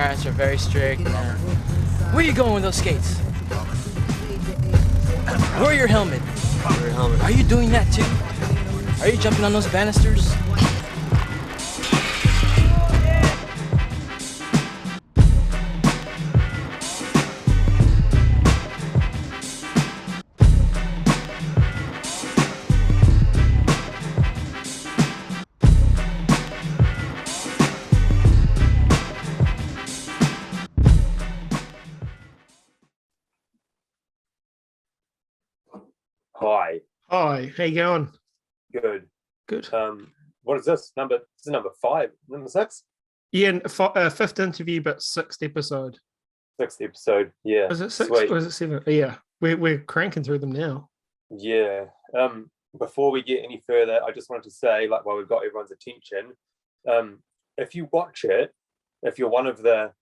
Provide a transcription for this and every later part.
parents are very strict. Where are you going with those skates? Wear your helmet. Are you doing that too? Are you jumping on those banisters? Hi. Hi, how you going? Good. Good. What is this? This is number 5, number 6? Yeah, fifth interview, but sixth episode. Sixth episode. Yeah. Was it six Sweet. or was it 7? Yeah, we're cranking through them now. Yeah. Before we get any further, I just wanted to say, like, while we've got everyone's attention, if you watch it, if you're one of the,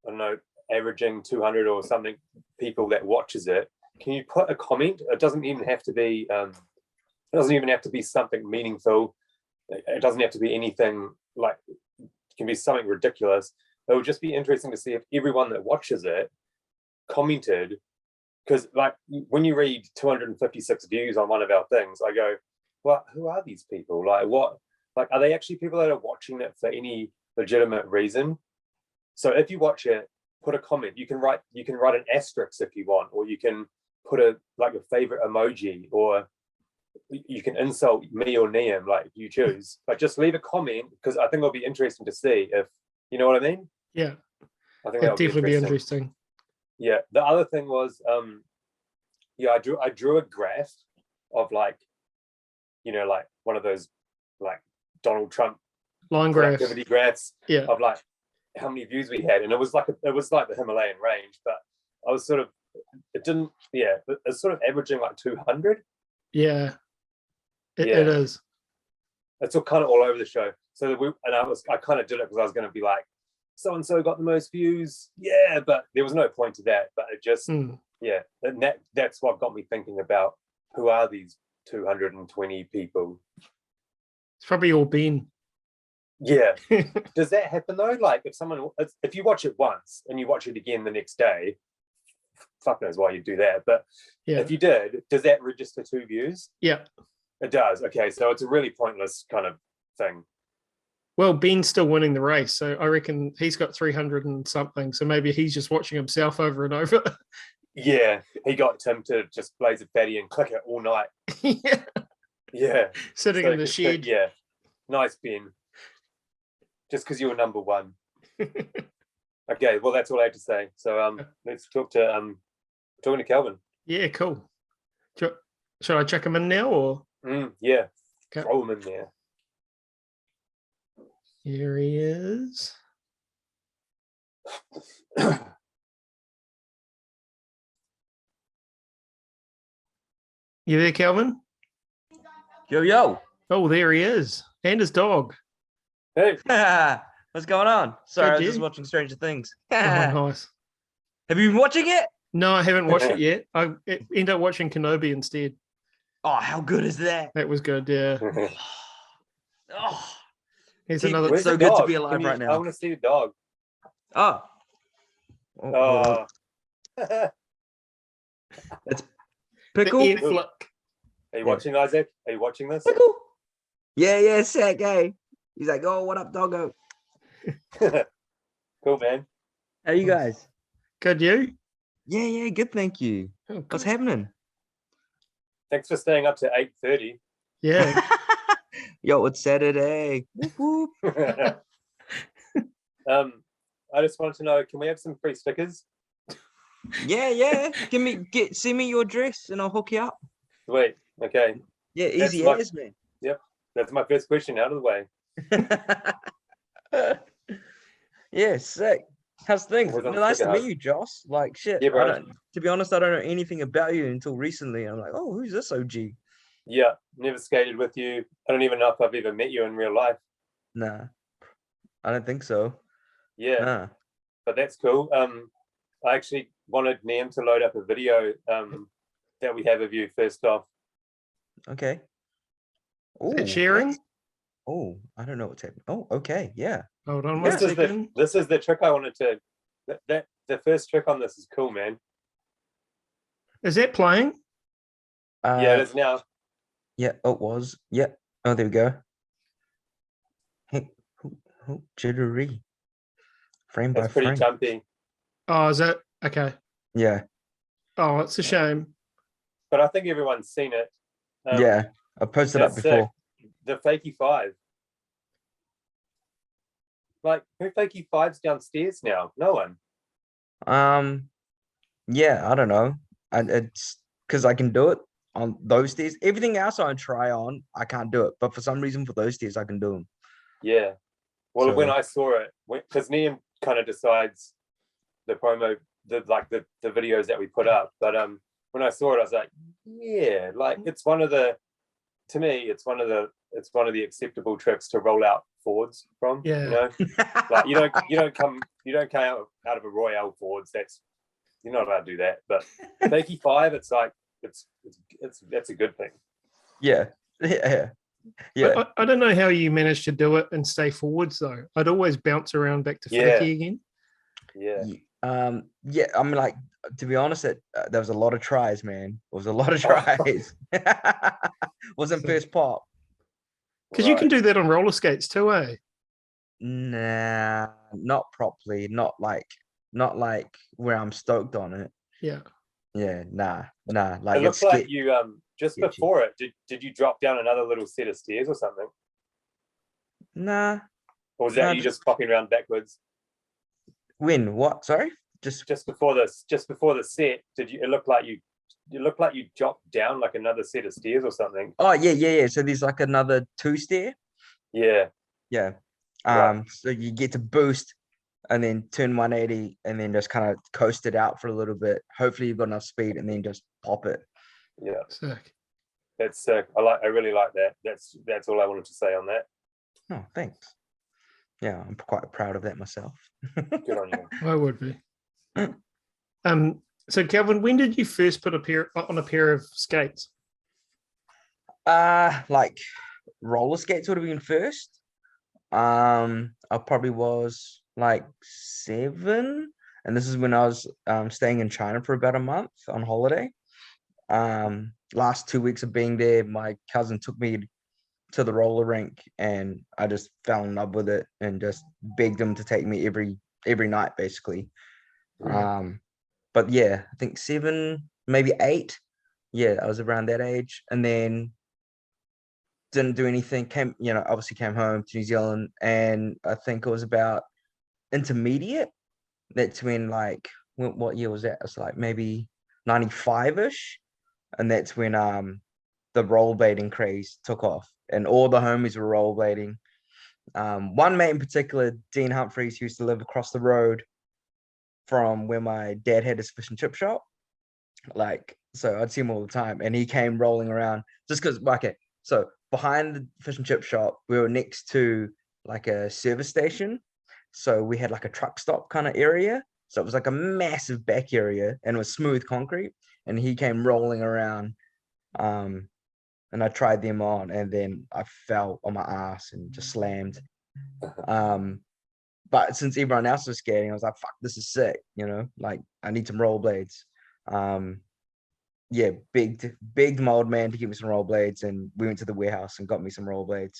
I don't know, averaging 200 or something people that watches it, can you put a comment? It doesn't even have to be. It doesn't even have to be something meaningful. It doesn't have to be anything like. It can be something ridiculous. It would just be interesting to see if everyone that watches it commented, because like when you read 256 views on one of our things, I go, well, who are these people? Like, what? Like, are they actually people that are watching it for any legitimate reason? So if you watch it, put a comment. You can write an asterisk if you want, or you can put a your favorite emoji, or you can insult me or Liam, like you choose. But just leave a comment, because I think it'll be interesting to see if you know what I mean. Yeah, I think it'd definitely be interesting. Yeah. The other thing was, I drew a graph of like one of those like Donald Trump line productivity graphs. Yeah. Of like how many views we had, and it was like the Himalayan range, but I was sort of. It's sort of averaging like 200. Yeah, it is. It's all kind of all over the show. So I kind of did it because I was going to be like, so and so got the most views, yeah, but there was no point to that. But it just, and that's what got me thinking about who are these 220 people. It's probably all been. Yeah. Does that happen though? Like if you watch it once and you watch it again the next day, fuck knows why you do that, but if you did, does that register 2 views? Yeah, it does. Okay, so it's a really pointless kind of thing. Well, Ben's still winning the race, so I reckon he's got 300 and something, so maybe he's just watching himself over and over. Yeah, he got Tim to just blaze a fatty and click it all night. Yeah, sitting in the shed. Yeah, nice, Ben, just because you were number 1. Okay, well, that's all I had to say. So let's talk to talking to Kelvin. Yeah, cool. Should I check him in now, or? Yeah, okay. Throw him in there. Here he is. You there, Kelvin? Yo. Oh, there he is. And his dog. Hey. What's going on? Sorry, Good, I was just watching Stranger Things. Oh, nice. Have you been watching it? No, I haven't watched it yet. I ended up watching Kenobi instead. Oh, how good is that? That was good, yeah. Oh, Here's Dude, another. it's so good to be alive right now. I want to see the dog. Oh. It's Pickle. The ear flick. Are you watching, Isaac? Are you watching this? Pickle. Yeah, sick, hey. He's like, oh, what up, doggo? Cool, man. How you guys? Good, you? Yeah, good, thank you. Oh, What's happening? Thanks for staying up to 8:30. Yeah. Yo, it's Saturday. Whoop, whoop. I just wanted to know, can we have some free stickers? Yeah. Send me your address and I'll hook you up. Sweet. Okay. Yeah, easy as, man. Yep. That's my first question out of the way. Yeah, sick. How's things? Nice to meet you, Joss. Like shit. Yeah, bro. To be honest, I don't know anything about you until recently. I'm like, oh, who's this OG? Yeah, never skated with you. I don't even know if I've ever met you in real life. Nah, I don't think so. Yeah, nah. But that's cool. I actually wanted Liam to load up a video that we have of you first off. Okay. Is it sharing? Oh, I don't know what's happening. Oh, okay, yeah. Hold on one This is second. the trick I wanted to. The first trick on this is cool, man. Is that playing? Yeah, it is now. Yeah, it was. Yeah. Oh, there we go. Hey, jittery. Frame by It's pretty frame. jumpy. Oh, is that okay? Yeah. Oh, it's a shame. But I think everyone's seen it. Yeah. I posted up that's before. the fakie 5. Like, who fakie 5s downstairs now? No one. Yeah, I don't know. And it's because I can do it on those stairs. Everything else I try on, I can't do it. But for some reason, for those stairs, I can do them. Yeah. Well, So- when I saw it, because Liam kind of decides the promo, the videos that we put up. But when I saw it, I was like, yeah, like it's one of the acceptable tricks to roll out forwards from. Yeah. You know, like you don't come out of a Royale forwards. You're not allowed to do that. But fakie 5, it's like that's a good thing. Yeah. Yeah. Yeah. I don't know how you managed to do it and stay forwards though. I'd always bounce around back to Yeah. fakie again. Yeah. Yeah, I mean, like, to be honest, there was a lot of tries, man. It was a lot of tries. Wasn't first pop. Because you can do that on roller skates too, eh? Nah, not properly. Not like where I'm stoked on it. Yeah. Yeah, nah. Like It looks it's like you just sketchy. before it. Did you drop down another little set of stairs or something, Nah. or was that Nah, you just popping around backwards? When? What? Sorry? Just Just before the set, it looked like you dropped down like another set of stairs or something. oh yeah. So there's like another 2 stair. Yeah. Yeah. Right. So you get to boost and then turn 180 and then just kind of coast it out for a little bit. Hopefully you've got enough speed and then just pop it. Yeah. Sick. That's sick. I really like that. That's all I wanted to say on that. Oh, thanks. Yeah, I'm quite proud of that myself. Good on you. I would be. So Kelvin, when did you first put on a pair of skates? Like roller skates would have been first. I probably was like 7, and this is when I was staying in China for about a month on holiday. Last 2 weeks of being there, my cousin took me to the roller rink, and I just fell in love with it and just begged him to take me every night, basically. But yeah, I think 7, maybe 8. Yeah, I was around that age, and then didn't do anything. Obviously came home to New Zealand, and I think it was about intermediate. That's when, like, what year was that? It was like maybe 95-ish, and that's when the rollerblading craze took off, and all the homies were rollerblading. One mate in particular, Dean Humphreys, who used to live across the road from where my dad had his fish and chip shop. Like, so I'd see him all the time, and he came rolling around just because. Okay, so behind the fish and chip shop, we were next to like a service station, so we had like a truck stop kind of area. So it was like a massive back area, and it was smooth concrete. And he came rolling around, and I tried them on, and then I fell on my ass and just slammed. But since everyone else was skating, I was like, fuck, this is sick, like I need some rollerblades. Yeah, begged my old man to give me some rollerblades, and we went to the warehouse and got me some rollerblades.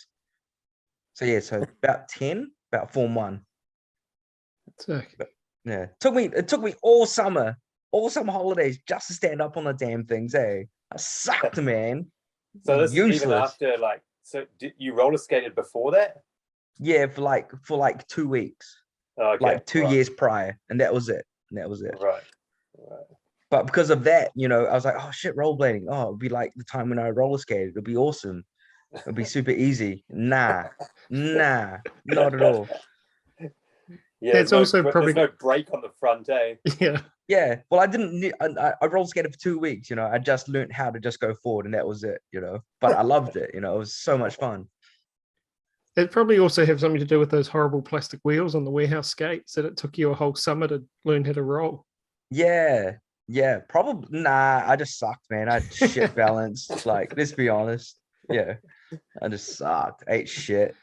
So yeah, so about Form 1. Sick. Yeah, it took me all summer holidays just to stand up on the damn things, eh? I sucked, man. So this is even Useless. after, like, so did you roller skated before that? Yeah, for like 2 weeks. Oh, okay. Like 2 right. years prior, and that was it. Right. But because of that, I was like, oh shit, rollerblading. Oh, it'd be like the time when I roller skated. It'd be awesome. It'd be super easy. Nah, not at all. Yeah, It's also probably there's no break on the front, eh? Yeah. Yeah, well, I didn't. I roller skated for 2 weeks. I just learned how to just go forward, and that was it. But I loved it. It was so much fun. It probably also have something to do with those horrible plastic wheels on the warehouse skates that it took you a whole summer to learn how to roll. Yeah, probably. Nah, I just sucked, man. I had shit balance. Like, let's be honest. Yeah, I just sucked, ate shit,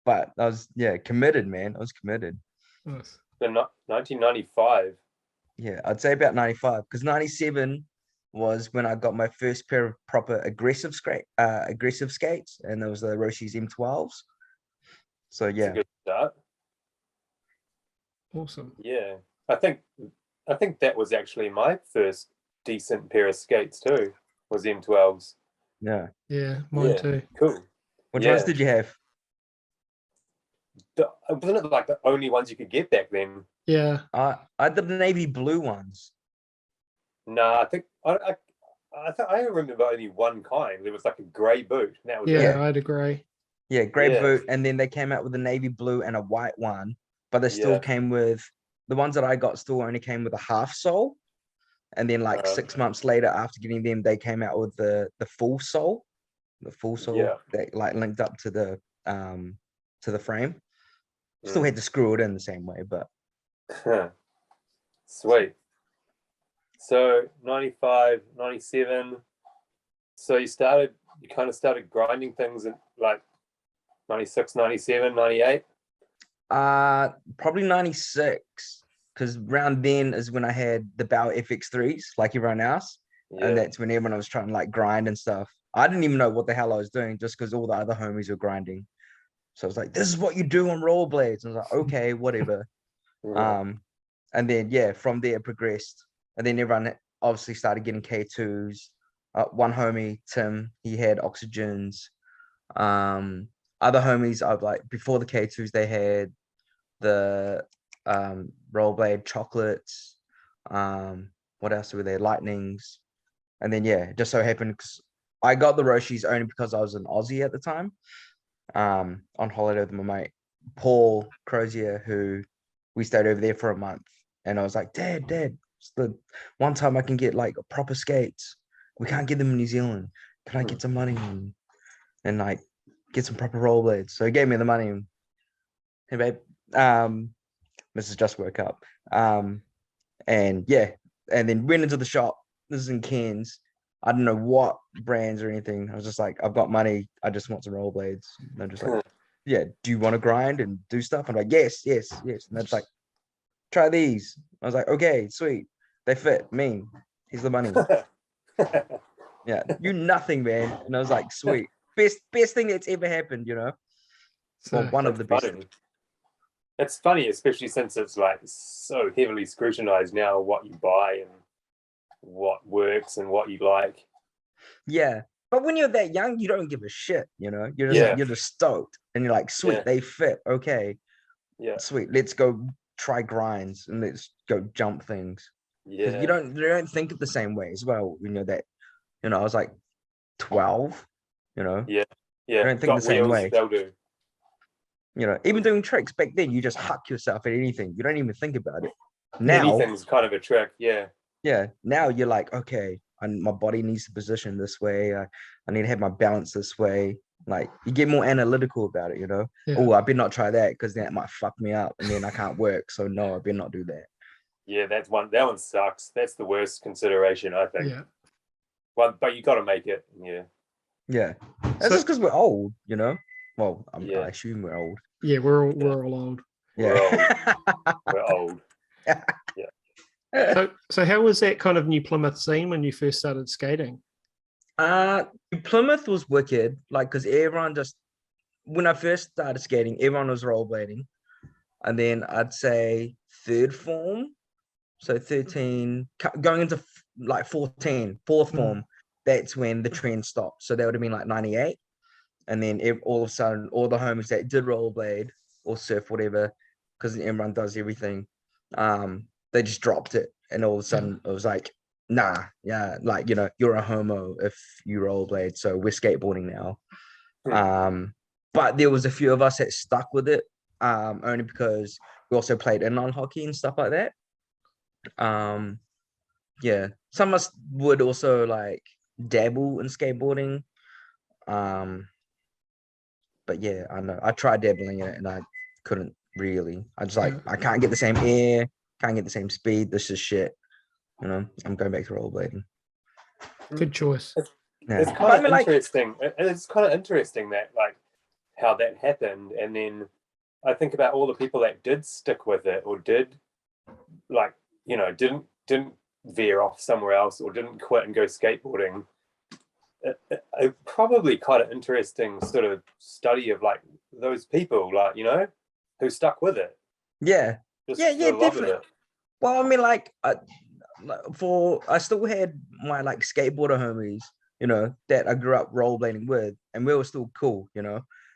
but I was committed, man. I was committed. Nice. So 1995. Yeah, I'd say about 95 because 97 was when I got my first pair of proper aggressive skates, and there was the Roshi's M12s. So It's a yeah, good start. Awesome. Yeah, I think that was actually my first decent pair of skates too. Was M12s. yeah. Yeah, mine too. Cool. Which Yeah. ones did you have? Wasn't it like the only ones you could get back then? Yeah. I had the navy blue ones. No, I think I remember only one kind. There was like a grey boot. And that was Yeah, it. I'd agree. Yeah, grey Yeah. boot, and then they came out with a navy blue and a white one, but they still Yeah. came with the ones that I got still only came with a half sole. And then like 6 months later after getting them, they came out with the full sole. The full sole Yeah. that like linked up to the frame. Still had to screw it in the same way, but Sweet. So 95, 97. So you kind of started grinding things in like 96, 97, 98. probably 96, because around then is when I had the Bow FX3s like everyone else. And Yeah. that's when everyone was trying to like grind and stuff. I didn't even know what the hell I was doing just because all the other homies were grinding. So I was like, this is what you do on rollerblades. And I was like, okay, whatever. And then from there it progressed. And then everyone obviously started getting K2s. One homie, Tim, he had oxygens. Other homies, I've like before the K2s, they had the rollerblade chocolates. What else were there? Lightnings. And then it just so happened because I got the Roshis only because I was an Aussie at the time. On holiday with my mate Paul Crozier, who we stayed over there for a month. And I was like, Dad, it's the one time I can get like proper skates. We can't get them in New Zealand. Can I get some money and like get some proper rollerblades? So he gave me the money. And, hey babe, Mrs. just woke up. And then went into the shop. This is in Cairns. I don't know what brands or anything. I was just like, I've got money. I just want some rollerblades. And they're just like, do you want to grind and do stuff? I'm like, yes. And they're just like, try these. I was like, okay, sweet. They fit. Me. Here's the money. You nothing, man. And I was like, sweet. Best thing that's ever happened, So, one of the best. It's funny, especially since it's like so heavily scrutinized now what you buy and what works and what you like. Yeah. But when you're that young, you don't give a shit, You're just you're just stoked. And you're like, sweet, they fit. Okay. Yeah. Sweet. Let's go try grinds and let's go jump things. Yeah. You don't think it the same way as well when you're that, I was like 12, Yeah. I don't think Got the same wheels, way. they'll do. Even doing tricks back then, you just huck yourself at anything. You don't even think about it. Now, anything's kind of a trick. Yeah. Now you're like, okay, my body needs to position this way. I need to have my balance this way. Like you get more analytical about it, Oh, I better not try that because that might fuck me up and then I can't work. So no, I better not do that. Yeah, that one sucks. That's the worst consideration, I think. yeah. Well, but you got to make it. Yeah. Yeah. That's just because we're old, Well, I Yeah. assume we're old. Yeah, we're all old. Yeah. We're old. So how was that kind of New Plymouth scene when you first started skating? Plymouth was wicked, like because everyone when I first started skating, everyone was rollerblading, and then I'd say third form, so 13, going into like 14, fourth form. That's when the trend stopped. So that would have been like 98, and then all of a sudden, all the homies that did rollerblade or surf, whatever, because everyone does everything, they just dropped it, and all of a sudden it was like, nah, like you're a homo if you rollerblade, so we're skateboarding now. But there was a few of us that stuck with it, only because we also played inline hockey and stuff like that. Some of us would also like dabble in skateboarding, but I know I tried dabbling in it and I couldn't really. I just like I can't get the same air, can't get the same speed. This is shit. I'm going back to rollerblading. Good choice. Yeah. It's But kind I of mean, like, interesting. It's kind of interesting that like how that happened, and then I think about all the people that did stick with it or did like didn't veer off somewhere else or didn't quit and go skateboarding. It probably quite an interesting sort of study of like those people, like who stuck with it yeah, just yeah, for yeah, the love of definitely. it. Well, I mean, like, I still had my like skateboarder homies, that I grew up rollerblading with, and we were still cool,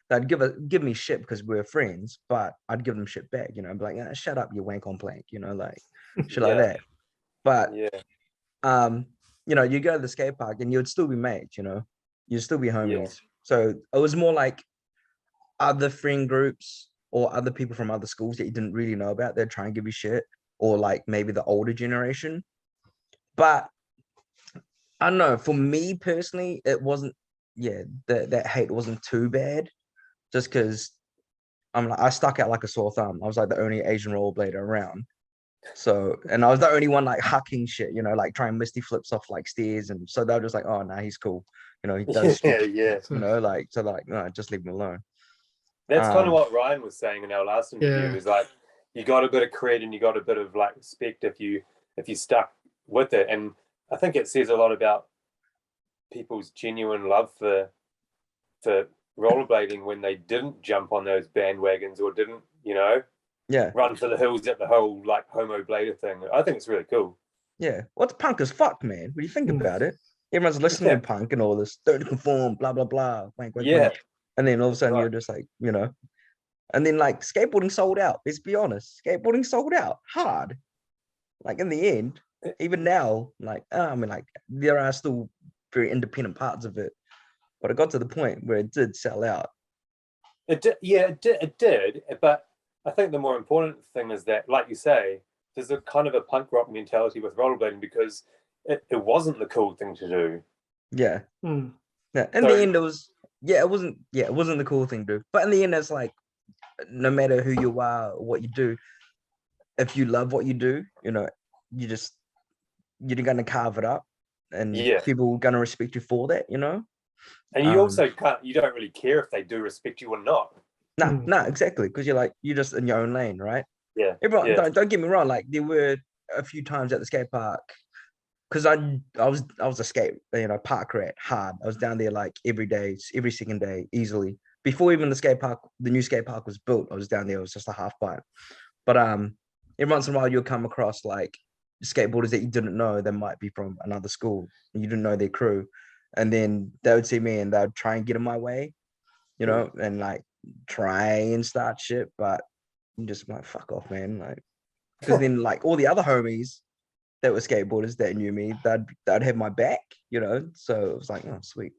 They'd give me shit because we were friends, but I'd give them shit back, I'd be like, shut up, you wank on plank, like shit like Yeah, that. But yeah, you go to the skate park and you'd still be mates, you'd still be yeah, homies. So it was more like other friend groups or other people from other schools that you didn't really know about. They'd try and give you shit, or like maybe the older generation. But I don't know, for me personally, it wasn't, that hate wasn't too bad, just because I stuck out like a sore thumb. I was like the only Asian rollerblader around. So, and I was the only one like hucking shit, like trying misty flips off like stairs. And so they were just like, oh, no, he's cool. He does, yeah. like, so like, no, just leave him alone. That's kind of what Ryan was saying in our last interview. Yeah. Is like you got a bit of cred and you got a bit of like respect if you stuck with it, and I think it says a lot about people's genuine love for rollerblading when they didn't jump on those bandwagons or didn't run for the hills at the whole like homo blader thing. I think it's really cool. Yeah. What's punk as fuck, man? When you think Mm. about it, everyone's listening Yeah. to punk and all this, don't conform, blah, blah, blah. Wank, wank, Yeah. wank. And then all of a sudden Right. you're just like, and then like skateboarding sold out. Let's be honest. Skateboarding sold out hard. Like in the end, even now, like, I mean, like there are still very independent parts of it, but it got to the point where it did sell out. It did. But I think the more important thing is that, like you say, there's a kind of a punk rock mentality with rollerblading because it wasn't the cool thing to do. Yeah. Mm. Yeah. In the end, it wasn't the cool thing to do. But in the end, it's like, no matter who you are, or what you do, if you love what you do, you're gonna carve it up, and people are gonna respect you for that, And you also you don't really care if they do respect you or not. No, exactly, because you're just in your own lane, right? Yeah. Everyone, don't get me wrong. Like there were a few times at the skate park, because I was a skate park rat hard. I was down there like every day, every second day, easily. Before even the new skate park was built, I was down there. It was just a half pipe. But every once in a while you'll come across like skateboarders that you didn't know that might be from another school and you didn't know their crew, and then they would see me and they'd try and get in my way, and like try and start shit, but you just like, fuck off, man. Like, because then like all the other homies that were skateboarders that knew me, they'd have my back, so it was like, oh sweet.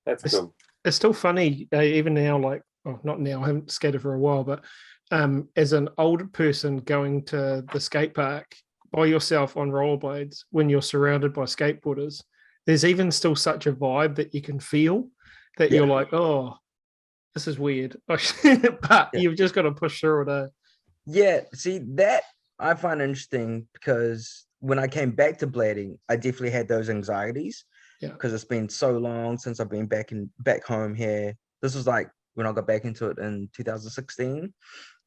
That's cool. It's still funny, even now, like, well, not now, I haven't skated for a while, but as an older person going to the skate park by yourself on rollerblades when you're surrounded by skateboarders, there's even still such a vibe that you can feel that you're like, oh, this is weird. But you've just got to push through it. Yeah, see, that I find interesting because when I came back to blading, I definitely had those anxieties. Yeah. Because it's been so long since I've been back home here. This was like when I got back into it in 2016.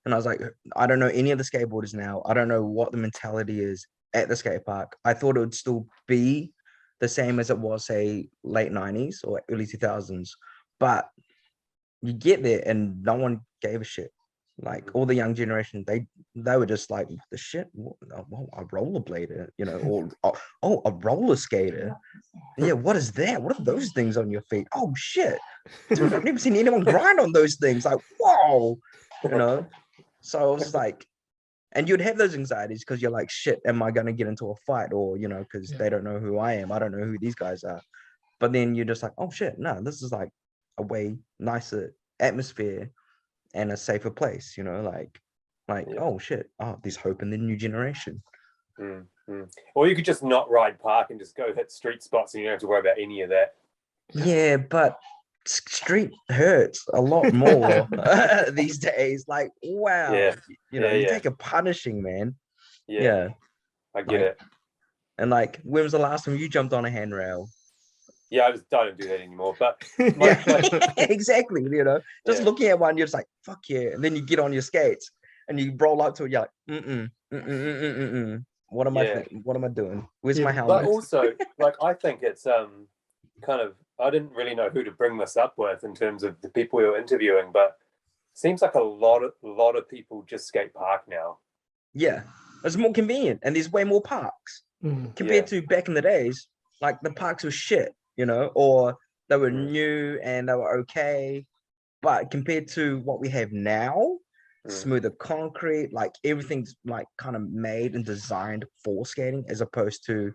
And I was like, I don't know any of the skateboarders now. I don't know what the mentality is at the skate park. I thought it would still be the same as it was, say, late 90s or early 2000s. But you get there and no one gave a shit. Like all the young generation, they were just like, the shit, a rollerblader, or a roller skater. Yeah, what is that? What are those things on your feet? Oh shit, dude, I've never seen anyone grind on those things. Like, whoa, So I was like, and you'd have those anxieties because you're like, shit, am I gonna get into a fight? Or because they don't know who I am. I don't know who these guys are. But then you're just like, oh shit, no, this is like a way nicer atmosphere and a safer place, oh shit, there's hope in the new generation. Or you could just not ride park and just go hit street spots and you don't have to worry about any of that. Yeah, but street hurts a lot more these days. Like, wow, you take a punishing, man. Yeah, I get it. And like, when was the last time you jumped on a handrail? Yeah, I don't do that anymore. But Yeah, like, exactly. Just Yeah. looking at one, you're just like, fuck yeah. And then you get on your skates and you roll up to it, you're like, What am I Yeah. thinking? What am I doing? Where's Yeah, my but But helmet? also, like, I think it's kind of, I didn't really know who to bring this up with in terms of the people we were interviewing, but seems like a lot of people just skate park now. Yeah, it's more convenient and there's way more parks Mm. compared Yeah. to back in the days. Like the parks were shit, or they were Mm. new and they were okay. But compared to what we have now, smoother concrete, like everything's like kind of made and designed for skating, as opposed to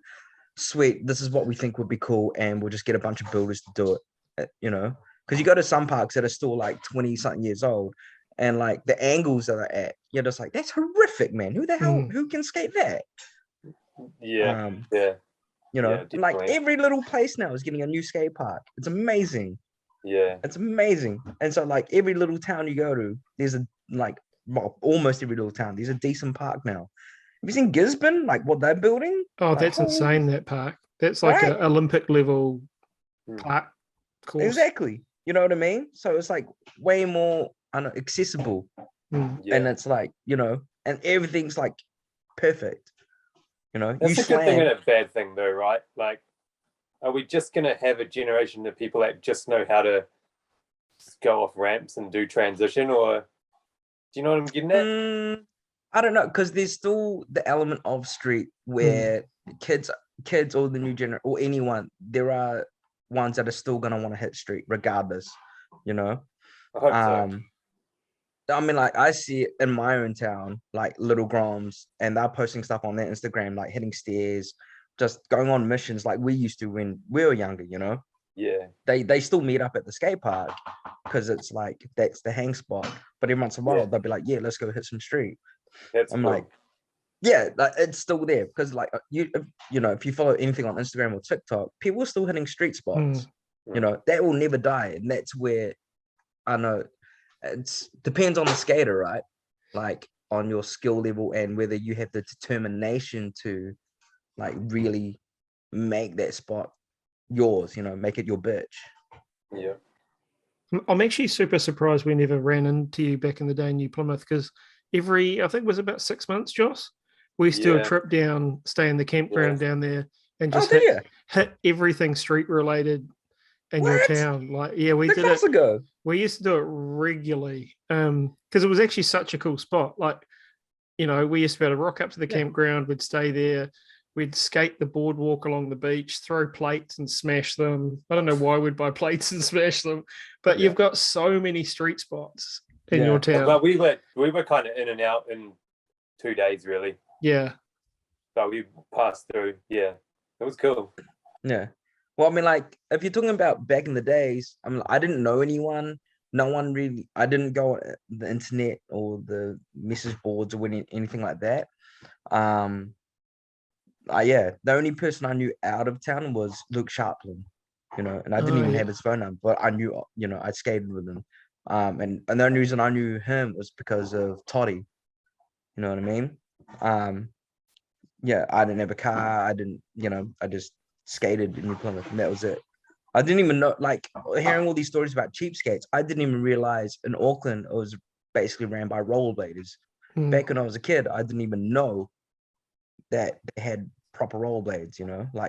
sweet, this is what we think would be cool, and we'll just get a bunch of builders to do it. Because you go to some parks that are still like 20 something years old, and like the angles that they're at, you're just like, that's horrific, man. Who the hell who can skate that? Yeah. Um, Yeah. like Definitely. every little place now is getting a new skate park. It's amazing. Yeah. It's amazing. And so like every little town you go to, there's almost every little town, there's a decent park now. Have you seen Gisborne? Like what they're building? Oh, Like, that's insane, that park. That's like right? an Olympic level Mm. park course. Exactly. You know what I mean? So it's like way more accessible. Mm. Yeah. And it's like, and everything's like perfect. That's a good thing and a bad thing, though, right? Like, are we just going to have a generation of people that just know how to go off ramps and do transition, or do you know what I'm getting at? I don't know, because there's still the element of street where kids or the new generation or anyone, there are ones that are still gonna want to hit street regardless. I hope so. I mean, like I see it in my own town, like little Groms, and they're posting stuff on their Instagram, like hitting stairs, just going on missions like we used to when we were younger. Yeah. They still meet up at the skate park because it's like that's the hang spot. But every once in a while, Yeah. they'll be like, "Yeah, let's go hit some street." That's I'm cool. like, yeah, like, it's still there because like if you follow anything on Instagram or TikTok, people are still hitting street spots. That will never die, and that's where I know it's depends on the skater, right? Like on your skill level and whether you have the determination to like really make that spot yours, make it your bitch. Yeah. I'm actually super surprised we never ran into you back in the day in New Plymouth, because I think it was about 6 months, Joss, we used to do a trip down, stay in the campground down there, and just hit everything street related in your town. Like, yeah, we did it. Ago. We used to do it regularly because it was actually such a cool spot. Like, we used to be able to rock up to the campground, we'd stay there, we'd skate the boardwalk along the beach, throw plates and smash them. I don't know why we'd buy plates and smash them, but you've got so many street spots in your town. Well, we were kind of in and out in 2 days, really. Yeah. But we passed through. Yeah, it was cool. Yeah. Well, I mean, like, if you're talking about back in the days, I mean, I didn't know anyone. No one really, I didn't go on the internet or the message boards or anything like that. The only person I knew out of town was Luke Sharplin, and I didn't even have his phone number, but I knew, I skated with him. And the only reason I knew him was because of Toddy. You know what I mean? I didn't have a car. I didn't, I just skated in New Plymouth, and that was it. I didn't even know, like, hearing all these stories about cheap skates, I didn't even realize in Auckland it was basically ran by rollerbladers. Back when I was a kid, I didn't even know that they had proper rollerblades,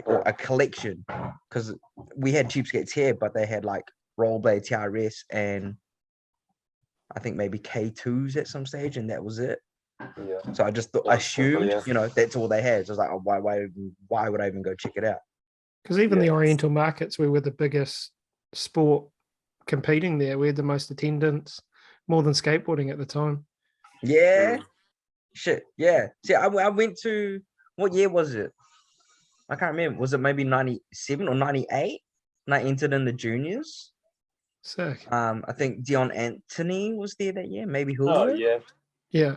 or a collection, because we had cheap skates here, but they had like rollerblade TRS and I think maybe K2s at some stage, and that was it. Yeah. So I just assumed, that's all they had. So I was like, oh, why would I even go check it out? Because even the Oriental markets, we were the biggest sport competing there. We had the most attendance, more than skateboarding at the time. Yeah. Shit. Yeah. See, I went to, what year was it? I can't remember. Was it maybe 97 or 98? And I entered in the juniors. Sick. I think Dion Anthony was there that year. Maybe Julio. Oh, yeah. Yeah.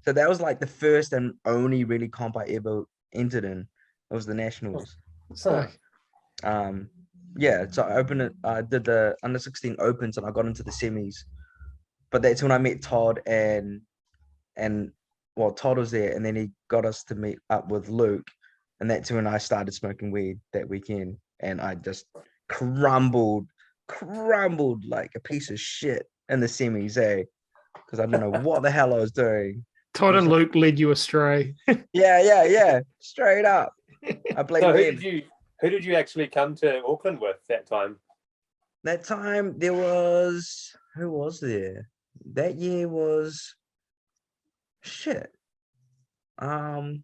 So that was like the first and only really comp I ever entered in. It was the Nationals. Sick. So I opened it. I did the under 16 opens and I got into the semis. But that's when I met Todd and Todd was there, and then he got us to meet up with Luke, and that's when I started smoking weed that weekend, and I just crumbled like a piece of shit in the semis, because I didn't know what the hell I was doing. Todd and Luke led you astray. Yeah, straight up. I blame So them. who did you actually come to Auckland with that time? That time there was, who was there? That year was shit. That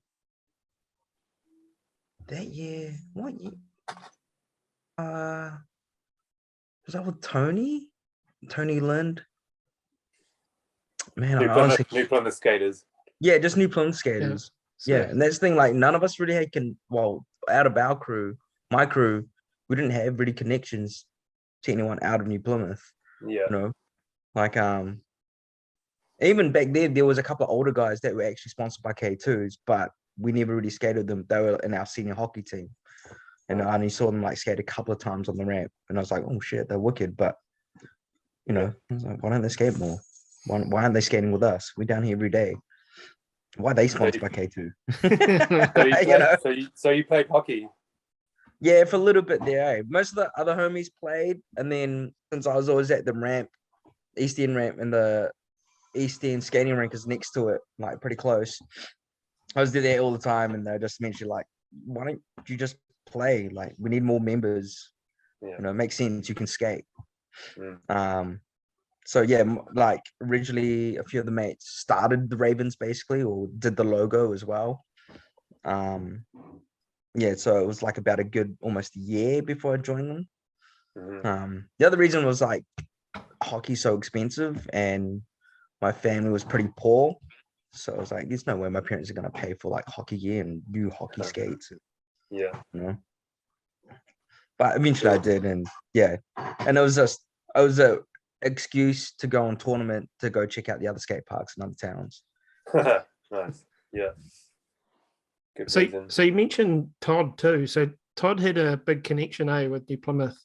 year, what year? Was that with Tony? Tony Lind? Man, I honestly, New Plymouth skaters. yeah, just New Plymouth skaters. Yeah, and that's the thing, like none of us really had out of our crew, my crew, we didn't have really connections to anyone out of New Plymouth. Yeah. You know, like even back there was a couple of older guys that were actually sponsored by K2s, but we never really skated them. They were in our senior hockey team. And I only saw them like skate a couple of times on the ramp. And I was like, oh shit, they're wicked. But you know, I was like, why don't they skate more? Why aren't they skating with us? We're down here every day. Why are they sponsored by K2? So you played hockey? Yeah, for a little bit there. Most of the other homies played. And then since I was always at the ramp, East End ramp, and the East End skating rink is next to it, like pretty close. I was there all the time, and they just mentioned like, why don't you just play? Like, we need more members. Yeah. You know, it makes sense. You can skate. Mm. So yeah, like originally a few of the mates started the Ravens basically, or did the logo as well. Yeah, so it was like about a good almost year before I joined them. Mm-hmm. The other reason was like hockey's so expensive, and my family was pretty poor. So I was like, there's no way my parents are gonna pay for like hockey gear and new hockey skates. Yeah. You know. But eventually I did, and yeah. And it was a excuse to go on tournament to go check out the other skate parks in other towns. Nice. Yeah. Good So reason. so you mentioned Todd too. So Todd had a big connection, with New Plymouth.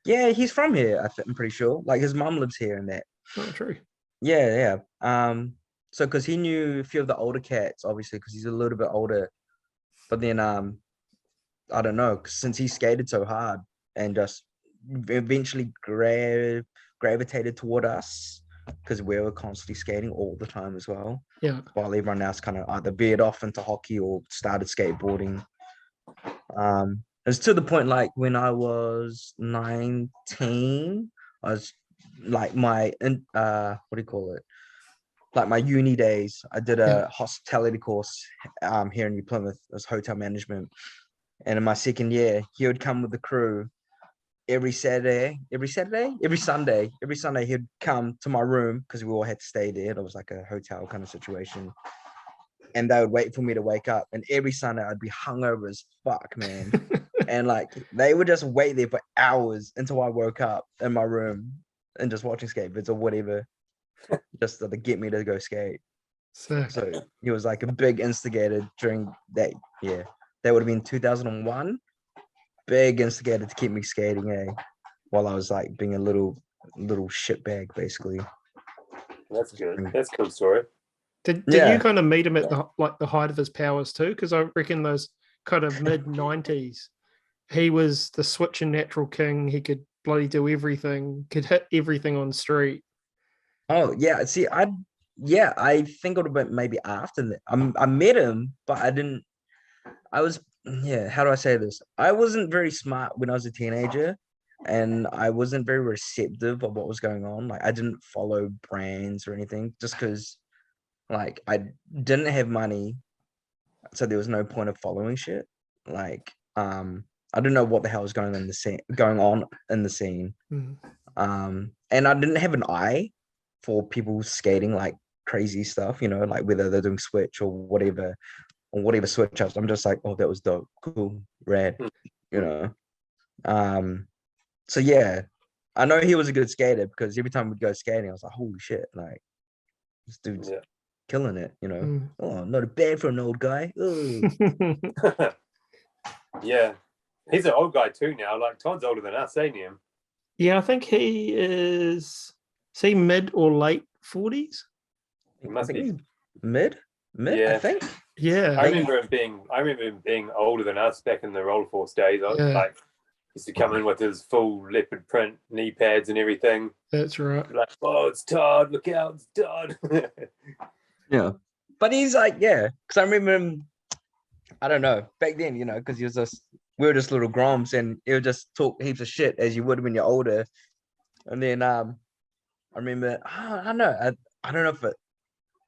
Yeah, he's from here, I'm pretty sure. Like his mum lives here and that. Oh, true. Yeah. So because he knew a few of the older cats, obviously, because he's a little bit older. But then I don't know, since he skated so hard and just eventually gravitated toward us, because we were constantly skating all the time as well. Yeah. While everyone else kind of either veered off into hockey or started skateboarding. It's to the point like when I was 19, I was like my what do you call it? Like my uni days, I did a hospitality course here in New Plymouth as hotel management. And in my second year, he would come with the crew every Sunday, he'd come to my room because we all had to stay there. It was like a hotel kind of situation. And they would wait for me to wake up. And every Sunday I'd be hungover as fuck, man. And like they would just wait there for hours until I woke up in my room and just watching skate vids or whatever, just to get me to go skate. Sick. So he was like a big instigator during that year. That would have been 2001. Big instigator to keep me skating, while I was like being a little shitbag, basically. That's good. That's a cool story. Did you kind of meet him at the height of his powers too? Because I reckon those kind of mid-90s, he was the switch and natural king. He could bloody do everything, could hit everything on street. Oh yeah, see, I think it would have been maybe after that. I met him, but I was, how do I say this? I wasn't very smart when I was a teenager, and I wasn't very receptive of what was going on. Like I didn't follow brands or anything, just because like I didn't have money, so there was no point of following shit. Like I didn't know what the hell was going on in the scene. And I didn't have an eye for people skating like crazy stuff, like whether they're doing switch or whatever switch ups. I'm just like, oh, that was dope, cool, rad, so yeah, I know he was a good skater because every time we'd go skating I was like, holy shit, like this dude's killing it, Oh, not bad for an old guy. Yeah, he's an old guy too now. Like Todd's older than us, ain't he? Yeah, I think he is mid or late 40s. He must be mid, yeah. I think. Yeah, I remember him being older than us back in the Roller Force days. I was like, Used to come in with his full leopard print knee pads and everything. That's right. Like, oh, it's Todd, look out, it's Todd. Yeah. But he's like, yeah, because I remember him, I don't know, back then, because he was just, we were just little groms and he would just talk heaps of shit as you would when you're older. And then I remember, I don't know, I don't know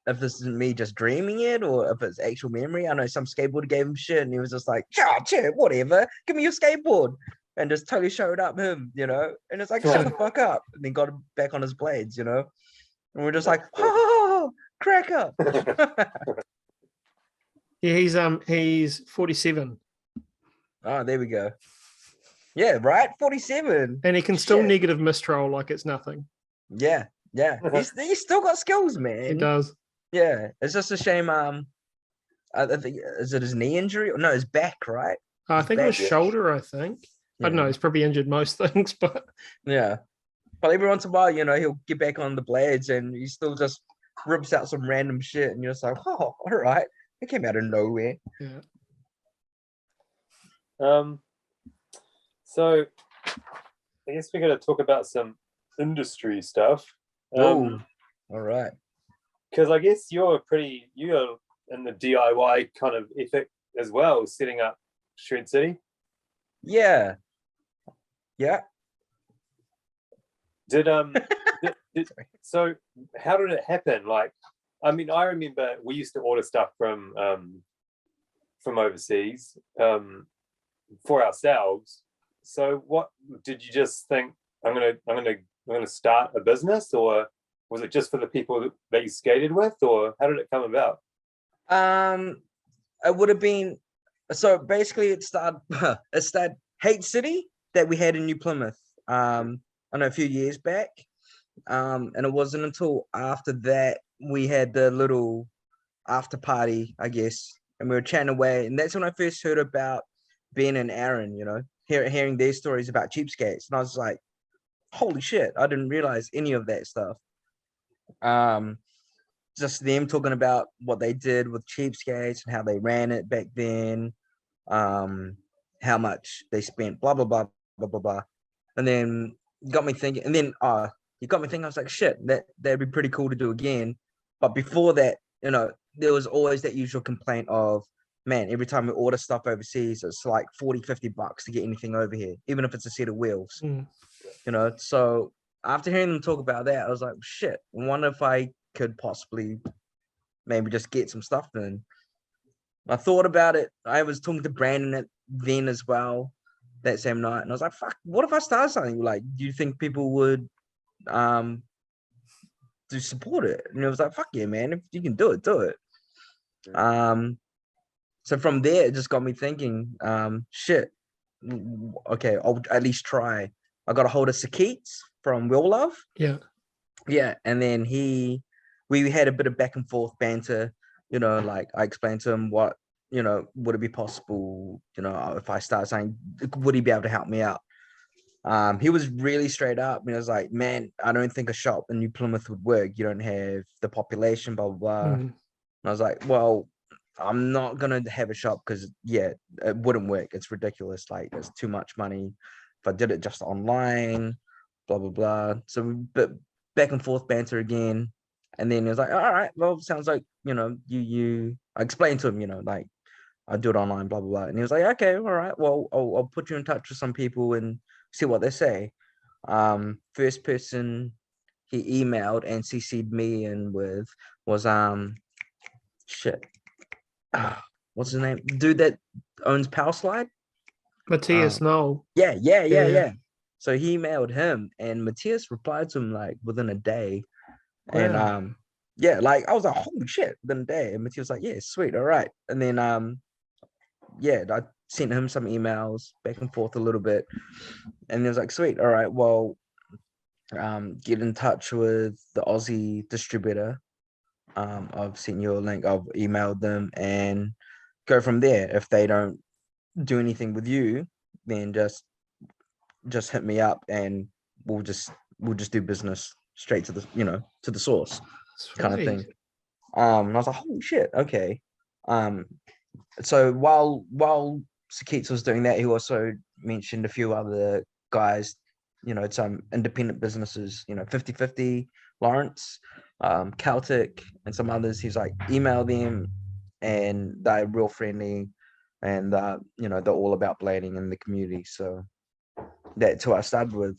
if this is me just dreaming it or if it's actual memory. I know some skateboarder gave him shit and he was just like, shit, whatever, give me your skateboard. And just totally showed up him, and it's like, shut the fuck up. And then got him back on his blades, and we're just like, oh, crack up. Yeah, he's 47. Oh, there we go. Yeah, right? 47. And he can still Shit. negative mistroll like it's nothing. Yeah. He's still got skills, man. He does. Yeah. It's just a shame. I think, is it his knee injury? No, his back, right? I think it was back. shoulder, I think. I don't know. He's probably injured most things, but yeah. But every once in a while, he'll get back on the blades and he still just rips out some random shit. And you're just like, oh, all right. It came out of nowhere. yeah. So I guess we're going to talk about some industry stuff. All right. Because I guess you're in the DIY kind of ethic as well, setting up Shred City. Yeah. So how did it happen? Like, I mean, I remember we used to order stuff from overseas for ourselves. So what did you just think? I'm gonna start a business, or was it just for the people that you skated with, or how did it come about? It would have been, so basically it started Hate City that we had in New Plymouth. I know a few years back. And it wasn't until after that we had the little after party, I guess, and we were chatting away. And that's when I first heard about Ben and Aaron, hearing their stories about cheapskates. And I was like, holy shit, I didn't realize any of that stuff. Just them talking about what they did with cheapskates and how they ran it back then, how much they spent, blah, blah, blah, blah, blah, blah. And then got me thinking, and then you got me thinking, I was like, shit, that'd be pretty cool to do again. But before that, there was always that usual complaint of, man, every time we order stuff overseas, it's like $40-$50 to get anything over here, even if it's a set of wheels. So after hearing them talk about that, I was like, shit, I wonder if I could possibly maybe just get some stuff in. I thought about it. I was talking to Brandon then as well that same night, and I was like, fuck, what if I started something? Like, do you think people would to support it? And it was like, fuck yeah, man, if you can do it, do it. So from there it just got me thinking, shit, okay, I'll at least try. I got a hold of Skates from Will Love. Yeah, and then we had a bit of back and forth banter, like I explained to him what, would it be possible, if I start saying, would he be able to help me out? He was really straight up, and I was like, man, I don't think a shop in New Plymouth would work. You don't have the population, blah, blah, blah. And I was like, well, I'm not going to have a shop because, yeah, it wouldn't work. It's ridiculous. Like, it's too much money. If I did it just online, blah, blah, blah. So, but back and forth banter again. And then he was like, all right, well, sounds like, I explained to him, like, I'll do it online, blah, blah, blah. And he was like, okay, all right, well, I'll put you in touch with some people and see what they say. First person he emailed and CC'd me in with was, what's his name? Dude that owns Power Slide? Matthias Knoll. Yeah. So he emailed him and Matthias replied to him like within a day. Wow. And like I was like, holy shit, within a day. And Matthias was like, yeah, sweet, all right. And then I sent him some emails back and forth a little bit. And he was like, sweet, all right, well, get in touch with the Aussie distributor. I've sent you a link, I've emailed them and go from there. If they don't do anything with you, then just hit me up and we'll just do business straight to the to the source. Sweet. Kind of thing. And I was like, holy shit, okay. So while Sakits was doing that, he also mentioned a few other guys, some independent businesses, 50/50, Lawrence, Celtic, and some others. He's like, email them, and they're real friendly, and they're all about blading in the community. So that's who I started with.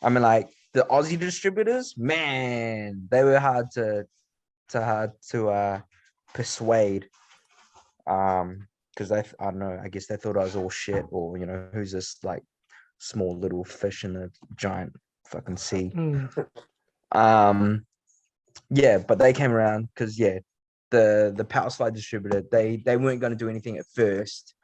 I mean, like the Aussie distributors, man, they were hard to persuade. Because I don't know, I guess they thought I was all shit, or who's this like small little fish in a giant fucking sea. Yeah, but they came around because the power slide distributor, they weren't going to do anything at first,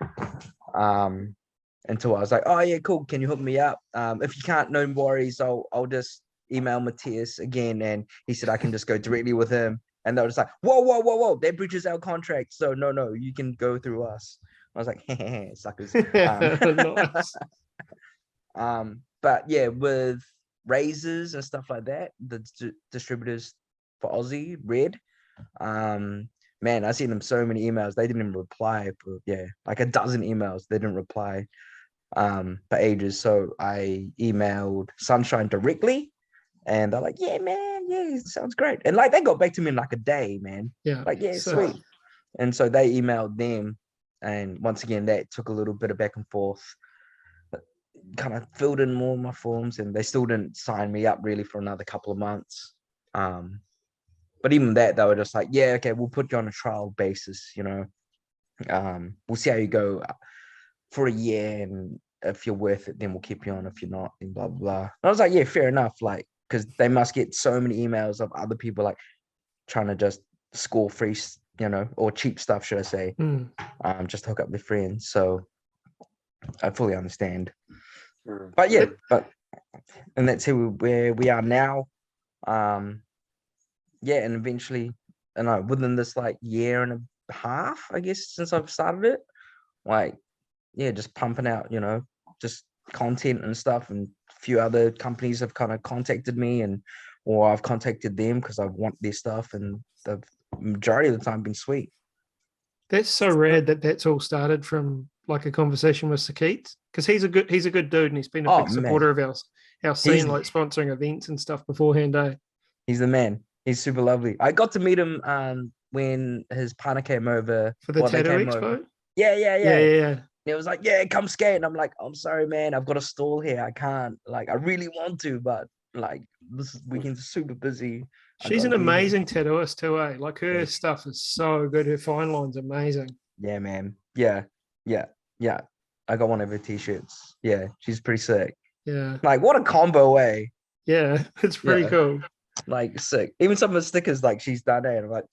until I was like, oh yeah, cool, can you hook me up? If you can't, no worries, I'll just email Matthias again, and he said I can just go directly with him. And they were just like, whoa, that breaches our contract, so no, you can go through us. I was like, suckers. Nice. But yeah, with razors and stuff like that, the distributors for Aussie, Red, man, I sent them so many emails, they didn't even reply. But yeah, like a dozen emails, they didn't reply for ages. So I emailed Sunshine directly, and they're like, yeah, man, yeah, sounds great. And like they got back to me in like a day, man. Yeah. Like, yeah, So- sweet. And so they emailed them, and once again, that took a little bit of back and forth. Kind of filled in more of my forms, and they still didn't sign me up really for another couple of months. But even that, they were just like, yeah, okay, we'll put you on a trial basis, we'll see how you go for a year, and if you're worth it, then we'll keep you on. If you're not, then blah blah blah. And I was like, yeah, fair enough, like, because they must get so many emails of other people like trying to just score free, or cheap stuff, should I say, just to hook up their friends. So I fully understand. But yeah, and that's where we are now. Yeah, and eventually, within this like year and a half, I guess, since I've started it, like, yeah, just pumping out, just content and stuff, and a few other companies have kind of contacted me, or I've contacted them because I want their stuff, and the majority of the time been sweet. That's so rad that's all started from like a conversation with Skates, because he's a good dude, and he's been a big supporter of our scene, like sponsoring events and stuff beforehand. He's the man. He's super lovely. I got to meet him when his partner came over for the Tattoo Expo. Yeah. It was like, yeah, come skate. And I'm like, I'm sorry, man, I've got a stall here. I can't. Like, I really want to, but like this weekend's super busy. She's an amazing tattooist too, eh? Like her stuff is so good. Her fine line's amazing. Yeah, man. Yeah. I got one of her t-shirts. Yeah, she's pretty sick. Yeah. Like, what a combo, eh? Yeah, it's pretty cool. Like, sick. Even some of the stickers, like, she's done it. I'm like,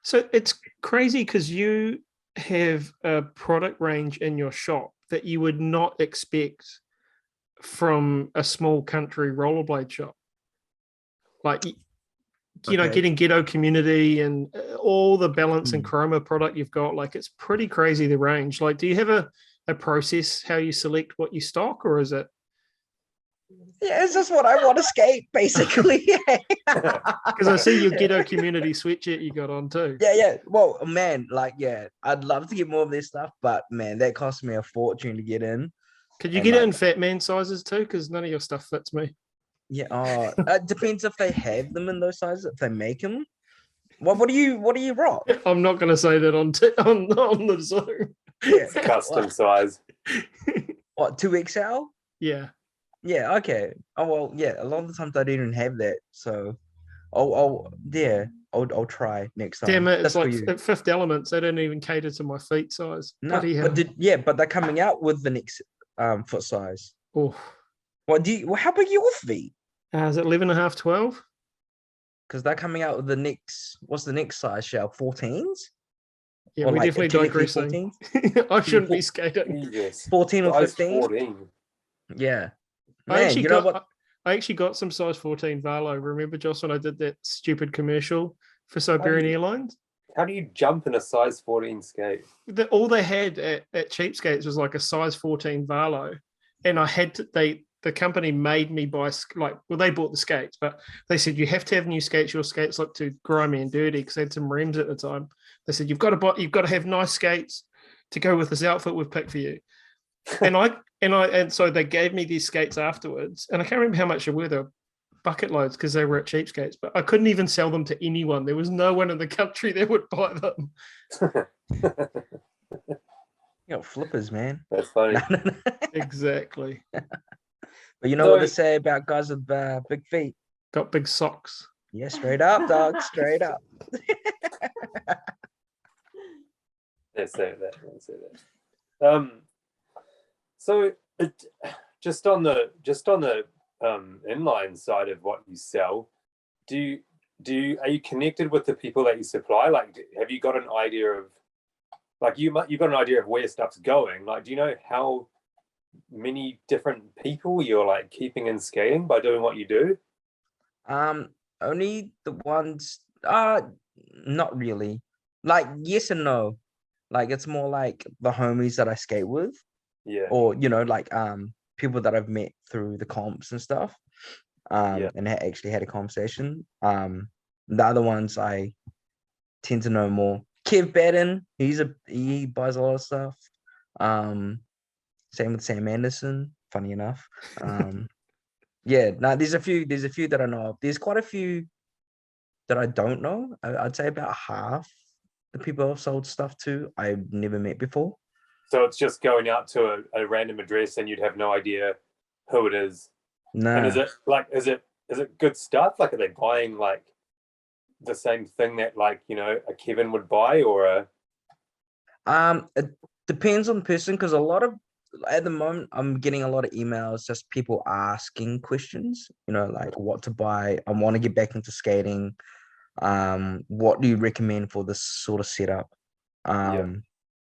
So it's crazy because you have a product range in your shop that you would not expect from a small country rollerblade shop. Like, getting ghetto community and all the balance and chroma product you've got, like, it's pretty crazy, the range. Like, do you have a process how you select what you stock, or is it? Yeah, it's just what I want to skate, basically. Because I see your ghetto community sweatshirt you got on too. Yeah. Well, man, like, yeah, I'd love to get more of this stuff, but man, that cost me a fortune to get in. Could you get it in fat man sizes too? Because none of your stuff fits me. Yeah, it depends if they have them in those sizes, if they make them. What do you rock? I'm not going to say that on the Zoom. Yeah, custom size. What, 2XL? Yeah. Yeah, okay. Oh well, yeah. A lot of the times I don't even have that, so I'll try next time. Damn it! It's like at Fifth Elements, they don't even cater to my feet size. No, but they're coming out with the next foot size. Oh, how big are your feet? Is it 11.5, 12? Because they're coming out with the next. What's the next size, Shell? 14s? Yeah, we're definitely digressing. I shouldn't be skating. Yes. 14 or 15? 14. Yeah. Man, I actually got some size 14 Valo. Remember, Joss, when I did that stupid commercial for Siberian Airlines? How do you jump in a size 14 skate? All they had at Cheapskates was like a size 14 Valo. And I had to, the company made me buy, they bought the skates, but they said, you have to have new skates. Your skates look too grimy and dirty, because they had some rims at the time. They said, you've got to have nice skates to go with this outfit we've picked for you. And so they gave me these skates afterwards, and I can't remember how much they were. They were bucket loads because they were at cheapskates, but I couldn't even sell them to anyone. There was no one in the country that would buy them. You got flippers, man. That's funny. Exactly. But you know what they say about guys with big feet? Got big socks. Yeah, straight up, dog. Straight up. Let's say that. So just on the inline side of what you sell, are you connected with the people that you supply? Like, have you got an idea of, like, you've got an idea of where stuff's going? Like, do you know how many different people you're like keeping in skating by doing what you do? Only the ones. Not really. Like, yes and no. Like, it's more like the homies that I skate with. Yeah. Or, you know, like people that I've met through the comps and stuff. And actually had a conversation. The other ones I tend to know more. Kev Baden, he buys a lot of stuff. Same with Sam Anderson, funny enough. Yeah, no, there's a few that I know of. There's quite a few that I don't know. I'd say about half the people I've sold stuff to I've never met before. So it's just going out to a random address and you'd have no idea who it is. No. And is it good stuff? Like, are they buying like the same thing that, like, you know, a Kevin would buy, or a? It depends on the person, because at the moment I'm getting a lot of emails, just people asking questions, you know, like what to buy. I want to get back into skating. What do you recommend for this sort of setup?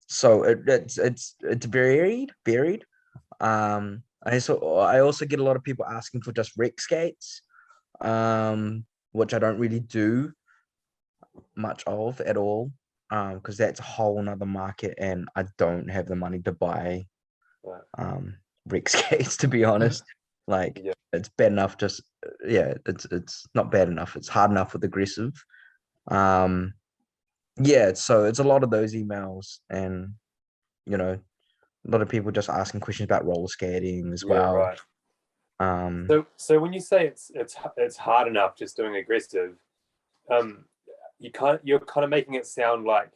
So it's varied. I also get a lot of people asking for just rec skates, which I don't really do much of at all, because that's a whole nother market, and I don't have the money to buy rec skates, to be honest. Like, it's bad enough it's not bad enough, it's hard enough with aggressive. So it's a lot of those emails, and you know, a lot of people just asking questions about roller skating as well. Right. So when you say it's hard enough just doing aggressive, you're kind of making it sound like,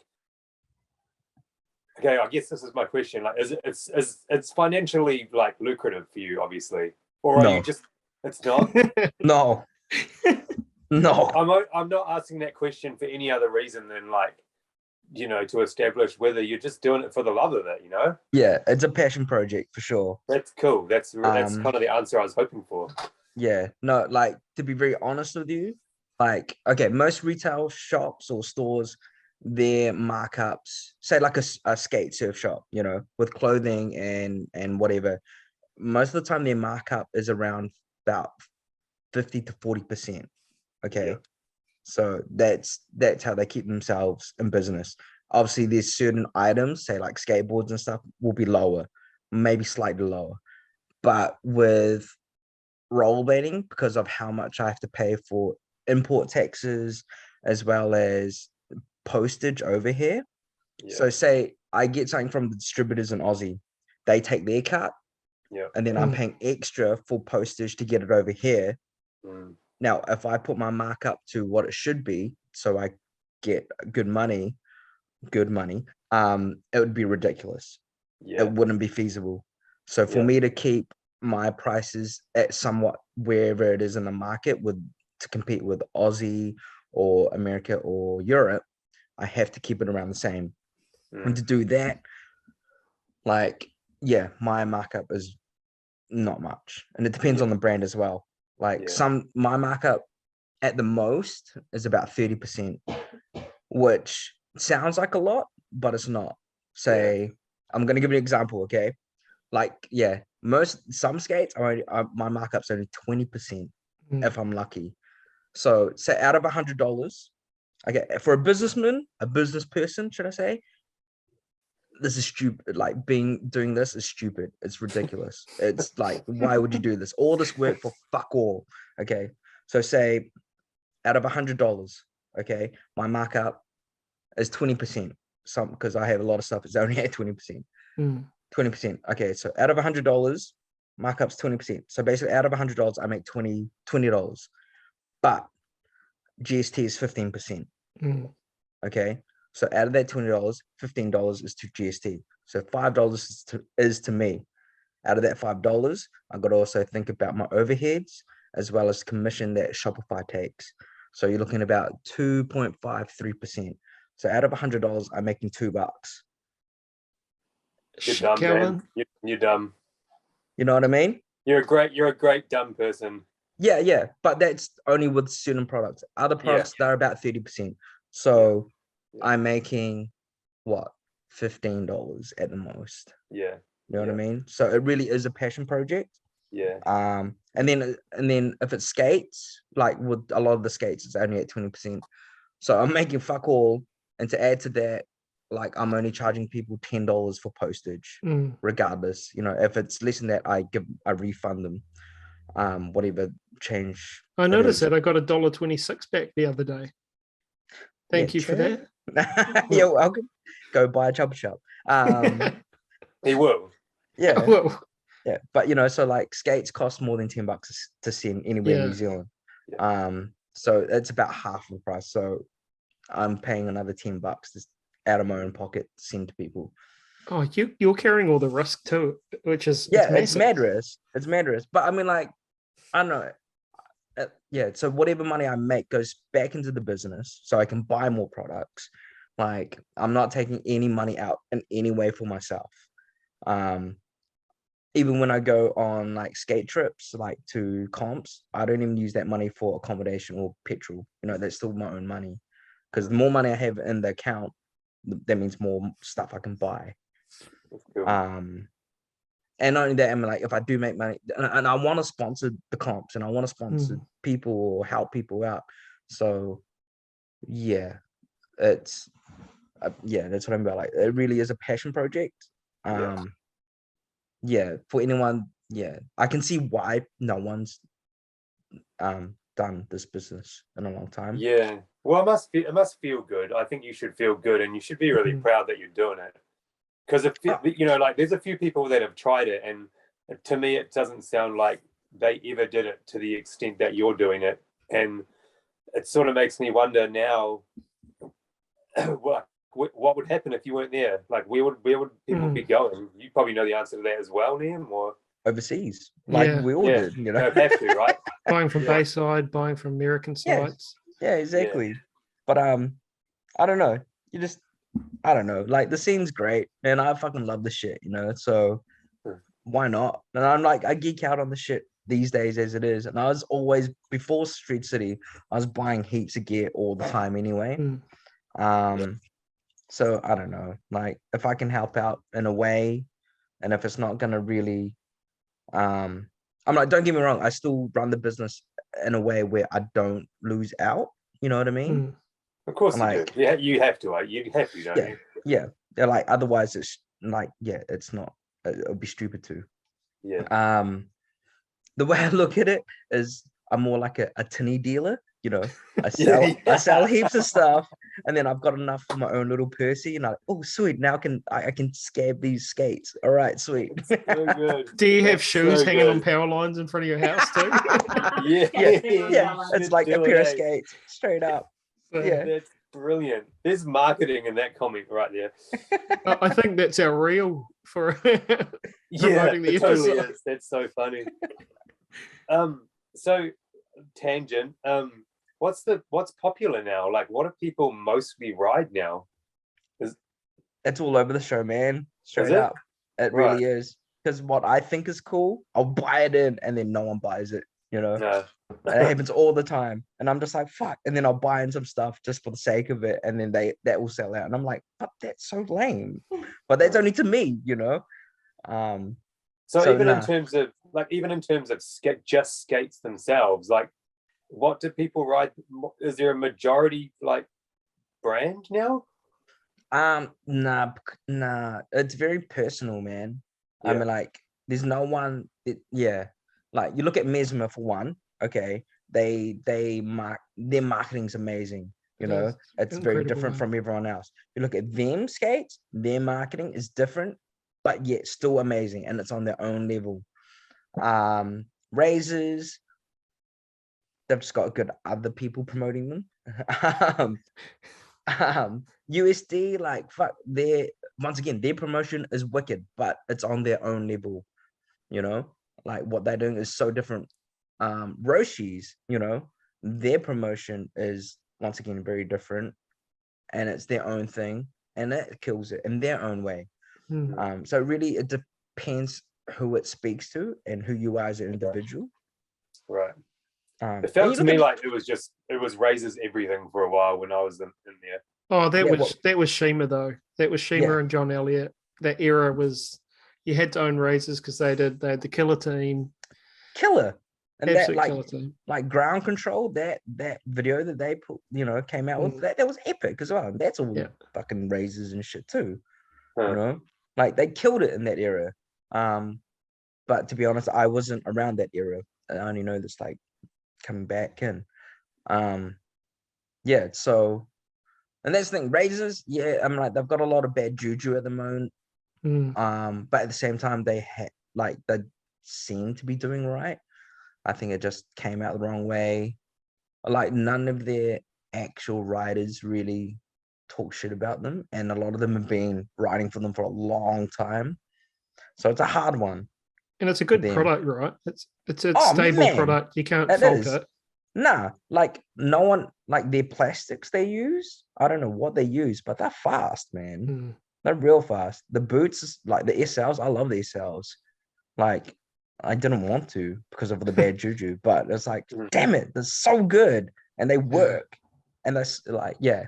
okay, I guess this is my question. Like, it's financially like lucrative for you, obviously, or are you just? It's not. No. I'm not asking that question for any other reason than, like, you know, to establish whether you're just doing it for the love of it, you know? Yeah, it's a passion project for sure. That's cool. That's kind of the answer I was hoping for. Yeah, no, like, to be very honest with you, like, okay, most retail shops or stores, their markups, say like a skate surf shop, you know, with clothing and whatever, most of the time their markup is around about 50 to 40%. Okay. Yeah. So that's how they keep themselves in business. Obviously, there's certain items, say like skateboards and stuff, will be lower, maybe slightly lower. But with rollerblading, because of how much I have to pay for import taxes as well as postage over here. Yeah. So say I get something from the distributors in Aussie, they take their cut, and then I'm paying extra for postage to get it over here. Now, if I put my markup to what it should be, so I get good money, it would be ridiculous. It wouldn't be feasible. So for me to keep my prices at somewhat wherever it is in the market to compete with Aussie or America or Europe, I have to keep it around the same. And to do that, like, my markup is not much. And it depends on the brand as well. Like, my markup at the most is about 30%, which sounds like a lot, but it's not. Say, I'm going to give you an example, okay? Like, some skates my markup's only 20% if I'm lucky. So say out of $100, okay, for a business person, should I say, this is stupid. Like, doing this is stupid. It's ridiculous. It's like, why would you do this? All this work for fuck all. Okay. So say out of $100, okay, my markup is 20%. Because I have a lot of stuff, it's only at 20%. 20%. Okay, so out of $100, markups 20%. So basically, out of $100, I make $20. But GST is 15%. Okay, so out of that $20, $15 is to GST. So $5 is to me. Out of that $5, I got to also think about my overheads as well as commission that Shopify takes. So you're looking about 2.53%. So out of $100, I'm making $2. You're dumb, Kelvin. man. You're dumb. You know what I mean? You're a great dumb person. Yeah. But that's only with certain products. Other products, they're about 30%. So I'm making what? $15 at the most. Yeah. You know what I mean? So it really is a passion project. Yeah. And then if it's skates, like with a lot of the skates, it's only at 20%. So I'm making fuck all. And to add to that, like I'm only charging people $10 for postage, regardless. You know, if it's less than that, I refund them, whatever change. I noticed that I got $1.26 back the other day. Thank you for that. You're welcome. Go buy a chopper shop. He will. Yeah. Well, Yeah, but you know, so like skates cost more than $10 to send anywhere in New Zealand. So it's about half the price. So I'm paying another $10 just out of my own pocket to send to people. oh, you're carrying all the risk too, which is It's mad risk. It's mad risk. But I mean, like, I don't know. So whatever money I make goes back into the business so I can buy more products. Like, I'm not taking any money out in any way for myself. Even when I go on like skate trips, like to comps, I don't even use that money for accommodation or petrol. You know, that's still my own money. Because the more money I have in the account, that means more stuff I can buy. Cool. And not only that, I mean, like if I do make money, and I want to sponsor the comps, and I want to sponsor people or help people out. So, yeah, it's that's what I'm about. Like, it really is a passion project. For anyone, I can see why no one's done this business in a long time. Yeah. Well, it must feel good. I think you should feel good, and you should be really proud that you're doing it. Because you know, like there's a few people that have tried it, and to me, it doesn't sound like they ever did it to the extent that you're doing it, and it sort of makes me wonder now, what would happen if you weren't there? Like, where would people be going? You probably know the answer to that as well, Liam, or overseas, like we all did. You know, have to, right? Buying from Bayside, buying from American sites. Yeah, exactly. But I don't know. I don't know. Like the scene's great, and I fucking love the shit, you know. So why not? And I'm like, I geek out on the shit these days as it is. And I was always, before Street City, I was buying heaps of gear all the time anyway. So I don't know. Like if I can help out in a way, and if it's not gonna really, I'm like, don't get me wrong, I still run the business in a way where I don't lose out. You know what I mean? Of course, you do. Yeah, you have to. You have to, don't you? Yeah. They're like, otherwise, it's like, it's not. It would be stupid to. Yeah. The way I look at it is, I'm more like a tinny dealer. You know, I sell heaps of stuff, and then I've got enough for my own little Percy, and oh sweet, now I can scab these skates. All right, sweet. So good. Do you have shoes hanging on power lines in front of your house too? Yeah. It's like a pair of skates, straight up. That's brilliant. There's marketing in that comment right there. I think that's our reel for promoting the it totally episode. is. That's so funny. So tangent. What's popular now? Like, what do people mostly ride now? It's all over the show, man. Straight up, it really is. Because what I think is cool, I'll buy it in, and then no one buys it. You know, it happens all the time, and I'm just like, fuck. And then I'll buy in some stuff just for the sake of it, and then that will sell out, and I'm like, but that's so lame. But that's only to me, you know. So even in terms of just skates themselves, like, what do people ride? Is there a majority like brand now? Nah. It's very personal, man. I mean, like, there's no one. Like, you look at Mesmer for one. Okay, their marketing's amazing. You know, it's very different from everyone else. You look at them skates, their marketing is different. but yet still amazing, and it's on their own level. Razors, they've just got good other people promoting them. USD, like fuck, once again, their promotion is wicked, but it's on their own level, you know, like what they're doing is so different. Roshi's, you know, their promotion is once again very different, and it's their own thing, and it kills it in their own way. So really it depends who it speaks to and who you are as an individual. Right. It And felt you to look me at like it was razors everything for a while when I was in there. Oh, that Yeah, was Shima though. That was Shima Yeah. and John Elliott. That era was you had to own razors because they had the killer team, killer, and that absolute killer team. like ground control, that video that they put, you know, came out with, that was epic as well. That's all fucking razors and shit too. You know, like they killed it in that era. But to be honest, I wasn't around that era. I only know this like coming back in. Yeah, so, and that's the thing, razors, yeah, I'm like, they've got a lot of bad juju at the moment. But at the same time, they seem to be doing right. I think it just came out the wrong way. Like none of their actual riders really talk shit about them, and a lot of them have been riding for them for a long time. So it's a hard one. And it's a good product, right? It's a stable product. You can't fault it. Nah, like no one, like their plastics they use, I don't know what they use, but they're fast, man. They're real fast. The boots, like the SLs, I love the SLs. Like I didn't want to because of the bad juju, but it's like, damn it, they're so good and they work. And that's like, yeah.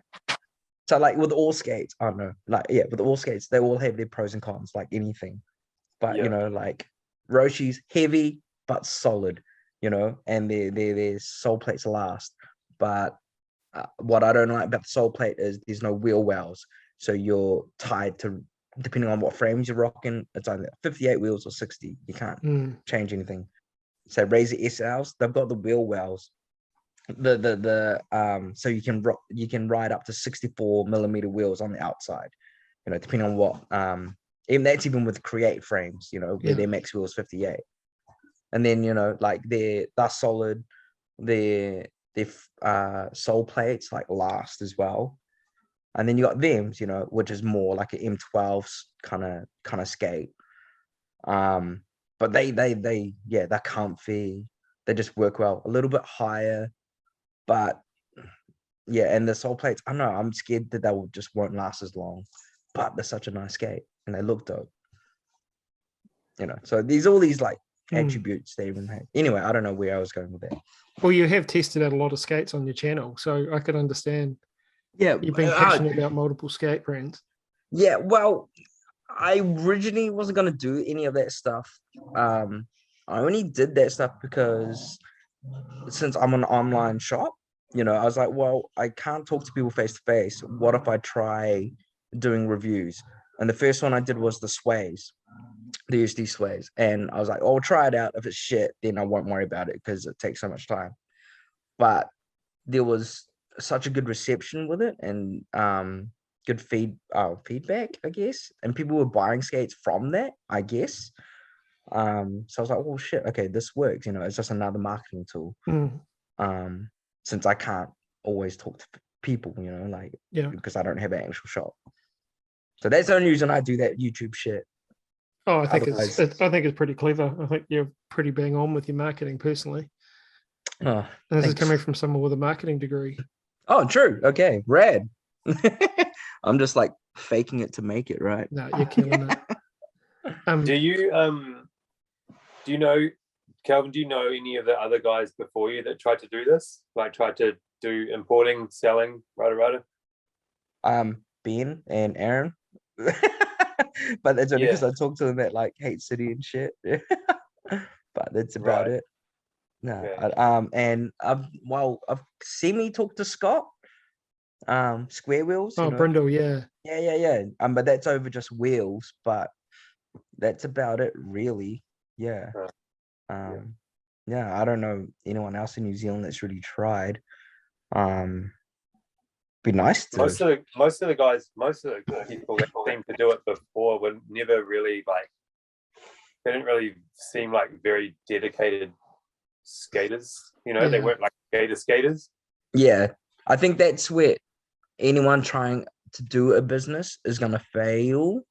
So like with all skates, I don't know, like with all skates, they all have their pros and cons, like anything. But you know, like Roshi's heavy but solid, you know, and their sole plates last. But what I don't like about the sole plate is there's no wheel wells, so you're tied to, depending on what frames you're rocking, it's either 58 wheels or 60. You can't change anything. So Razor SLs, they've got the wheel wells. So you can ride up to 64 millimeter wheels on the outside, you know, depending on what even that's even with create frames, you know, where their max wheel is 58. And then, you know, like they're solid, their sole plates like last as well. And then you got thems, you know, which is more like an M12's kind of skate. But they're comfy. They just work well. A little bit higher, but yeah. And the sole plates, I don't know. I'm scared that just won't last as long. But they're such a nice skate, and they look dope. You know, so all these like attributes they even have. Anyway, I don't know where I was going with that. Well, you have tested out a lot of skates on your channel, so I could understand. Yeah, you've been passionate about multiple skate brands. Yeah, well, I originally wasn't going to do any of that stuff. I only did that stuff because since I'm an online shop, you know, I was like, well, I can't talk to people face to face. What if I try doing reviews? And the first one I did was the sways, the USD sways. And I was like, oh, I'll try it out. If it's shit, then I won't worry about it because it takes so much time. But there was such a good reception with it, and good feedback, I guess. And people were buying skates from that, I guess. So I was like, oh shit, okay, this works. You know, it's just another marketing tool. Since I can't always talk to people, you know, like because I don't have an actual shop. So that's the only reason I do that YouTube shit. Oh, I think it's pretty clever. I think you're pretty bang on with your marketing personally. Oh, this is coming from someone with a marketing degree. Oh, true. Okay, rad. I'm just like faking it to make it, right? No, you're killing it. Do you know, Kelvin? Do you know any of the other guys before you that tried to do this? Like tried to do importing, selling, rider? Ben and Aaron. But that's only because I talked to them at like Hate City and shit. But that's about it. No, and I've seen me talk to Scott, Square Wheels. Oh, Brindle, yeah. But that's over just wheels. But that's about it, really. Yeah. I don't know anyone else in New Zealand that's really tried. But Be nice to. Most of the people that seem to do it before were never really like, they didn't really seem like very dedicated skaters. You know, they Yeah. weren't like skaters. Yeah, I think that's where anyone trying to do a business is gonna fail.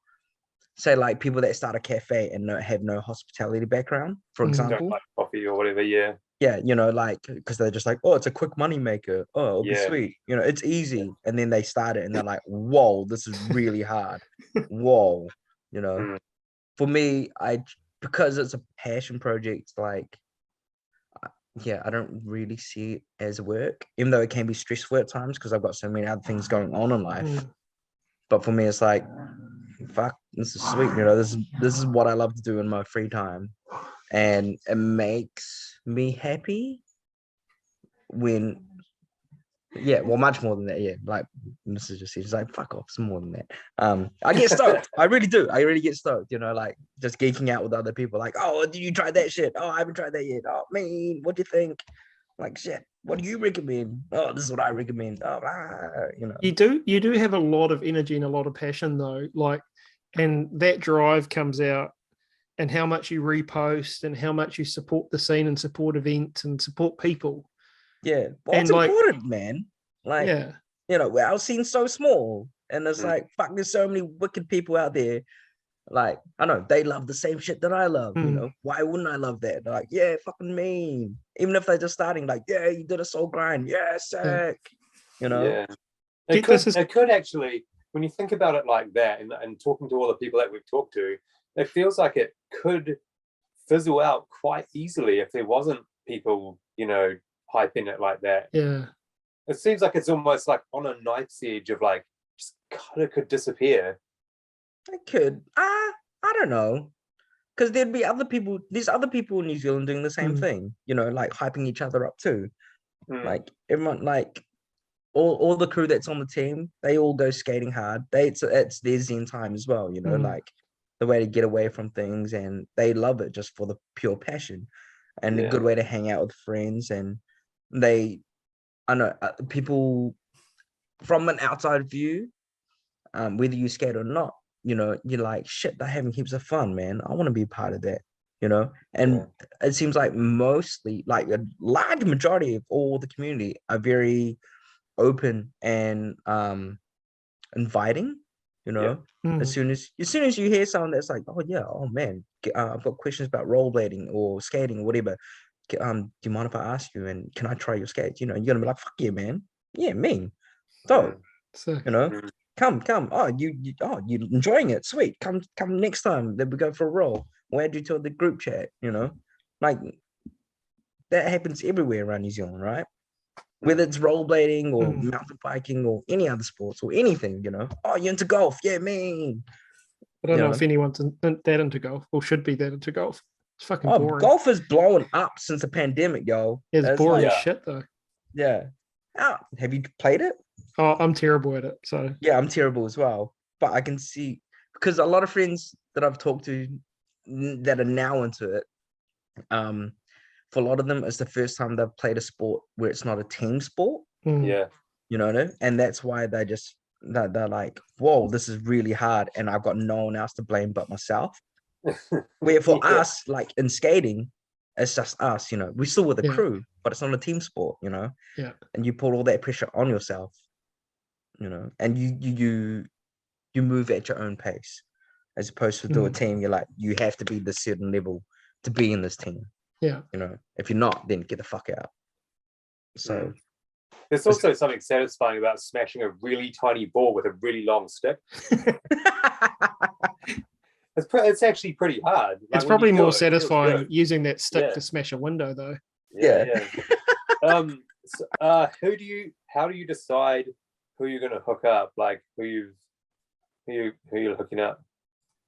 Say like people that start a cafe and have no hospitality background, for Mm. Don't example. like coffee or whatever. Yeah, Yeah, like because they're just like, oh, it's a quick money maker. Oh, it'll be Yeah. sweet. It's easy. And then they start it and they're like, whoa, this is really hard. Whoa, Mm. For me, because it's a passion project, like, yeah, I don't really see it as work, even though it can be stressful at times because I've got so many other things going on in life. Mm. But for me, it's like, fuck, this is sweet. This is what I love to do in my free time, and it makes me happy when, yeah, well, much more than that. Yeah, like Mrs. just said, she's like, fuck off, it's more than that. I get stoked. I really do. I really get stoked. Like just geeking out with other people. Like, oh, did you try that shit? Oh, I haven't tried that yet. Oh, man, what do you think? Like, shit, what do you recommend? Oh, this is what I recommend. Oh, You do have a lot of energy and a lot of passion though, like, and that drive comes out and how much you repost and how much you support the scene and support events and support people. Yeah, well, it's And, like, important, man. Like, Yeah. Our scene's so small, and it's Mm. like, fuck, there's so many wicked people out there. Like, I know they love the same shit that I love. Mm. Why wouldn't I love that? They're like, yeah, fucking me. Even if they're just starting, like, yeah, you did a soul grind, yeah, sick. Yeah, This is- it could actually, when you think about it like that, and talking to all the people that we've talked to, it feels like it could fizzle out quite easily if there wasn't people, hyping it like that. Yeah. It seems like it's almost like on a knife's edge of like just kind of could disappear. It could. I don't know. Because there's other people in New Zealand doing the same Mm. thing, like hyping each other up too. Mm. Like everyone, like all the crew that's on the team, they all go skating hard. It's their zen time as well, Mm. like the way to get away from things, and they love it just for the pure passion, and a Yeah. good way to hang out with friends. And I know people from an outside view, whether you skate or not, you're like, shit, they're having heaps of fun, man. I want to be a part of that, and it seems like mostly, like a large majority of all the community are very open and inviting, Yeah. Mm. as soon as you hear someone that's like, oh yeah, oh man, I've got questions about rollerblading or skating or whatever, do you mind if I ask you, and can I try your skates? You're gonna be like, fuck yeah, man, yeah, me, so So Mm. come, oh, you enjoying it, sweet, come next time, then we go for a roll, we'll add you to the group chat, like that happens everywhere around New Zealand, right? Whether it's rollerblading or Mm. mountain biking or any other sports or anything, oh, you're into golf, yeah, me. I don't You know know? if anyone's that into golf or should be that into golf. It's fucking Oh, boring. golf is blowing up since the pandemic, yo. It's That's boring like- as shit though. yeah. Have you played it? Oh, I'm terrible at it. So Yeah, I'm terrible as well. But I can see, because a lot of friends that I've talked to that are now into it, for a lot of them, it's the first time they've played a sport where it's not a team sport. mm. Yeah. You know what I mean? And that's why they're like, whoa, this is really hard, and I've got no one else to blame but myself. Where for Yeah. us, like in skating, it's just us, we're still with a Yeah. crew, but it's not a team sport, Yeah. and you put all that pressure on yourself, and you move at your own pace, as opposed to do a team. You're like, you have to be this certain level to be in this team. Yeah. If you're not, then get the fuck out. So There's also something satisfying about smashing a really tiny ball with a really long stick. It's actually pretty hard. Like, It's when probably you do more it, it feels satisfying good. using that stick Yeah. to smash a window though. Yeah. How do you decide who you're gonna hook up? Like who you're hooking up?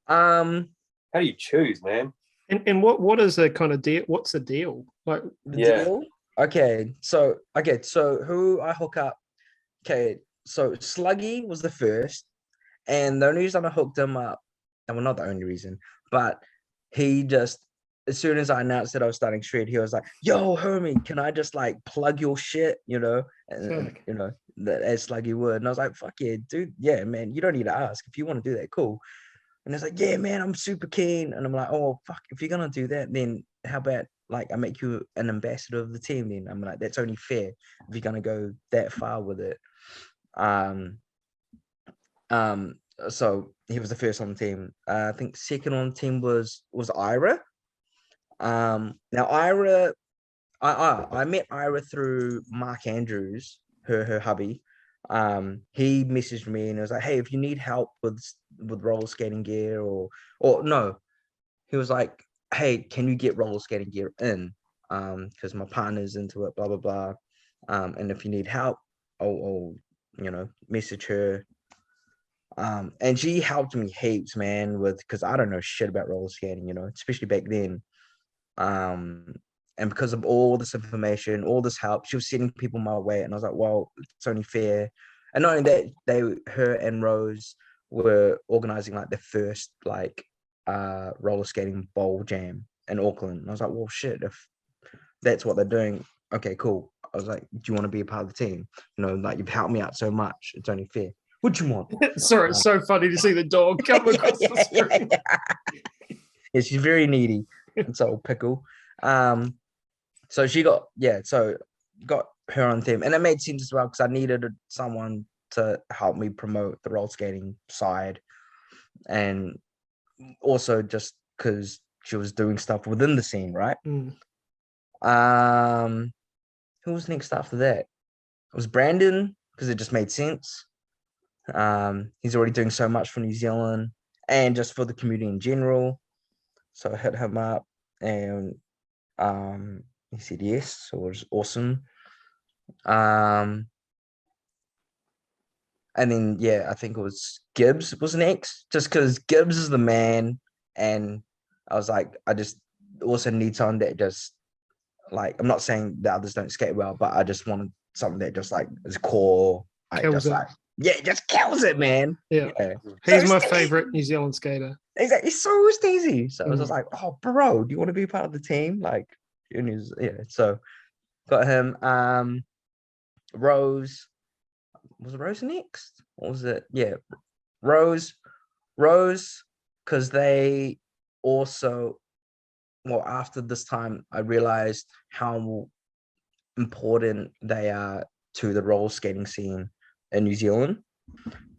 um How do you choose, man? And what is the kind of deal? What's the deal? Like the Yeah. deal. Okay, so who I hook up. Okay, so Sluggy was the first, and the only reason I hooked him up, and well, not the only reason, but he just as soon as I announced that I was starting shred, he was like, "Yo, homie, can I just like plug your shit?" And Sick. that as Sluggy would. And I was like, "Fuck yeah, dude. Yeah, man. You don't need to ask. If you want to do that, cool." And it's like, "Yeah, man, I'm super keen." And I'm like, "Oh, fuck. If you're gonna do that, then how about like I make you an ambassador of the team? Then I'm like, that's only fair if you're gonna go that far with it." Um, so he was the first on the team. I think second on the team was Ira. Now Ira, I met Ira through Mark Andrews, her hubby. He messaged me and was like, "Hey, if you need help with roller skating gear or no," he was like, "Hey, can you get roller skating gear in? Because my partner's into it, blah blah blah. And if you need help, I'll message her." And she helped me heaps, man, because I don't know shit about roller skating, especially back then. And because of all this information, all this help, she was sending people my way, and I was like, "Well, it's only fair." And not only that, her and Rose were organizing like the first like roller skating bowl jam in Auckland. And I was like, "Well, shit, if that's what they're doing, okay, cool." I was like, "Do you want to be a part of the team? Like you've helped me out so much. It's only fair. What do you want?" Sorry, it's so funny to see the dog come across the screen. Yeah, she's very needy. It's old pickle. So she got her on theme, and it made sense as well because I needed someone to help me promote the roller skating side, and also just because she was doing stuff within the scene, right? Who was next after that? It was Brandon because it just made sense. He's already doing so much for New Zealand and just for the community in general. So I hit him up, and he said yes, so it was awesome. And then I think it was Gibbs was next, just because Gibbs is the man, and I was like, I just also need someone that just like, I'm not saying the others don't skate well, but I just wanted something that just like is core, like Kills just it. like just kills it, man. Yeah. So He's my steezy. favorite New Zealand skater. Exactly, it's so steezy. So I was just like, "Oh, bro, do you want to be part of the team?" Like, so got him. Rose, was Rose next? What was it? Yeah, Rose, because they also, well, after this time, I realized how important they are to the roller skating scene in New Zealand.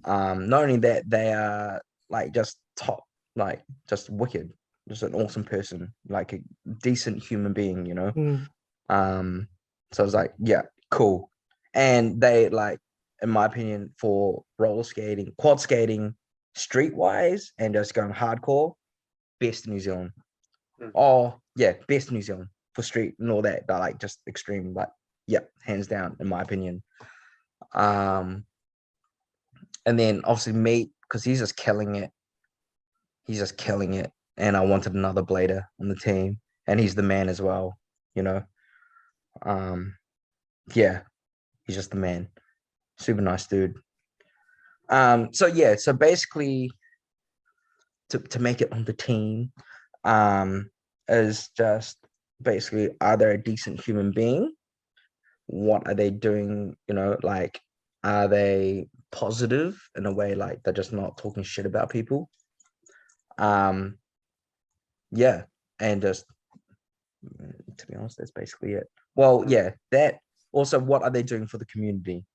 Not only that, they are like just top, like just wicked, just an awesome person, like a decent human being, So I was like, yeah, cool. And they, like, in my opinion, for roller skating, quad skating, streetwise, and just going hardcore, best in New Zealand. Oh yeah, best in New Zealand for street and all that. But like just extreme, like hands down, in my opinion. And then obviously Meat, because he's just killing it. And I wanted another blader on the team, and he's the man as well. He's just the man. Super nice dude. So basically, to make it on the team, is just basically, are they a decent human being? What are they doing? Like, are they positive in a way, like they're just not talking shit about people? And just, to be honest, that's basically it. Well, that also, what are they doing for the community?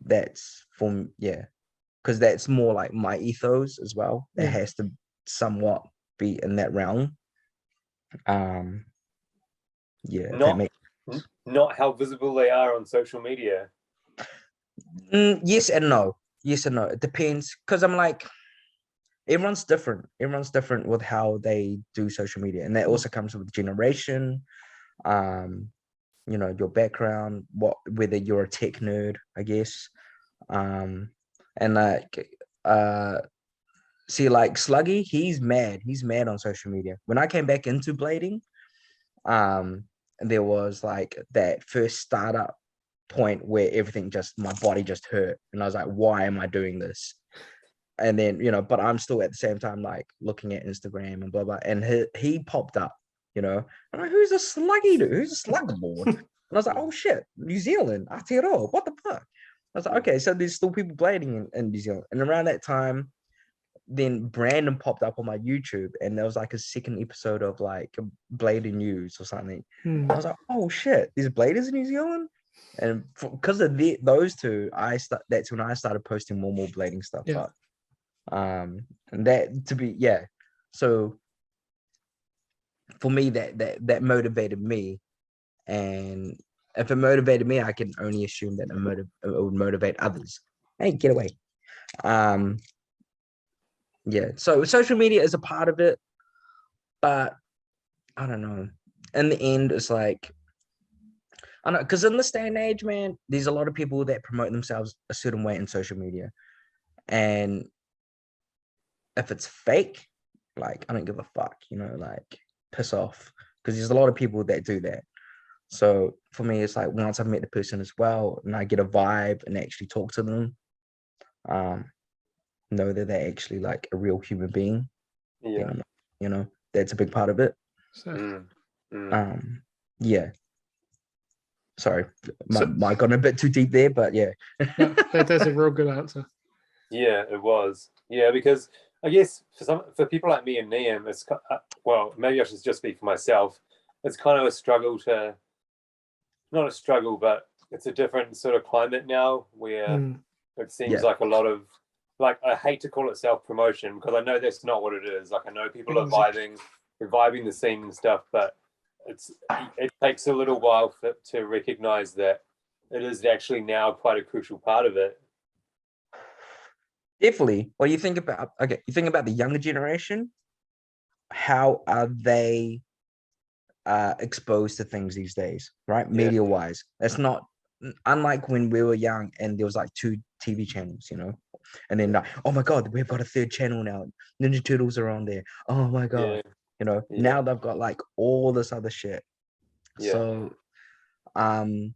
That's because that's more like my ethos as well. It has to somewhat be in that realm. Not how visible they are on social media. Yes and no. It depends, because I'm like, everyone's different with how they do social media, and that also comes with generation, your background, whether you're a tech nerd, I guess. And like, see, like Sluggy, he's mad on social media. When I came back into blading, there was like that first startup point where everything my body just hurt, and I was like, why am I doing this? And then, but I'm still at the same time like looking at Instagram and blah blah. And he popped up, I'm like, who's a sluggy dude? Who's a slugboard? And I was like, oh shit, New Zealand, Aotearoa, what the fuck? I was like, okay, so there's still people blading in New Zealand. And around that time, then Brandon popped up on my YouTube, and there was like a second episode of like blading news or something. I was like, oh shit, there's bladers in New Zealand. And because of those two, that's when I started posting more blading stuff up. And that so for me that motivated me, and if it motivated me, I can only assume that it would motivate others. Hey, get away. So social media is a part of it, but I don't know. In the end, it's like, I don't know, because in this day and age, man, there's a lot of people that promote themselves a certain way in social media, and if it's fake, like, I don't give a fuck, like, piss off, because there's a lot of people that do that. So for me, it's like, once I've met the person as well, and I get a vibe and actually talk to them, know that they're actually like a real human being. That's a big part of it. Sorry, might gone a bit too deep there, but yeah. No, that's a real good answer. Yeah, it was. Yeah, because I guess for people like me and Liam, it's well, maybe I should just speak for myself. It's kind of a struggle not a struggle, but it's a different sort of climate now where it seems like a lot of, like, I hate to call it self-promotion because I know that's not what it is. Like, I know people are vibing the scene and stuff, but it takes a little while to recognize that it is actually now quite a crucial part of it. Definitely. Well, you think about the younger generation, how are they exposed to things these days, right? Media wise, it's not unlike when we were young and there was like 2 TV channels, and then like, oh my god, we've got a 3rd channel now, Ninja Turtles are on there, oh my god. Now they've got like all this other shit. So so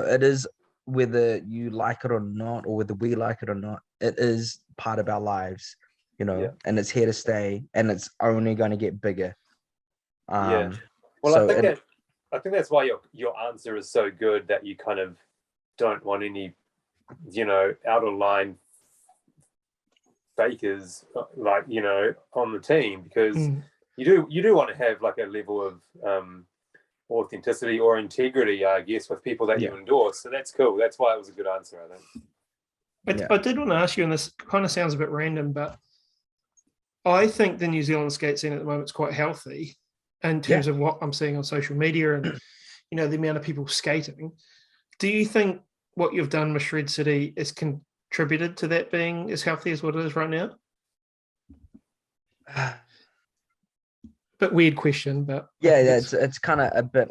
it is, whether you like it or not, or whether we like it or not, it is part of our lives, and it's here to stay, and it's only going to get bigger. Well, so I think that's why your answer is so good, that you kind of don't want any, out of line fakers, like, on the team, because you do want to have like a level of authenticity or integrity, I guess, with people that you endorse. So that's cool. That's why it was a good answer, I think. I did want to ask you, and this kind of sounds a bit random, but I think the New Zealand skate scene at the moment is quite healthy in terms of what I'm seeing on social media and the amount of people skating. Do you think what you've done with Shred City is contributed to that being as healthy as what it is right now? Bit weird question, but it's kind of a bit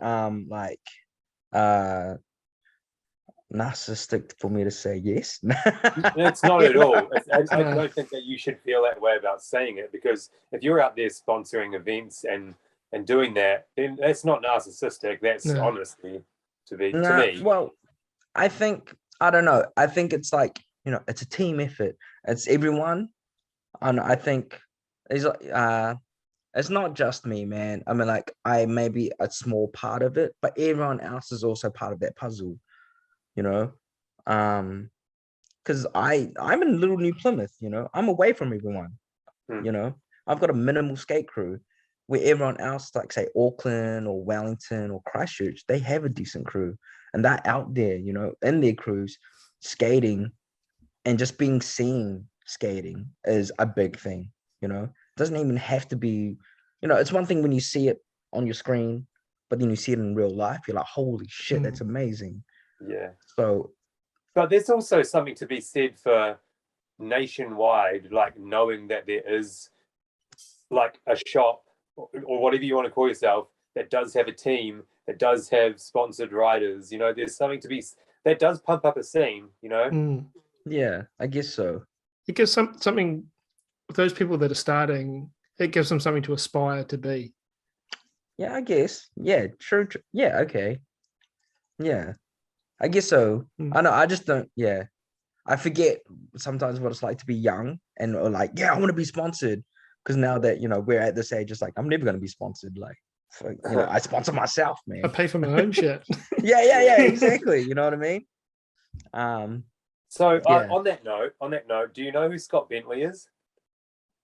narcissistic for me to say yes. It's not at all. I don't think that you should feel that way about saying it, because if you're out there sponsoring events and doing that, then that's not narcissistic. That's honestly to me. Well, I think, I don't know. I think it's like, it's a team effort. It's everyone. And I think it's not just me, man. I mean, like, I may be a small part of it, but everyone else is also part of that puzzle, because I'm in little New Plymouth, I'm away from everyone, I've got a minimal skate crew, where everyone else, like say Auckland or Wellington or Christchurch, they have a decent crew, and they're out there, in their crews, skating, and just being seen skating is a big thing. It doesn't even have to be, it's one thing when you see it on your screen, but then you see it in real life, you're like, holy shit, that's amazing. So, but there's also something to be said for nationwide, like, knowing that there is like a shop or whatever you want to call yourself that does have a team, that does have sponsored riders. There's something to be, that does pump up a scene. Yeah, I guess so. It gives something, those people that are starting, it gives them something to aspire to be. Yeah, I guess. Yeah, true. Yeah, okay. Yeah, I guess so. I know. I just don't. Yeah, I forget sometimes what it's like to be young and or like, yeah, I want to be sponsored. Because now that, you know, we're at this age, it's like, I'm never going to be sponsored. Like, you know, I sponsor myself, man. I pay for my own shit. Yeah, exactly. You know what I mean? So Yeah. on that note, do you know who Scott Bentley is?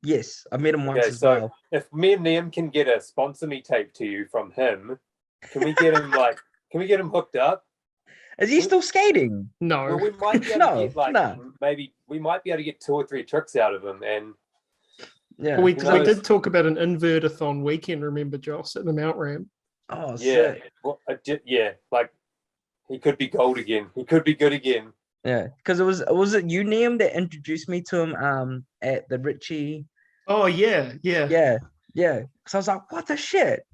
Yes, I met him once Okay, as so well. if me and Liam can get a sponsor me tape to you from him, can we get him hooked up? Is he still skating? No. Well, we might be able No, to get like no. maybe we might be able to get 2 or 3 tricks out of him, and Yeah. we who knows? did talk about an invertathon weekend, remember, Joss, at the Mount Ramp? Oh, yeah, sick. well, like he could be gold again. He could be good again. Yeah, because was it you, Liam, that introduced me to him at the Richie? Oh, yeah. Yeah. Because I was like, what the shit?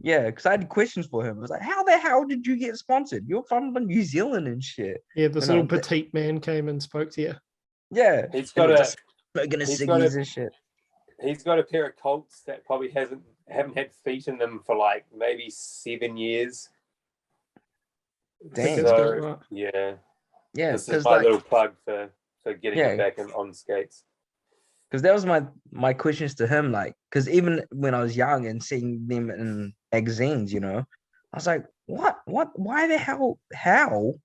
Yeah, because I had questions for him. I was like, how the hell did you get sponsored? You're from New Zealand and shit. Yeah, this You know, little petite man came and spoke to you. Yeah. He's And got just smoking a he's got ciggies a- and shit. He's got a pair of Colts that probably haven't had feet in them for like maybe 7 years. think Damn. that's So about right. yeah, Yeah, this is because my like, little plug for getting Yeah. him back on skates. because that was my questions to him. Like, because even when I was young and seeing them in magazines, you know, I was like, what, why the hell, how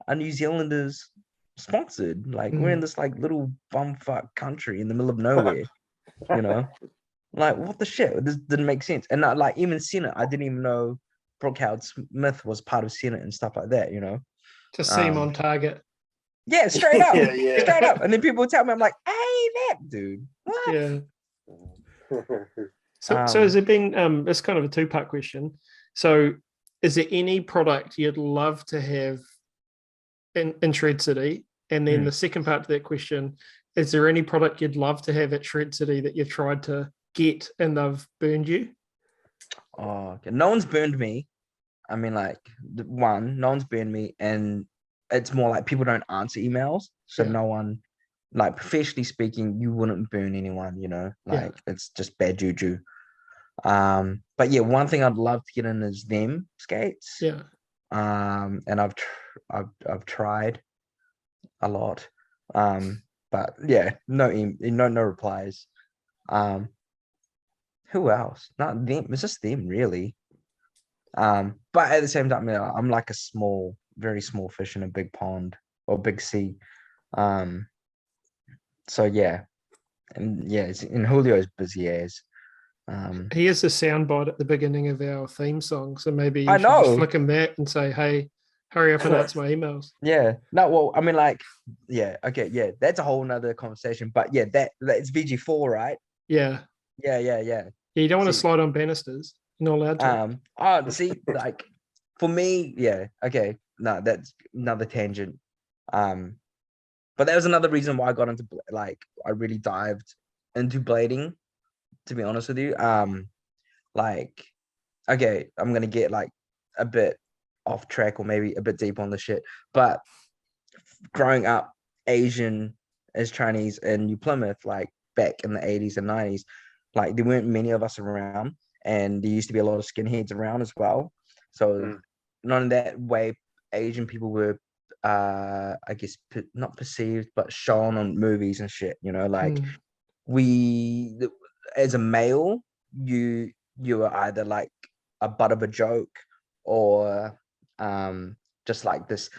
are New Zealanders sponsored? Like, we're in this like little bumfuck country in the middle of nowhere, you know. Like, what the shit? This didn't make sense. And like even Senate, I didn't even know Brooke Howard Smith was part of Senate and stuff like that, you know. Just see him Um, on target. Yeah, straight up. Yeah. Straight up. And then people would tell me, I'm like, hey, that dude. What? Yeah. So Um, has there been it's kind of a two-part question. So is there any product you'd love to have in Shred City? And then the second part to that question, is there any product you'd love to have at Shred City that you've tried to get and they've burned you? Oh, okay. No one's burned me. I mean, like, no one's burned me. And it's more like people don't answer emails. So Yeah. no one, like, professionally speaking, you wouldn't burn anyone, you know? Like, it's just bad juju. But yeah, one thing I'd love to get in is them skates. Yeah. And I've tried a lot. But yeah, no replies. Who else? Not them. It's just them, really. But at the same time, yeah, I'm like a very small fish in a big pond or big sea. So yeah, and yeah, and Julio's busy as. He is a soundbite at the beginning of our theme song. So maybe you I should just know. flick him that and say, hey, hurry up and answer my emails. Yeah. No, well, I mean, like, yeah, okay, yeah, that's a whole nother conversation. But yeah, that's VG4, right? Yeah. Yeah. You don't want to See, slide on banisters. You're not allowed to. See, like, for me, yeah, okay, no, that's another tangent. But that was another reason why I got into, like, I really dived into blading, to be honest with you. Like, okay, I'm gonna get like a bit off track or maybe a bit deep on the shit, but growing up Asian as Chinese in New Plymouth, like back in the 80s and 90s, like there weren't many of us around, and there used to be a lot of skinheads around as well. So not in that way, Asian people were, I guess, not perceived, but shown on movies and shit. You know, like we, as a male, you are either like a butt of a joke or just like this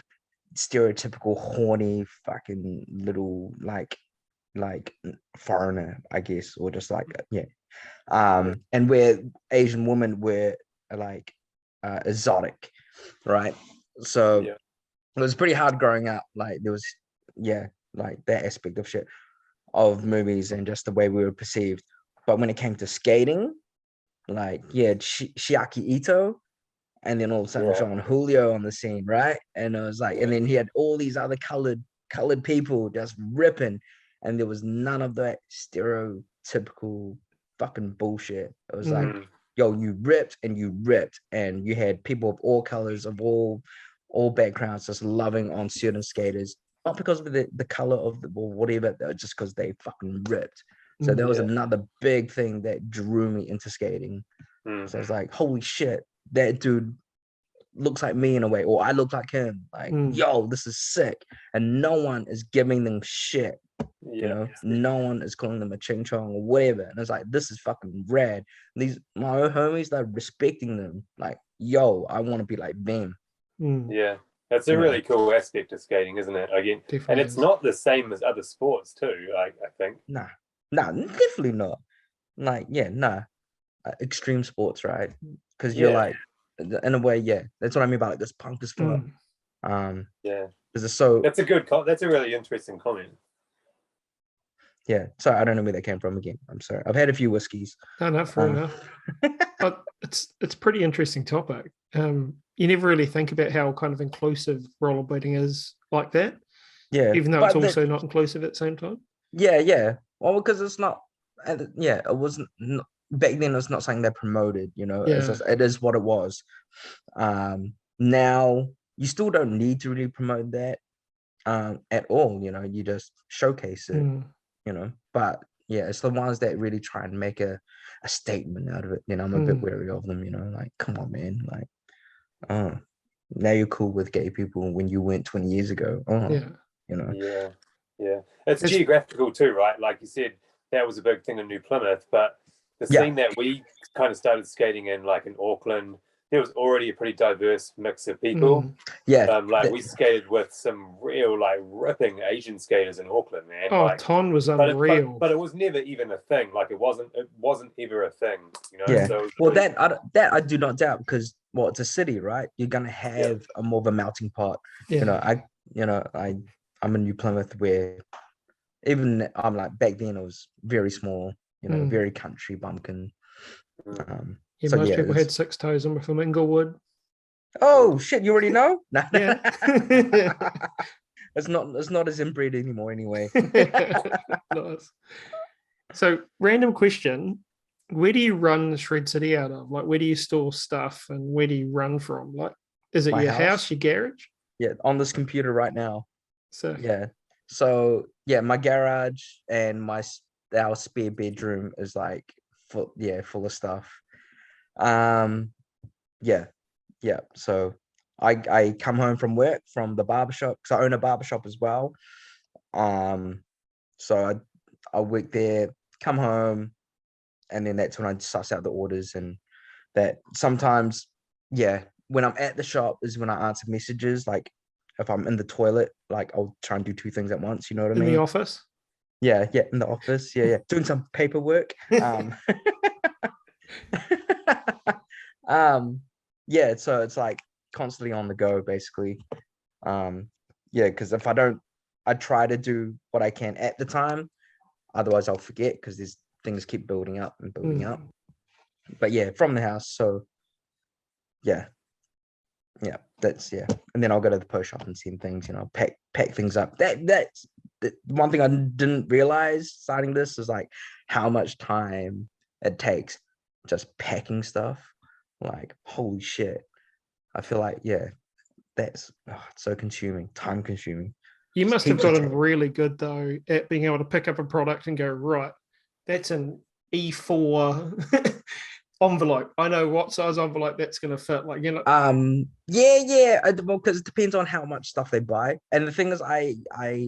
stereotypical horny fucking little like foreigner, I guess, or just like and where Asian women were like exotic, right? So it was pretty hard growing up. Like there was like that aspect of shit of movies and just the way we were perceived. But when it came to skating, like Shiaki Ito, and then all of a sudden John Julio on the scene, right? And it was like, and then he had all these other colored people just ripping, and there was none of that stereotypical fucking bullshit. It was like, yo, you ripped, and you had people of all colors, of all backgrounds, just loving on certain skaters, not because of the color of the or whatever, just because they fucking ripped. So that was another big thing that drew me into skating. So I was like, holy shit, that dude looks like me in a way, or I look like him. Like, yo, this is sick. And no one is giving them shit. You know, no one is calling them a ching chong or whatever. And it's like, this is fucking rad. These my homies, they're respecting them. Like, yo, I want to be like them. Yeah. That's a really cool aspect of skating, isn't it? Again, Definitely and it's is. not the same as other sports too. I think. Nah, definitely not. Like, extreme sports, right? Because you're like, in a way, that's what I mean by like this punk as fuck. Yeah, because it's so. That's a really interesting comment. Yeah, sorry, I don't know where that came from again. I'm sorry. I've had a few whiskeys. No, fair enough. But it's pretty interesting topic. You never really think about how kind of inclusive rollerblading is like that. Yeah, even though it's also not inclusive at the same time. Yeah. Well, because it's not. It wasn't back then. It's not something they promoted. You know, it is what it was. Now you still don't need to really promote that at all. You know, you just showcase it. You know, but it's the ones that really try and make a statement out of it. You know, I'm a bit wary of them. You know, like, come on, man. Like, now you're cool with gay people when you went 20 years ago. You know. Yeah. It's geographical too, right? Like you said, that was a big thing in New Plymouth, but the scene that we kind of started skating in, like in Auckland, there was already a pretty diverse mix of people. We skated with some real like ripping Asian skaters in Auckland, man. Oh, like, Todd was unreal. But it was never even a thing. Like it wasn't ever a thing, you know. Yeah. So well, that I do not doubt, because it's a city, right? You're gonna have a more of a melting pot. Yeah. I'm in New Plymouth, where even I'm like, back then it was very small, you know, very country bumpkin. Most people had 6 toes in from Inglewood. Oh shit, you already know? Yeah. It's not as inbred anymore anyway. Nice. So, random question. Where do you run Shred City out of? Like, where do you store stuff and where do you run from? Like, is it your house, your garage? Yeah, on this computer right now. So my garage and our spare bedroom is like full of stuff. So I come home from work from the barbershop, because I own a barbershop as well. So I work there, come home, and then that's when I suss out the orders. And that sometimes when I'm at the shop is when I answer messages. Like if I'm in the toilet, like I'll try and do 2 things at once, you know what I mean? In the office? Yeah, in the office. Doing some paperwork. So it's like constantly on the go, basically. Because if I don't, I try to do what I can at the time, otherwise I'll forget, because these things keep building up and building up. But from the house. So that's and then I'll go to the post shop and send things, you know, pack things up. That's one thing I didn't realize starting this is like how much time it takes just packing stuff. Like, holy shit. I feel like that's it's so time consuming. You must have gotten really good though at being able to pick up a product and go, right, that's an E4 envelope. I know what size envelope that's going to fit. Like, you know. Well, because it depends on how much stuff they buy. And the thing is, I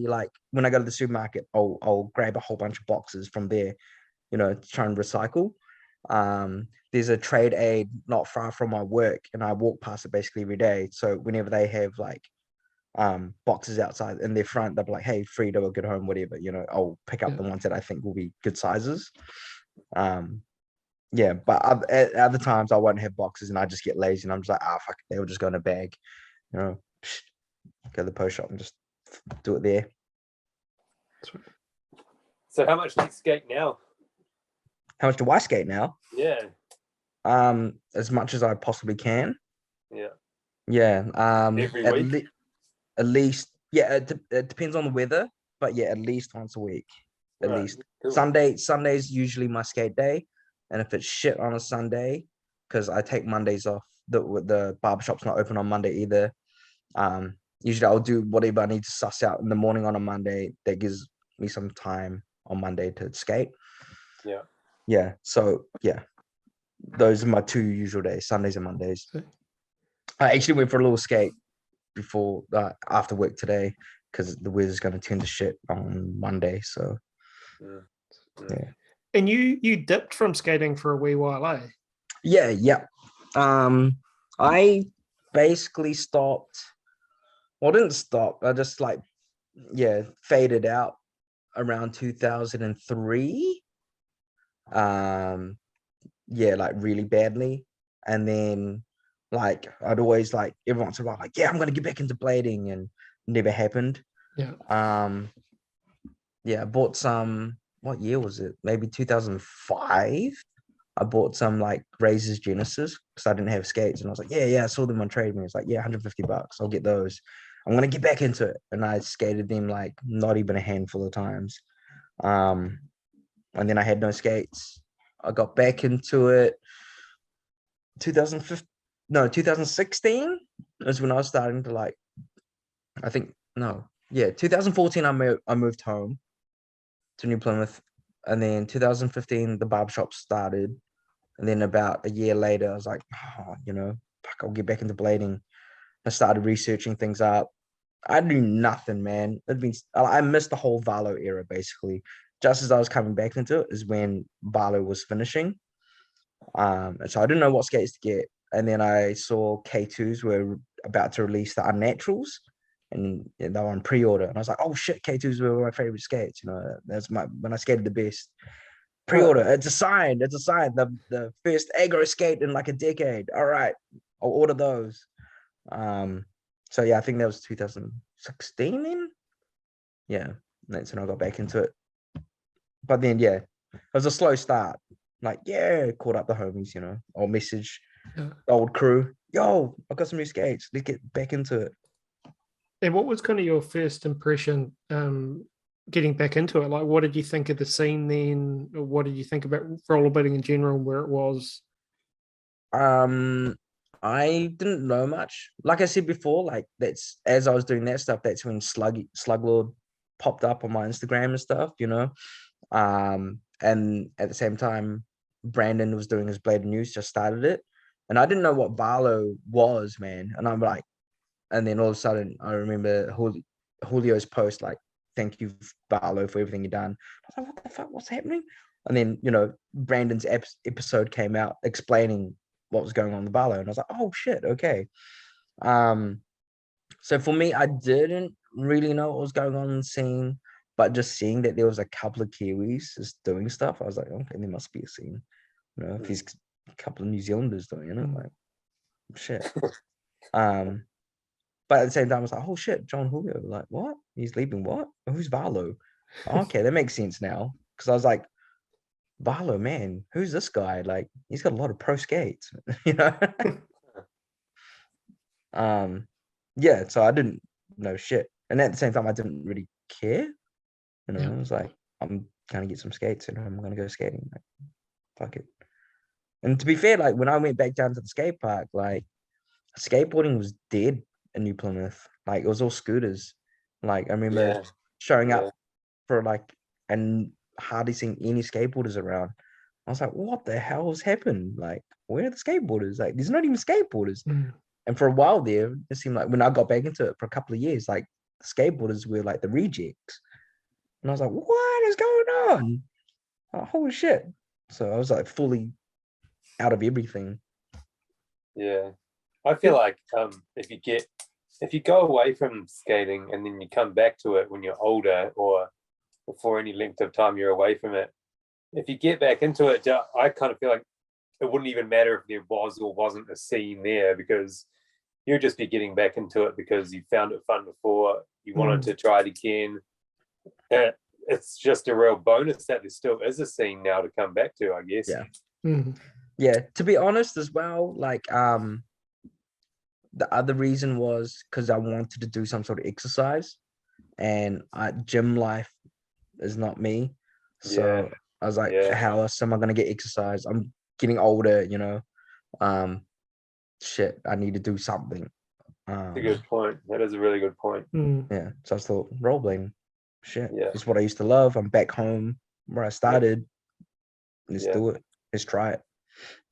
like when I go to the supermarket, I'll grab a whole bunch of boxes from there, you know, to try and recycle. There's a trade aid not far from my work, and I walk past it basically every day. So whenever they have like boxes outside in their front, they'll be like, hey, Frida or Good Home, whatever, you know, I'll pick up the ones that I think will be good sizes. But at other times I won't have boxes and I just get lazy and I'm just like, fuck it, they will just go in a bag, you know, go to the post shop and just do it there. So how much do you skate now? How much do I skate now? Yeah. As much as I possibly can. Yeah. Every week? At least, it depends on the weather, but at least once a week. At least. Cool. Sunday's usually my skate day. And if it's shit on a Sunday, because I take Mondays off, the barbershop's not open on Monday either. Usually I'll do whatever I need to suss out in the morning on a Monday that gives me some time on Monday to skate. So those are my 2 usual days, Sundays and Mondays. I actually went for a little skate before after work today because the weather's going to turn to shit on Monday. So yeah. And you dipped from skating for a wee while, eh? Yeah. I basically stopped. Well, I didn't stop. I just faded out around 2003. Really badly. And then I'd always every once in a while, I'm gonna get back into blading, and never happened. Yeah. I bought some, what year was it? Maybe 2005. I bought some Razors Genesis because I didn't have skates, and I was like, I saw them on Trade Me. It's like, $150. I'll get those. I'm gonna get back into it. And I skated them not even a handful of times. And then I had no skates. I got back into it 2016 is when I was starting to 2014 I moved home to New Plymouth, and then 2015 the barbershop started, and then about a year later I was like, I'll get back into blading. I started researching things up. I knew nothing, man. I missed the whole Valo era basically. Just as I was coming back into it is when Valo was finishing. And so I didn't know what skates to get. And then I saw K2s were about to release the Unnaturals, and they were on pre-order. And I was like, oh shit, K2s were my favorite skates. That's when I skated the best. Pre-order, it's a sign. The first aggro skate in a decade. All right, I'll order those. So I think that was 2016 then. Yeah, that's when I got back into it. But then it was a slow start. Caught up the homies, I'll message the old crew. Yo, I've got some new skates. Let's get back into it. And what was kind of your first impression getting back into it? What did you think of the scene then? Or what did you think about rollerblading in general and where it was? I didn't know much. Like I said before, that's as I was doing that stuff, that's when Sluglord popped up on my Instagram and stuff, and at the same time Brandon was doing his Blade News, just started it, and I didn't know what Barlow was, man. And I'm like, and then all of a sudden I remember Julio's post thank you Barlow for everything you've done. I was like, what the fuck, what's happening? And then Brandon's episode came out explaining what was going on with Barlow, and I was like, oh shit, okay. So for me, I didn't really know what was going on in the scene, but just seeing that there was a couple of Kiwis just doing stuff, I was like, okay, there must be a scene. If there's a couple of New Zealanders doing it, shit. But at the same time, I was like, oh shit, John Julio, what? He's leaving what? Who's Barlow? Okay, that makes sense now. Because I was like, Barlow, man, who's this guy? He's got a lot of pro skates, so I didn't know shit. And at the same time, I didn't really care. I was like, I'm gonna get some skates and I'm gonna go skating. Fuck it. And to be fair, when I went back down to the skate park, skateboarding was dead in New Plymouth. It was all scooters. I remember showing up for and hardly seeing any skateboarders around. I was like, what the hell has happened? Where are the skateboarders? There's not even skateboarders. And for a while there, it seemed like when I got back into it for a couple of years, the skateboarders were the rejects. And I was like, what is going on? Oh, holy shit. So I was fully out of everything. Yeah. I feel like if you go away from skating and then you come back to it when you're older or for any length of time you're away from it, if you get back into it, I kind of feel like it wouldn't even matter if there was or wasn't a scene there, because you'd just be getting back into it because you found it fun before, you wanted to try it again. It's just a real bonus that there still is a scene now to come back to, I guess. Yeah, to be honest as well, the other reason was because I wanted to do some sort of exercise, and gym life is not me. So I was like, how else am I going to get exercise? I'm getting older, shit, I need to do something. That's a good point. That is a really good point. Yeah, so I thought rollerblading, shit, it's what I used to love. I'm back home where I started. Let's do it. Let's try it.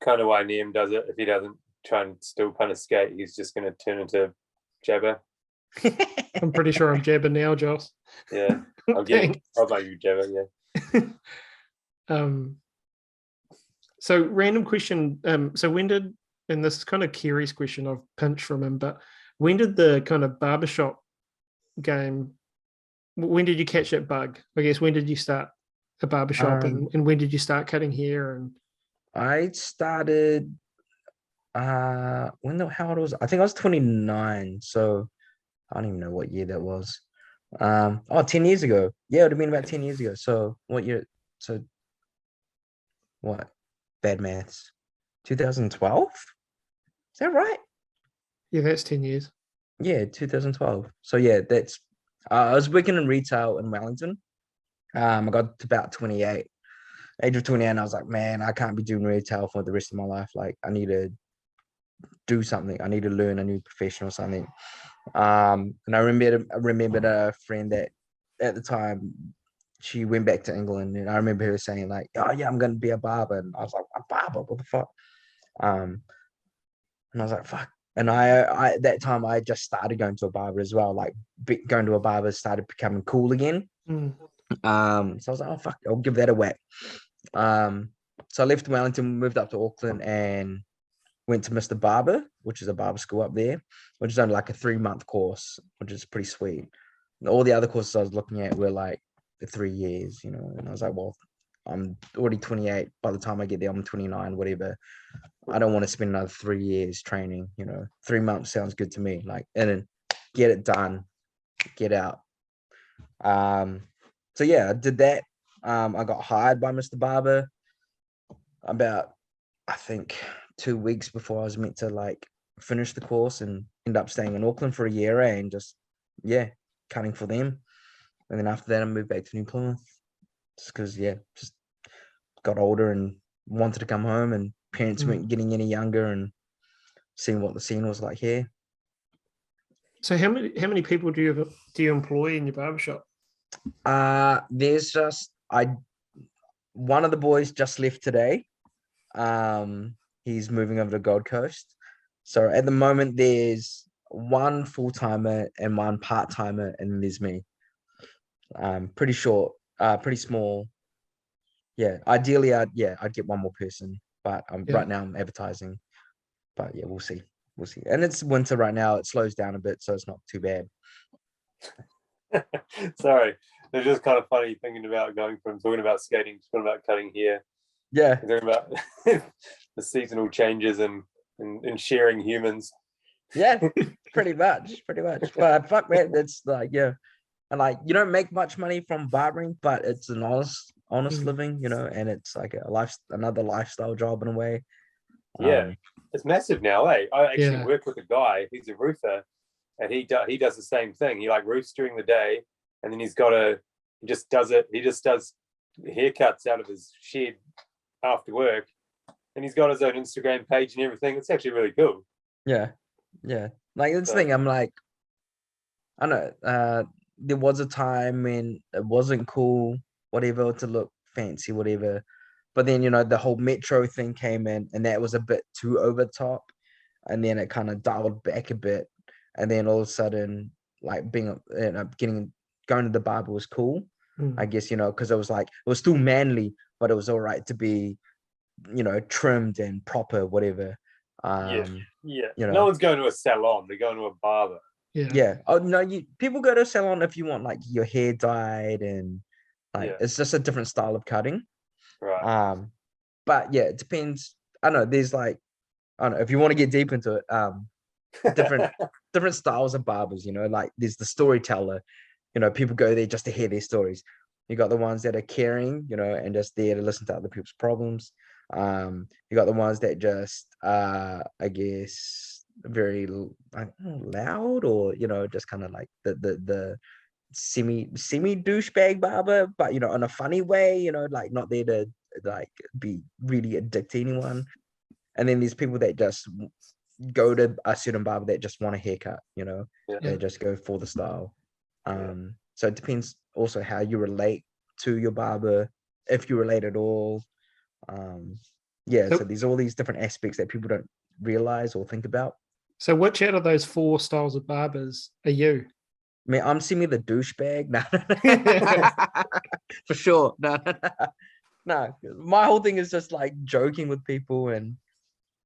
Kind of why Liam does it. If he doesn't try and still kind of skate, he's just going to turn into Jabber. I'm pretty sure I'm jabbing now, Joss. Yeah, I'll make you Jabber. Yeah. So random question. So when did, and this is kind of Kerry's question, I've pinched from him, but when did the kind of barbershop game, when did you catch that bug? I guess when did you start a barbershop and when did you start cutting hair? And I started how old was I? I think I was 29, so I don't even know what year that was. 10 years ago. Yeah, it would have been about 10 years ago. So what year? So what? Bad maths. 2012? Is that right? yeah, that's 10 years. Yeah, 2012. So yeah, that's I was working in retail in Wellington. I got to about 28. Age of 28, and I was like, man, I can't be doing retail for the rest of my life. Like, I need to do something. I need to learn a new profession or something. And I remembered a friend that at the time she went back to England, and I remember her saying like, "Oh yeah, I'm going to be a barber," and I was like, "A barber? What the fuck?" And I was like, "Fuck." And I at that time I just started going to a barber as well. Like going to a barber started becoming cool again. Mm. So I was like, "Oh fuck, I'll give that a whack." So I left Wellington, moved up to Auckland, and went to Mr. Barber, which is a barber school up there, which is only like a 3-month course, which is pretty sweet. And all the other courses I was looking at were like the 3 years, you know. And I was like, well, I'm already 28. By the time I get there, I'm 29, whatever. I don't want to spend another 3 years training, you know. 3 months sounds good to me. Like, and then get it done, get out. So yeah, I did that. I got hired by Mr. Barber about, I think, 2 weeks before I was meant to like finish the course, and end up staying in Auckland for a year and just cutting for them. And then after that I moved back to New Plymouth just because just got older and wanted to come home, and parents weren't getting any younger, and seeing what the scene was like here. So how many people do you employ in your barbershop? There's just one of the boys just left today. He's moving over to Gold Coast. So at the moment, there's one full-timer and one part-timer, and then there's me. Pretty short, pretty small. Yeah, ideally, I'd get one more person, but right now I'm advertising. But yeah, we'll see. And it's winter right now. It slows down a bit, so it's not too bad. Sorry, it's just kind of funny thinking about going from talking about skating to talking about cutting hair. Yeah, talking about the seasonal changes and sharing humans. Yeah, pretty much. But fuck, man, it's like, and like, you don't make much money from barbering, but it's an honest living, you know, and it's like another lifestyle job in a way. Yeah, it's massive now, eh? I actually work with a guy. He's a roofer, and he does the same thing. He like roofs during the day, and then he just does haircuts out of his shed after work, and he's got his own Instagram page and everything. It's actually really cool. Yeah. Like this thing, I'm like, I don't know. There was a time when it wasn't cool, whatever, to look fancy, whatever. But then, you know, the whole metro thing came in, and that was a bit too over top. And then it kind of dialed back a bit. And then all of a sudden, like going to the barber was cool. I guess, you know, because it was still manly, but it was all right to be, you know, trimmed and proper, whatever. You know, no one's going to a salon; they're going to a barber. Yeah. Oh no, people go to a salon if you want like your hair dyed, and like it's just a different style of cutting. Right. But yeah, it depends. I don't know. There's like, I don't know if you want to get deep into it. Different styles of barbers. You know, like there's the storyteller. You know, people go there just to hear their stories. You got the ones that are caring, you know, and just there to listen to other people's problems. You got the ones that just I guess very loud, or you know, just kind of like the semi douchebag barber, but you know, in a funny way, you know, like not there to like be really addicted to anyone. And then there's people that just go to a certain barber that just want a haircut, you know, they just go for the style. So it depends also how you relate to your barber, if you relate at all. So there's all these different aspects that people don't realize or think about. So which out of those 4 styles of barbers are you? I mean, I'm semi the douchebag. No, for sure. No. My whole thing is just like joking with people and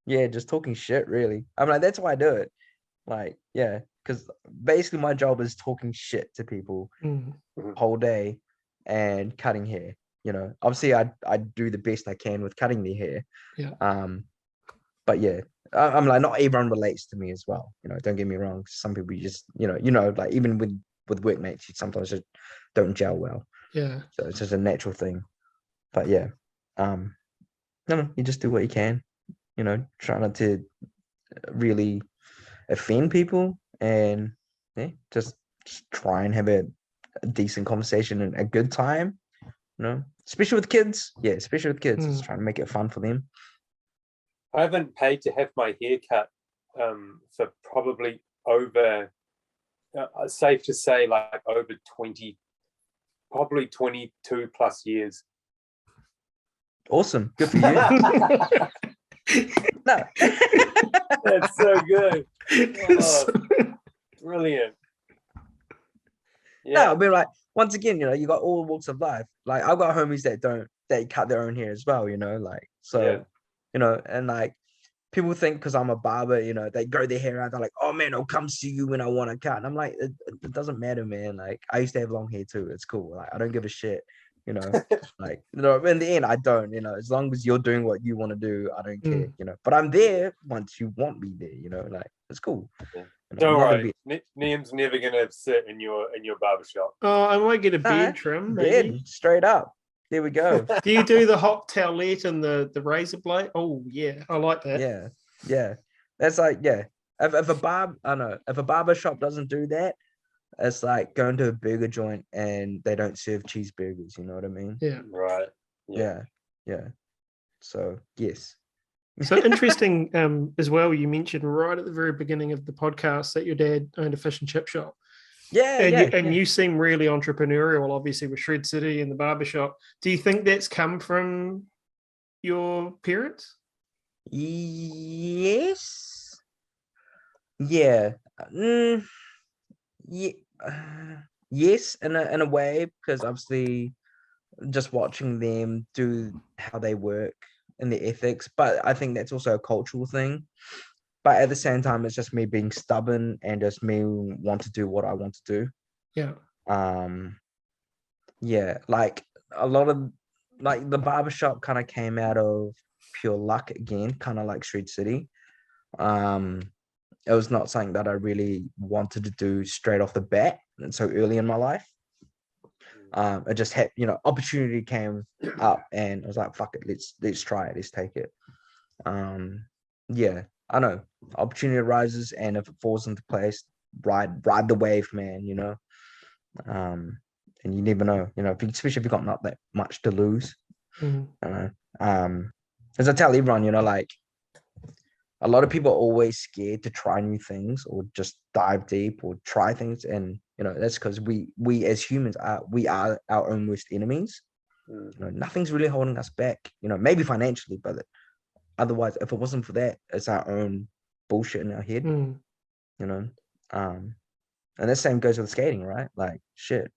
just talking shit. Really, I'm like, that's why I do it. Like, because basically my job is talking shit to people whole day and cutting hair. You know, obviously I do the best I can with cutting their hair. Yeah. But I'm like, not everyone relates to me as well. You know, don't get me wrong. Some people you just, like even with workmates, you sometimes just don't gel well. Yeah. So it's just a natural thing. But no, you just do what you can. You know, try not to really offend people, and just try and have a decent conversation and a good time. You know, especially with kids. Yeah, especially with kids, just trying to make it fun for them. I haven't paid to have my hair cut for probably over, safe to say, like over 20, probably 22 plus years. Awesome. Good for you. No. That's so good. Oh, brilliant. No, I mean, like, once again, you got all walks of life. Like, I've got homies that cut their own hair as well, like, so, and like, people think because I'm a barber, they grow their hair out. They're like, oh man, I'll come see you when I want to cut. And I'm like, it doesn't matter, man. Like, I used to have long hair too. It's cool. Like, I don't give a shit. Like, in the end, I don't, as long as you're doing what you want to do, I don't care, but I'm there once you want me there, like, it's cool. Don't worry, Niam's never gonna sit in your barbershop. Oh, I might get a beard trim, maybe. Beard, straight up. There we go. Do you do the hot towelette and the razor blade? Oh yeah, I like that. Yeah. That's like, if a barber shop doesn't do that, it's like going to a burger joint and they don't serve cheeseburgers. You know what I mean? Yeah. Right. Yeah. So yes. So interesting as well. You mentioned right at the very beginning of the podcast that your dad owned a fish and chip shop. And you seem really entrepreneurial, obviously, with Shred City and the barbershop. Do you think that's come from your parents? Yes. Yeah. Yes, in a way, because obviously just watching them do how they work and the ethics, but I think that's also a cultural thing. But at the same time, it's just me being stubborn and just me want to do what I want to do. Like a lot of like the barbershop kind of came out of pure luck again, kind of like Shred City. It was not something that I really wanted to do straight off the bat and so early in my life. It just had, opportunity came up and I was like, fuck it, let's try it, let's take it. I know opportunity arises, and if it falls into place, ride the wave, man. And you never know, especially if you've got not that much to lose. As I tell everyone, like, a lot of people are always scared to try new things or just dive deep or try things, and that's because we as humans are our own worst enemies. Nothing's really holding us back, maybe financially, but otherwise, if it wasn't for that, it's our own bullshit in our head. And the same goes with skating, right? Like, shit,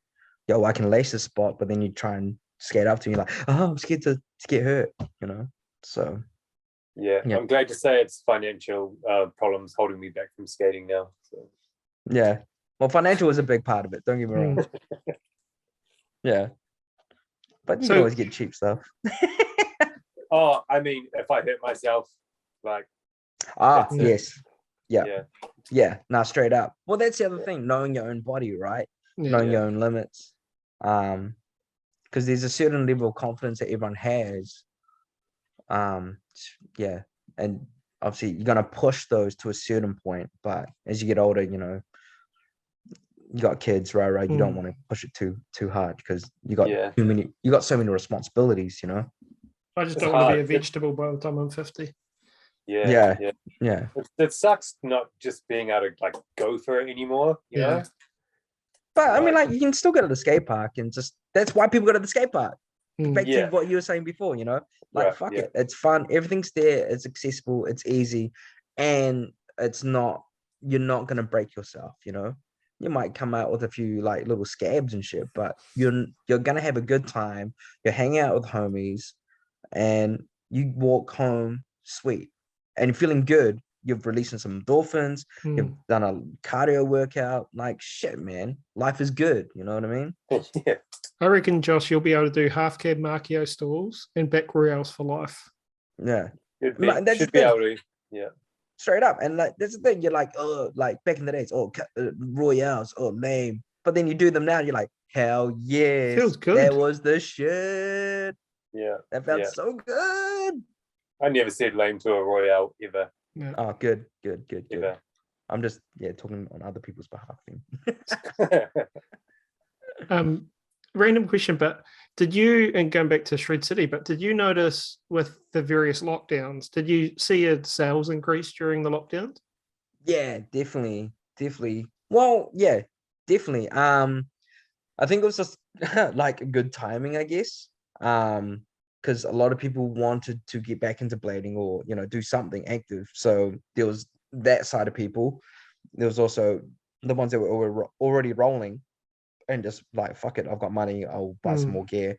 I can lace this spot, but then you try and skate up to me, like, oh, I'm scared to get hurt, so I'm glad to say it's financial problems holding me back from skating now. So. Well, financial is a big part of it, don't get me wrong. But you can always get cheap stuff. Oh, I mean, if I hurt myself, like... yes. No, straight up. Well, that's the other thing, knowing your own body, right? Knowing your own limits. Because there's a certain level of confidence that everyone has. And obviously you're going to push those to a certain point, but as you get older, you got kids, right? You don't want to push it too hard because you got so many responsibilities, I just don't want to be a vegetable by the time I'm 50. It sucks not just being able to like go for it anymore, you know. But I mean, like, you can still go to the skate park, and just that's why people go to the skate park. Back to what you were saying before, like, fuck it, it's fun, everything's there, it's accessible, it's easy, and you're not gonna break yourself, You might come out with a few like little scabs and shit, but you're gonna have a good time. You're hanging out with homies, and you walk home sweet, and you're feeling good. You're releasing some endorphins. You've done a cardio workout. Like shit, man. Life is good. You know what I mean? Yeah. I reckon, Josh, you'll be able to do half cab Markio stalls and back rails for life. Yeah. Should be, That's should the be thing. able to. Yeah. Straight up. And like that's the thing. You're like, oh, like back in the days, royales, oh, lame. But then you do them now, and you're like, hell yes, Feels good. That was the shit. Yeah. That felt so good. I never said lame to a royale ever. Yeah. Oh, good. Ever. I'm just talking on other people's behalf. Random question, but did you, and going back to Shred City, but did you notice with the various lockdowns, did you see a sales increase during the lockdowns? Yeah, definitely. Well, yeah, definitely. I think it was just like good timing, I guess. Because a lot of people wanted to get back into blading or do something active. So there was that side of people. There was also the ones that were already rolling and just like, fuck it, I've got money, I'll buy some more gear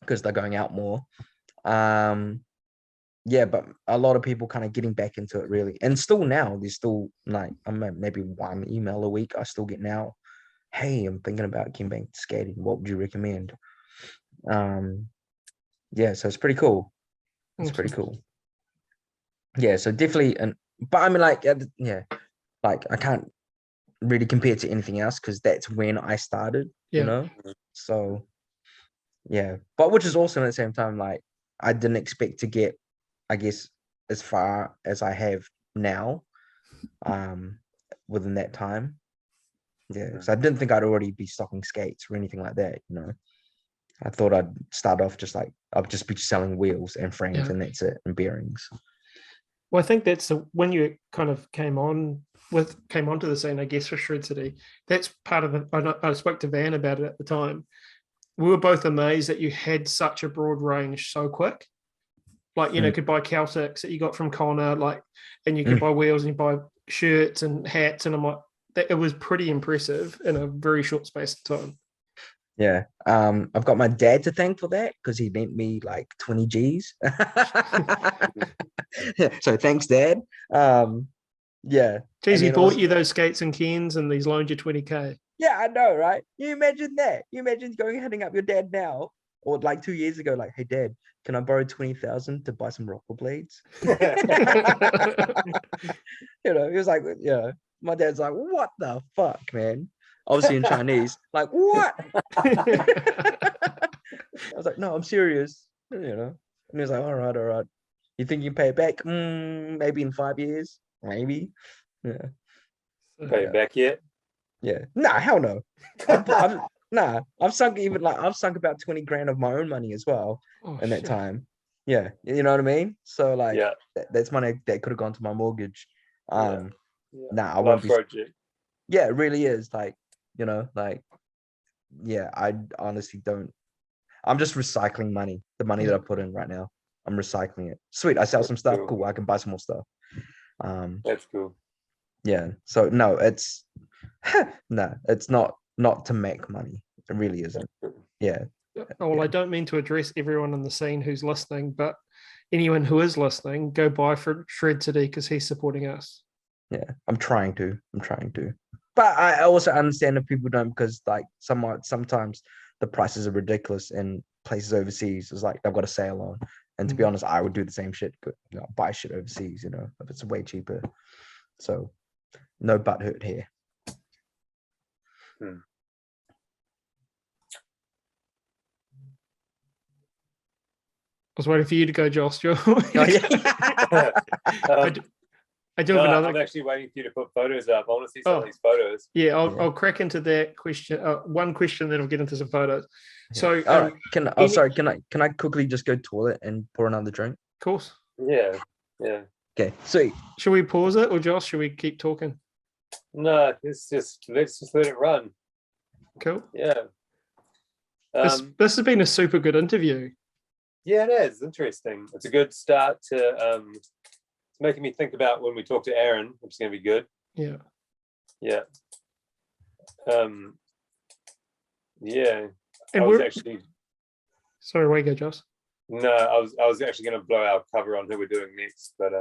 because they're going out more. Yeah, but a lot of people kind of getting back into it really. And still now, there's still like maybe one email a week I still get now. Hey, I'm thinking about getting back to skating. What would you recommend? Yeah, so it's pretty cool. It's pretty cool. Yeah, so definitely, but I mean, like, yeah, like I can't really compare it to anything else because that's when I started, So, yeah, but which is also at the same time, like, I didn't expect to get, I guess, as far as I have now, within that time. Yeah, so I didn't think I'd already be stocking skates or anything like that, I thought I'd start off just like I'd just be selling wheels and frames and that's it, and bearings. Well, I think that's when you kind of came onto the scene, I guess, for Shred City. That's part of it. I spoke to Van about it at the time. We were both amazed that you had such a broad range so quick. Like, you could buy Celtics that you got from Connor, like, and you could buy wheels and you buy shirts and hats, and I'm like, it was pretty impressive in a very short space of time. Yeah. I've got my dad to thank for that because he lent me like 20 G's. So thanks, Dad. Yeah. Geez, he bought you those skates and cans and he's loaned you 20K. Yeah, I know, right? You imagine that. You imagine hitting up your dad now, or like 2 years ago, like, hey, Dad, can I borrow 20,000 to buy some rollerblades? He was like, my dad's like, what the fuck, man? Obviously in Chinese, like, what? I was like, no, I'm serious, And he was like, all right. You think you can pay it back? Maybe in 5 years, maybe. Yeah. Pay it back yet? Yeah. Nah, hell no. I've sunk about 20 grand of my own money as well in that time. Yeah, you know what I mean? So like, that's money that could have gone to my mortgage. I won't be. Project. Yeah, it really is. Like, I honestly don't. I'm just recycling money. The money that I put in right now, I'm recycling it. Sweet, I sell some stuff. Cool, I can buy some more stuff. That's cool. Yeah. So no, it's it's not to make money. It really isn't. Yeah. Well, I don't mean to address everyone in the scene who's listening, but anyone who is listening, go buy for Shred City because he's supporting us. Yeah, I'm trying to. But I also understand if people don't, because like sometimes the prices are ridiculous in places overseas. It's like they've got a sale on. And to be honest, I would do the same shit. Buy shit overseas, if it's way cheaper. So no butt hurt here. I was waiting for you to go, Josh. I do have another. I'm actually waiting for you to put photos up. I want to see some of these photos. Yeah, I'll crack into that question. One question, then I'll get into some photos. So, can I quickly just go toilet and pour another drink? Of course. Yeah. Okay, sweet. Should we pause it, or Josh? Should we keep talking? No, let's just let it run. Cool. Yeah. This has been a super good interview. Yeah, it is interesting. It's a good start to It's making me think about when we talk to Aaron, which is going to be good. Yeah. Yeah. Yeah. And I was we're actually sorry, where you go, Joss? no, I was actually going to blow our cover on who we're doing next, but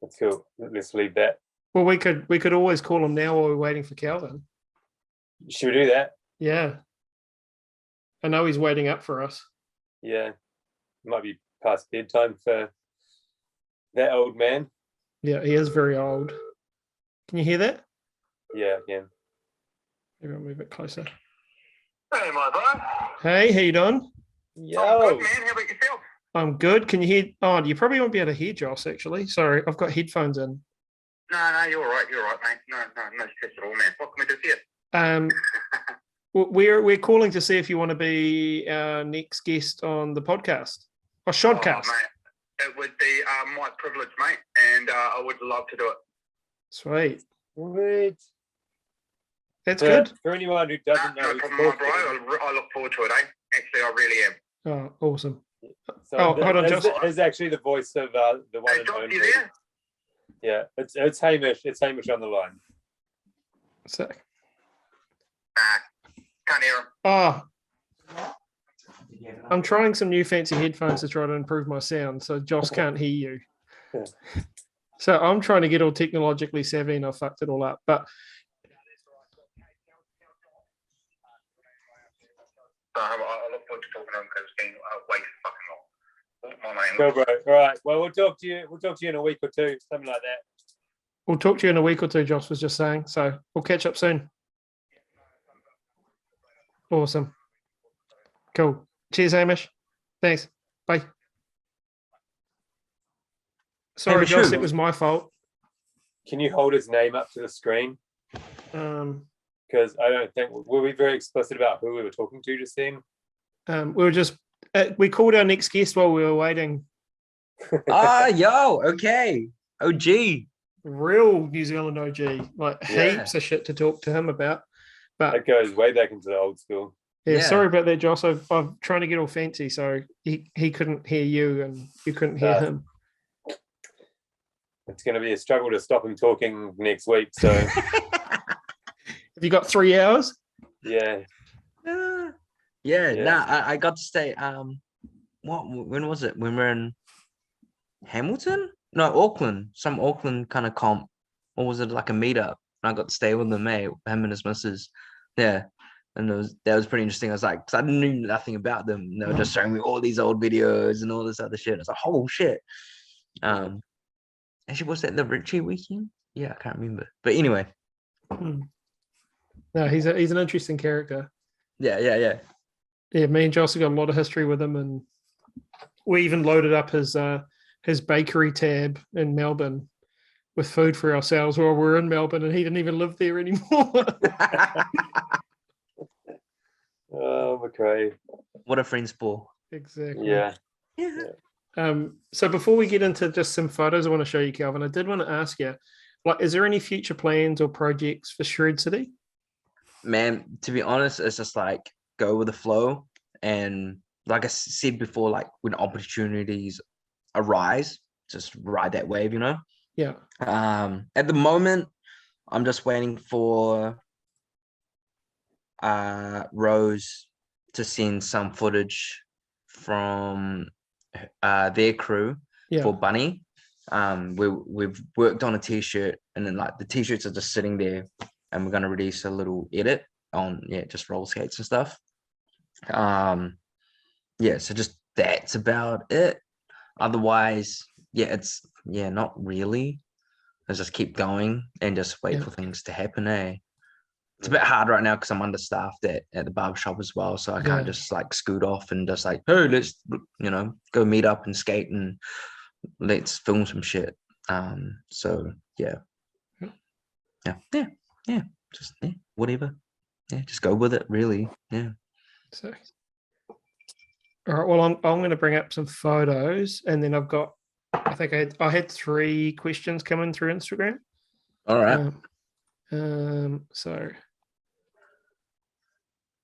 that's cool. Let's leave that. Well, we could always call him now while we're waiting for Kelvin. Should we do that? Yeah. I know he's waiting up for us. Yeah. Might be past bedtime for that old man. Yeah, he is very old. Can you hear that? Yeah, I can. Maybe I'll move it closer. Hey, my bro. Hey, how you doing? Yo. I'm good, man. How about yourself? I'm good. Can you hear? Oh, you probably won't be able to hear Joss, actually. Sorry, I've got headphones in. No, you're right. You're right, mate. No stress at all, man. What can we do for you? We're calling to see if you want to be our next guest on the podcast or Shodcast. Oh, mate. It would be my privilege, mate, and I would love to do it. Sweet. Sweet. That's good. For anyone who doesn't know, No who's problem, my bro. talking, I look forward to it, eh? Actually, I really am. Oh, awesome. so Oh, hold on, this Joss. is actually the voice of the one Hey, and Joss, only. you there? Yeah, it's Hamish. It's Hamish on the line. Sick. Can't hear him. Oh, I'm trying some new fancy headphones to try to improve my sound, so Joss can't hear you. Yeah. So I'm trying to get all technologically savvy, and I fucked it all up. But So I look forward to talking to him because it's been way too fucking long. My man. Cool, bro. All right. Well, we'll talk to you. We'll talk to you in a week or two, something like that. we'll talk to you in a week or two. Joss was just saying. So we'll catch up soon. Awesome. Cool. Cheers, Hamish. Thanks. Bye. Sorry, Hamish Joss, who? it was my fault. Can you hold his name up to the screen? Because I don't think were we very explicit about who we were talking to just then. We were just we called our next guest while we were waiting. Yo, okay. OG. Real New Zealand OG, like Yeah. heaps of shit to talk to him about. But That goes way back into the old school. yeah, Yeah. sorry about that, Joss. I'm trying to get all fancy, so he couldn't hear you and you couldn't hear him. It's going to be a struggle to stop him talking next week. So Have you got 3 hours? yeah, Yeah, Yeah. nah, I got to stay. When was it? When we were in Hamilton? No, Auckland. Some Auckland kind of comp. Or was it like a meetup? And I got to stay with them, him and his missus. Yeah. And that was pretty interesting. I was like, 'cause I knew nothing about them. And they were just showing me all these old videos and all this other shit. I was like, oh shit. Actually, was that the Richie weekend? Yeah, I can't remember. But anyway. No, he's an interesting character. Yeah. Yeah, me and Joss have got a lot of history with him, and we even loaded up his bakery tab in Melbourne with food for ourselves while we were in Melbourne, and he didn't even live there anymore. oh McRae. What a friend sport. Exactly. Yeah. So before we get into just some photos I want to show you, Kelvin, I did want to ask you, like, is there any future plans or projects for Shred City? Man, to be honest, it's just like go with the flow. And like I said before, like when opportunities arise, just ride that wave, you know? Yeah. At the moment, I'm just waiting for Rose to send some footage from their crew Yeah. for Bunny. We've worked on a t-shirt, and then like the t-shirts are just sitting there, and we're gonna release a little edit on just roller skates and stuff. So just that's about it. Otherwise, it's not really. Let's just keep going and just wait for things to happen. It's a bit hard right now because I'm understaffed at the barbershop as well, so I can't just like scoot off and just like, hey, let's go meet up and skate and let's film some shit. Just whatever. Just go with it, really. So, all right. Well, I'm going to bring up some photos, and then I think I had 3 questions coming through Instagram. All right. So,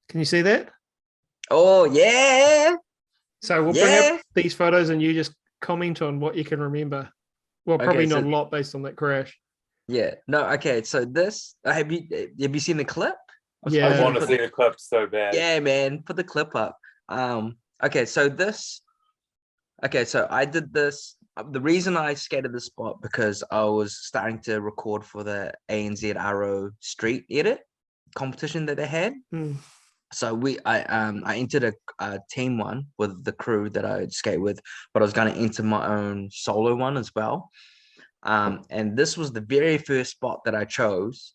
can you see that? Oh yeah. So we'll bring up these photos, and you just comment on what you can remember. Well, probably Okay, not so- a lot based on that crash. Yeah. No. Okay. So this have you seen the clip? Yeah. I want to see the clip so bad. Yeah, man. Put the clip up. Okay. So this. Okay. So I did this. The reason I skated this spot because I was starting to record for the ANZRO street edit competition that they had. Mm. So I entered a team one with the crew that I would skate with, but I was going to enter my own solo one as well. And this was the very first spot that I chose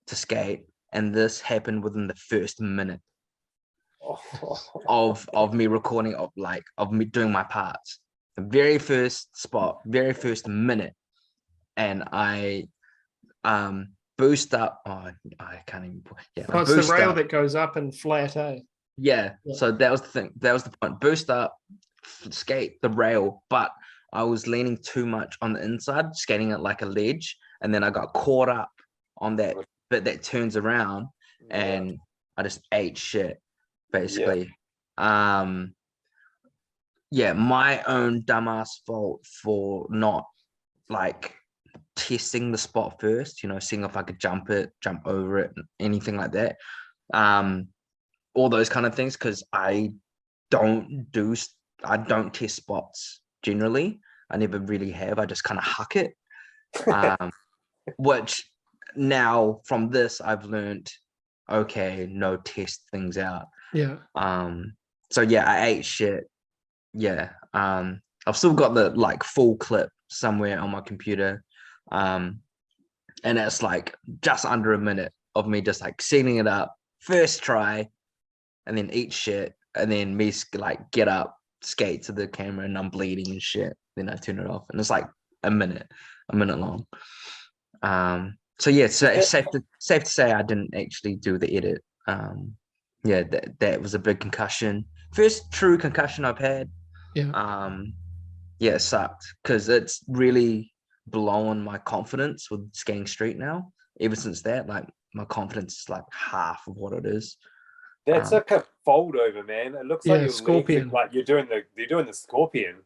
to skate, and this happened within the first minute of me recording of me doing my parts. The very first spot, very first minute, and I boost up. Oh, I can't even. Yeah, I Oh, it's the boost rail up. that goes up and flat, eh? Yeah, Yeah. so that was the thing. That was the point. Boost up, skate the rail, but I was leaning too much on the inside, skating it like a ledge, and then I got caught up on that bit that turns around, and I just ate shit, basically. Yeah, my own dumbass fault for not like testing the spot first, seeing if I could jump over it, anything like that. All those kind of things, because I don't test spots generally. I never really have. I just kind of huck it. Which now from this I've learned, okay, no, test things out. Yeah. So yeah, I ate shit. Yeah. I've still got the like full clip somewhere on my computer. And it's like just under a minute of me just like setting it up, first try, and then eat shit, and then me like get up, skate to the camera, and I'm bleeding and shit. Then I turn it off, and it's like a minute long. So yeah, so it's safe to say I didn't actually do the edit. Yeah, that was a big concussion. First true concussion I've had. Yeah. Yeah, it sucked because it's really blown my confidence with skating street now. Ever since that, like my confidence is like half of what it is. That's like a fold over, man. It looks Yeah, like your scorpion. legs, like you're doing the scorpion.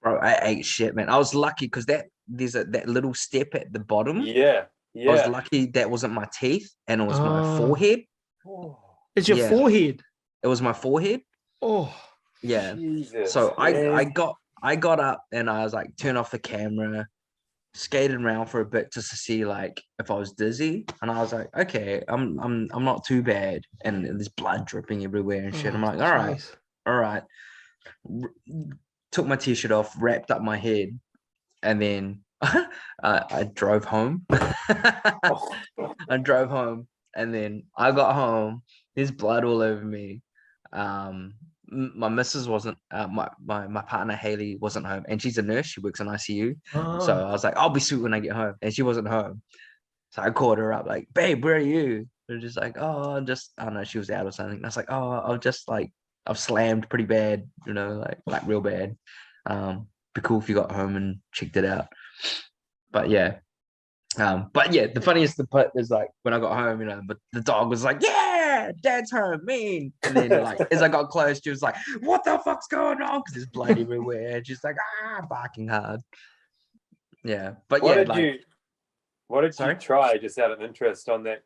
Bro, I ate shit, man. I was lucky because there's that little step at the bottom. Yeah, I was yeah. lucky that wasn't my teeth and it was my Oh. forehead. Oh, It's your Yeah. forehead. It was my forehead. Oh. Yeah. Jesus, So man. I got up and I was like, turn off the camera, skated around for a bit just to see like if I was dizzy, and I was like, okay, I'm not too bad, and there's blood dripping everywhere and shit. I'm like, all right. Took my t-shirt off, wrapped up my head, and then I drove home. I drove home, and then I got home. There's blood all over me. My missus wasn't. My partner Haley wasn't home, and she's a nurse. She works in ICU. So I was like, I'll be sweet when I get home, and she wasn't home. So I called her up, like, babe, where are you? They're just like, oh, I don't know, she was out or something. And I was like, oh, I've slammed pretty bad, like real bad. Be cool if you got home and checked it out. But yeah, the funniest part is like when I got home, but the dog was like, yeah, dad's home, mean. And then like as I got close, she was like, what the fuck's going on? Because there's blood everywhere. And she's like, barking hard. Yeah, but What yeah, did you try just out of interest on the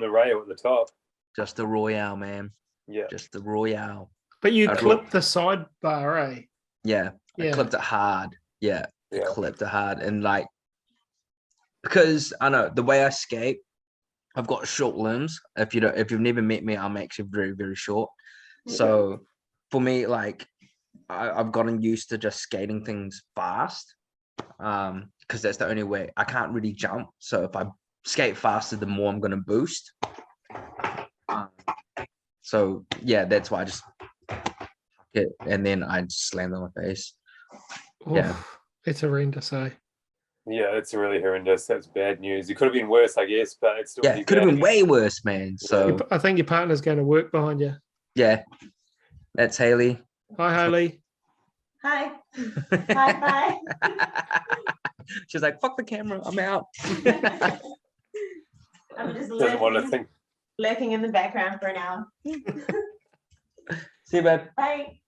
rail at the top? just the Royale, man. Yeah. Just the Royale. But you clipped the sidebar, eh? Yeah, I Yeah. clipped it hard. Yeah, I Yeah. clipped it hard. And like, because I know the way I skate, I've got short limbs. If you've never met me, I'm actually very, very short. So for me, like I've gotten used to just skating things fast. Because that's the only way. I can't really jump. So if I skate faster, the more I'm gonna boost. So yeah, that's why I just huck it and then I just slammed on my face. Yeah. Oof, it's horrendous, eh? Yeah, it's really horrendous. That's bad news. It could have been worse, I guess, but it's still Yeah, it could have been way worse, man. So I think your partner's going to work behind you. yeah, that's Haley. Hi, Haley. Hi. Hi. She's like, fuck the camera, I'm out. I'm just doesn't want to think. lurking in the background for now. See you, babe. Bye.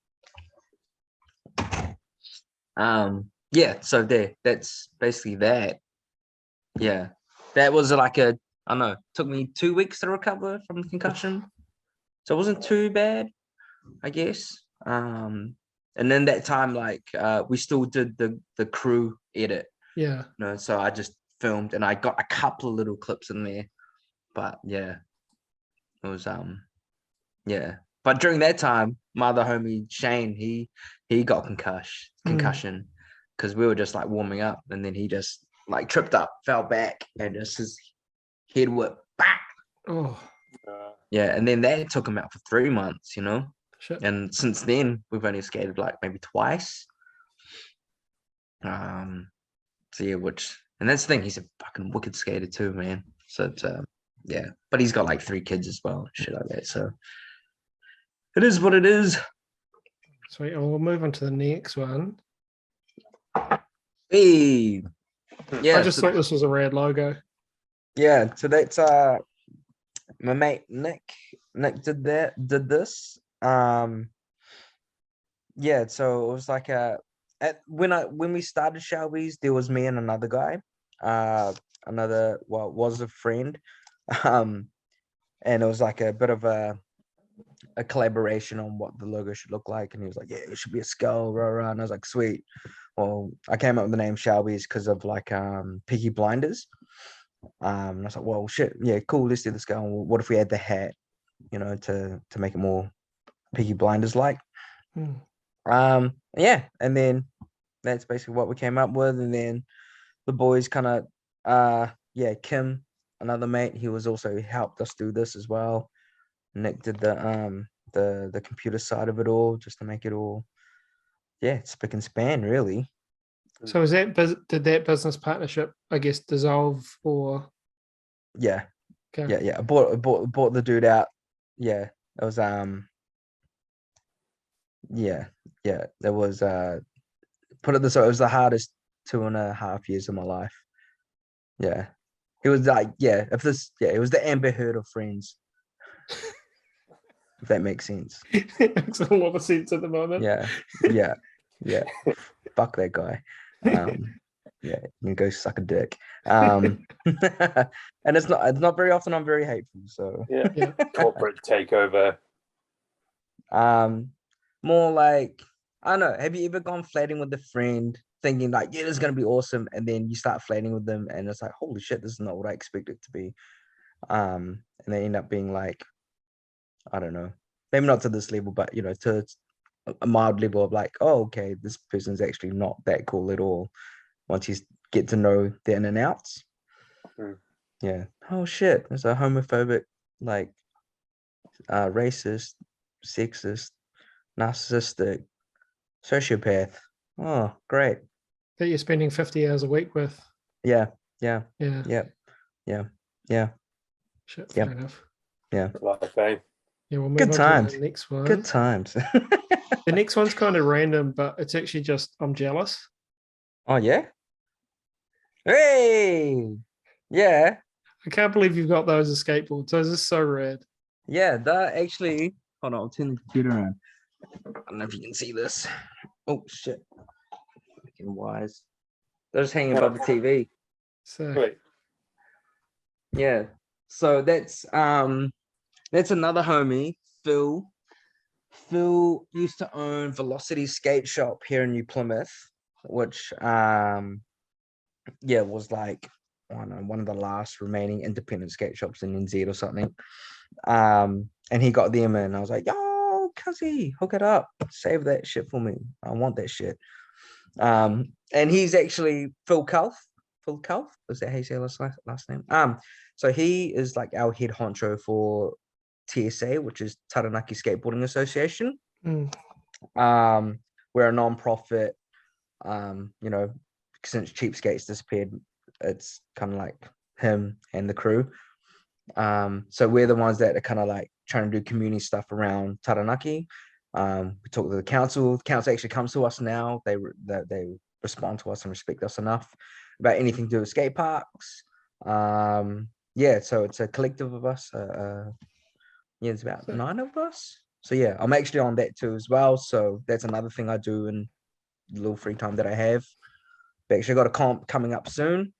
yeah, so that's basically that. Yeah, that was like I don't know, took me 2 weeks to recover from the concussion, so it wasn't too bad, I guess. And then that time, like, we still did the crew edit, Yeah. so I just filmed and I got a couple of little clips in there, but yeah, it was yeah. But during that time, my other homie Shane, he got concussion because we were just like warming up, and then he just like tripped up, fell back, and just his head went back. Oh, Yeah, and then that took him out for 3 months, shit. and since then we've only skated like maybe twice. So yeah, and that's the thing, he's a fucking wicked skater too, man. So it's yeah, but he's got like 3 kids as well, and shit like that. So it is what it is. Sweet. Well, we'll move on to the next one. Hey, yeah. I just thought this was a rad logo. Yeah, so that's my mate Nick. Nick did this. Yeah, so it was like when we started Shelby's, there was me and another guy, was a friend, and it was like a bit of a collaboration on what the logo should look like, and he was like, yeah, it should be a skull, rah, rah. And I was like, sweet. Well, I came up with the name Shelby's because of like Peaky Blinders. And I was like, well, shit, yeah, cool, let's do the skull. What if we add the hat, to make it more Peaky Blinders like? Yeah, and then that's basically what we came up with. And then the boys kind of Kim, another mate, he was also helped us do this as well. Nick did the computer side of it all, just to make it all spick and span, really. So did that business partnership, I guess, dissolve, or? Yeah. Okay. Yeah. I bought the dude out. Yeah, it was there was put it this way, it was the hardest 2.5 years of my life. Yeah, it was like, it was the Amber Heard of friends, if that makes sense. It makes a lot of sense at the moment. Yeah. Fuck that guy. Yeah, you can go suck a dick. And it's not very often I'm very hateful. So yeah. Corporate takeover. More like, I don't know. Have you ever gone flatting with a friend, thinking like, yeah, this is gonna be awesome, and then you start flatting with them, and it's like, holy shit, this is not what I expected it to be. And they end up being like, I don't know, maybe not to this level, but to a mild level of like, oh, okay, this person's actually not that cool at all. Once you get to know the in and outs. Yeah. Oh shit, there's a homophobic, like, racist, sexist, narcissistic, sociopath. Oh, great. That you're spending 50 hours a week with. Yeah. Yeah. Shit, fair enough. Yeah. Life, eh? Yeah, we'll move Good on times. to the next one. Good times. The next one's kind of random, but it's actually just, I'm jealous. Oh yeah. Hey. Yeah. I can't believe you've got those as skateboards. Those are so rad. Yeah, that actually. Hold on, I'll turn the computer around. I don't know if you can see this. Oh shit. Fucking wise. They're just hanging above the TV. So Wait. Yeah. So that's another homie, Phil. Phil used to own Velocity Skate Shop here in New Plymouth, which was like, I don't know, one of the last remaining independent skate shops in NZ or something. And he got them in. I was like, yo, cuzzy, hook it up. Save that shit for me. I want that shit. And he's actually Phil Kulf. Phil Kulf? Is that how you say his last name? So he is like our head honcho for TSA, which is Taranaki Skateboarding Association. We're a non-profit. Since Cheap Skates disappeared, it's kind of like him and the crew. So we're the ones that are kind of like trying to do community stuff around Taranaki. We talk to the council. The council actually comes to us now. They respond to us and respect us enough about anything to do with skate parks. So it's a collective of us. It's about 9 of us. So yeah, I'm actually on that too as well. So that's another thing I do in the little free time that I have. They actually got a comp coming up soon.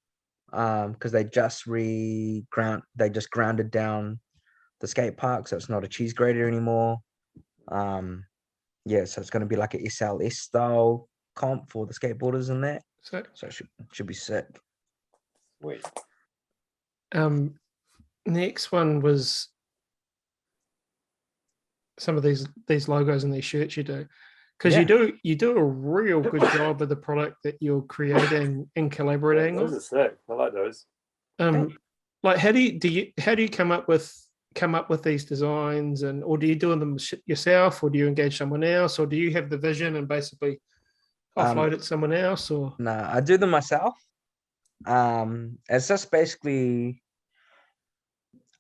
Because they just grounded down the skate park, so it's not a cheese grater anymore. Yeah, so it's gonna be like a SLS style comp for the skateboarders and that. Sick. So it should be sick. Wait. Next one was some of these logos and these shirts you do, because Yeah. you do a real good job of the product that you're creating and collaborating Those on. are sick. I like those. Like how do you come up with these designs, and or do you do them yourself, or do you engage someone else, or do you have the vision and basically offload it to someone else? Or Nah, I do them myself. It's just basically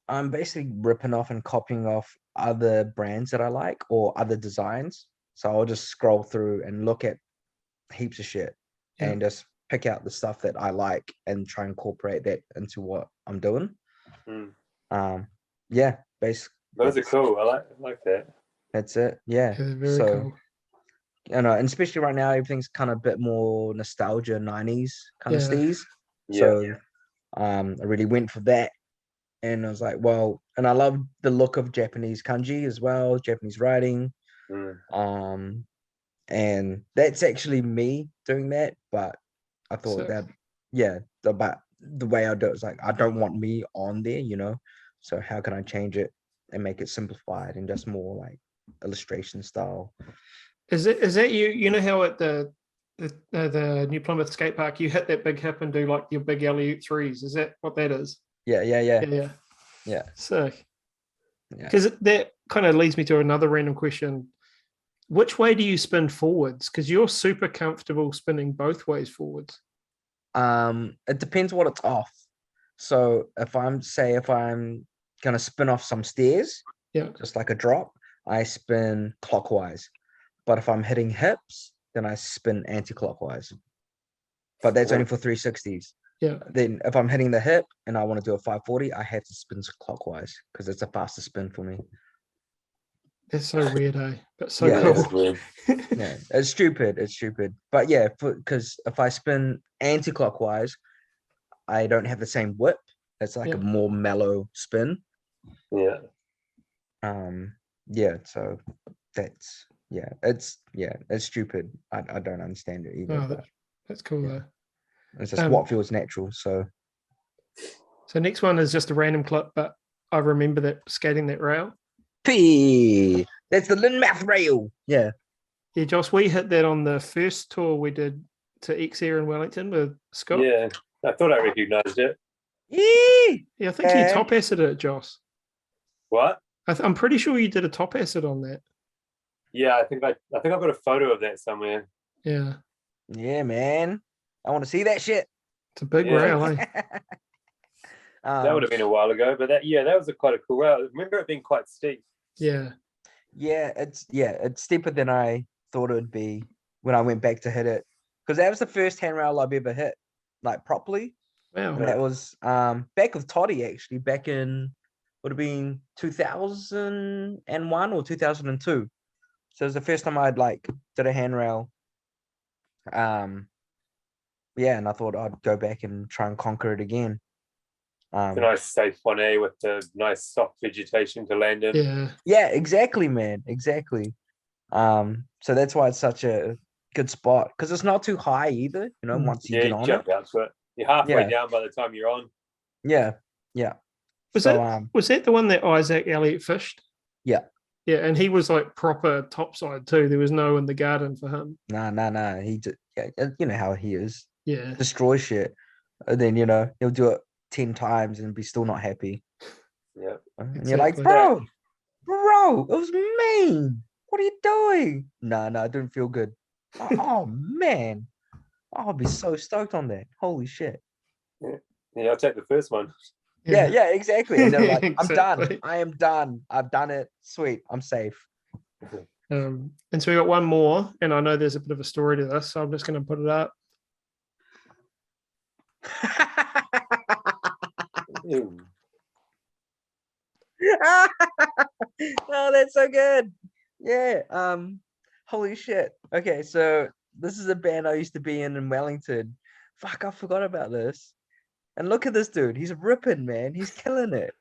I'm basically ripping off and copying off other brands that I like or other designs. So I'll just scroll through and look at heaps of shit and just pick out the stuff that I like and try and incorporate that into what I'm doing. Yeah, basically. Those are cool. I like that. That's it. Yeah. very So, cool. you know, and especially right now, everything's kind of a bit more nostalgia, 90s kind of steez. Yeah. So I really went for that. And I was like, well, and I love the look of Japanese kanji as well, Japanese writing. And that's actually me doing that. But I thought that, but the way I do it is like, I don't want me on there, you know? So how can I change it and make it simplified and just more like illustration style? Is that you know how at the New Plymouth skate park you hit that big hip and do like your big alley threes? Is that what that is? Yeah. Sick. Yeah. Because that kind of leads me to another random question. Which way do you spin forwards? Because you're super comfortable spinning both ways forwards. It depends what it's off. So if I'm gonna spin off some stairs, just like a drop, I spin clockwise. But if I'm hitting hips, then I spin anti-clockwise. But that's only for 360s. Yeah. Then if I'm hitting the hip and I want to do a 540, I have to spin clockwise because it's a faster spin for me. That's so weird, eh? But so cool. Yeah, it's stupid. It's stupid. But yeah, because if I spin anti-clockwise, I don't have the same whip. It's like a more mellow spin. Yeah. Yeah. So that's it's stupid. I don't understand it either. Oh, that's cool though. It's just what feels natural. So next one is just a random clip, but I remember that skating that rail. P. That's the Linmouth rail. Yeah. Yeah, Josh, we hit that on the first tour we did to X-Air in Wellington with Scott. Yeah, I thought I recognized it. Yeah, I think you top acid it, Josh. What? I'm pretty sure you did a top acid on that. Yeah, I think I've got a photo of that somewhere. Yeah. Yeah, man. I want to see that shit. It's a big rail, eh? That would have been a while ago, but that was quite a cool rail. I remember it being quite steep. Yeah. Yeah, it's steeper than I thought it would be when I went back to hit it. Because that was the first handrail I've ever hit, like properly. Wow. And that was back with Toddy, actually, back in would have been 2001 or 2002. So it was the first time I'd like did a handrail. And I thought I'd go back and try and conquer it again. It's a nice safe one, with the nice soft vegetation to land in. Yeah, exactly, man. Exactly. So that's why it's such a good spot, because it's not too high either, you know, once you get on jump out to it. You're halfway down by the time you're on. Yeah. Was that the one that Isaac Elliott fished? Yeah. Yeah, and he was like proper topside too. There was no in the garden for him. Nah. He did, you know how he is. Yeah. Destroy shit. And then, you know, he'll do it 10 times and be still not happy. Yeah. And you're like, bro, it was mean. What are you doing? No, it didn't feel good. Oh man. I'll be so stoked on that. Holy shit. Yeah, I'll take the first one. Yeah, exactly. And they're like, Exactly. I'm done. I am done. I've done it. Sweet. I'm safe. And so we got one more, and I know there's a bit of a story to this, so I'm just going to put it up. Oh, that's so good. Yeah. Holy shit. Okay, so this is a band I used to be in Wellington. fuck, I forgot about this. And look at this dude. He's ripping, man. He's killing it.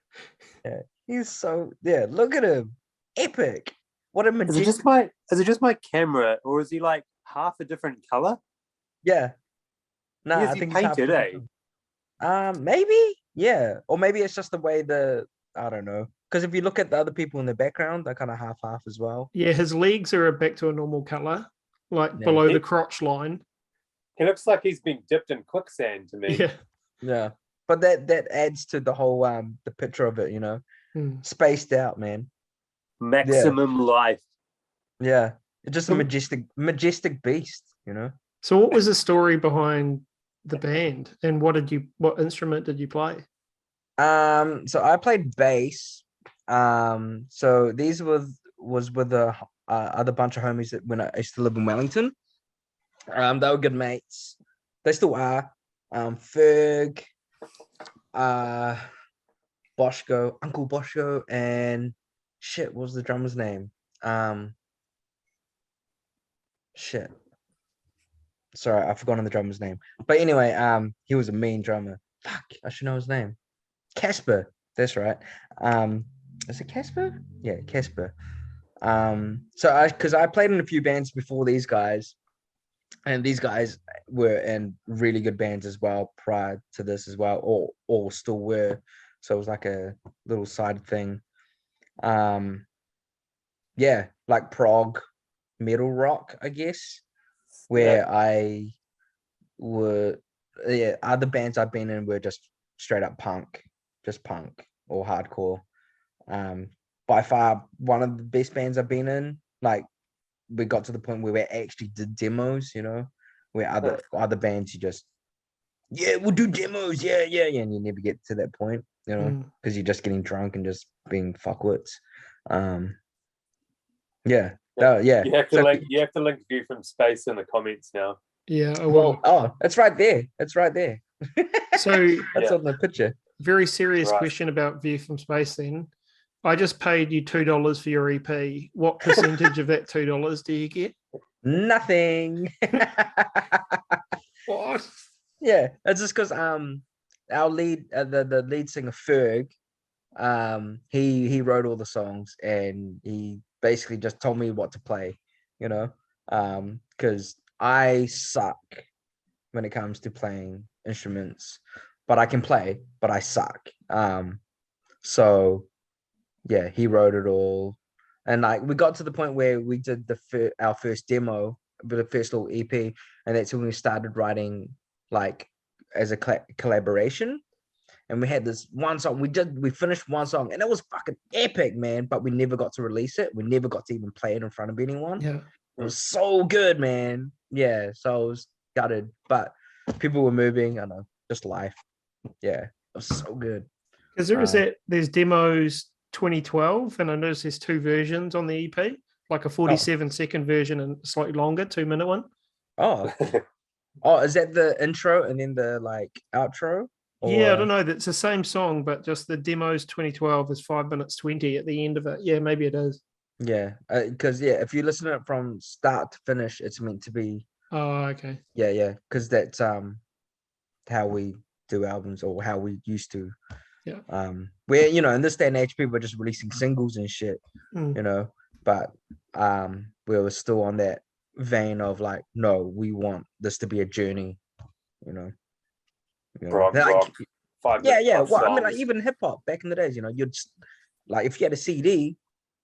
Yeah, he's so look at him. Epic. What a Is it magician. just my camera, or is he like half a different color? Yeah. No, Is I he think it's half painted, eh? maybe, yeah. Or maybe it's just the way I don't know. Because if you look at the other people in the background, they're kind of half as well. Yeah, his legs are back to a normal color, like Yeah. below the crotch line. He looks like he's been dipped in quicksand to me. Yeah. Yeah. But that adds to the whole the picture of it, you know. Spaced out, man. Maximum life. Yeah. It's just a majestic beast, you know. So what was the story behind the band, and what instrument did you play? So I played bass. So these was with the other bunch of homies that when I used to live in Wellington. They were good mates. They still are. Ferg, Boschko, Uncle Boschko, and shit, what was the drummer's name? Shit. Sorry, I've forgotten the drummer's name. But anyway, he was a mean drummer. Fuck, I should know his name. Casper. That's right. Is it Casper? Yeah, Casper. Because I played in a few bands before these guys, and these guys were in really good bands as well prior to this as well, or all still were. So it was like a little side thing. Yeah, like prog metal rock, I guess. Where other bands I've been in were just straight up punk or hardcore. By far one of the best bands I've been in. Like we got to the point where we actually did demos, you know, where other bands you just we'll do demos, yeah, and you never get to that point, you know, because you're just getting drunk and just being fuckwits. You have to link View from Space in the comments now. Yeah, I will. Well, it's right there. So that's on the picture. Very serious question about View from Space then. I just paid you $2 for your EP. What percentage of that $2 do you get? Nothing. What? Yeah, it's just because our lead the lead singer Ferg, he wrote all the songs and he basically just told me what to play, you know, because I suck when it comes to playing instruments, but I can play, but I suck. So yeah, he wrote it all, and like we got to the point where we did our first demo, the first little EP, and that's when we started writing like as a collaboration. And we had this one song. We finished one song, and it was fucking epic, man. But we never got to release it. We never got to even play it in front of anyone. Yeah, it was so good, man. Yeah, so I was gutted, but people were moving. I know, just life. Yeah, it was so good. Because there's demos 2012, and I noticed there's two versions on the EP, like a 47-second version and a slightly longer 2-minute one. Oh, is that the intro and then the like outro? Yeah, I don't know. That's the same song, but just the demo's 2012 is 5 minutes 20 at the end of it. Yeah, maybe it is. Yeah, because if you listen to it from start to finish, it's meant to be. Oh, okay. Yeah, because that's how we do albums, or how we used to. Yeah. Where in this day and age, people are just releasing singles and shit. You know, but we were still on that vein of like, no, we want this to be a journey. You know. Rock, 5 minutes. Yeah. Well, I mean, like even hip hop back in the days, you'd just, like if you had a CD,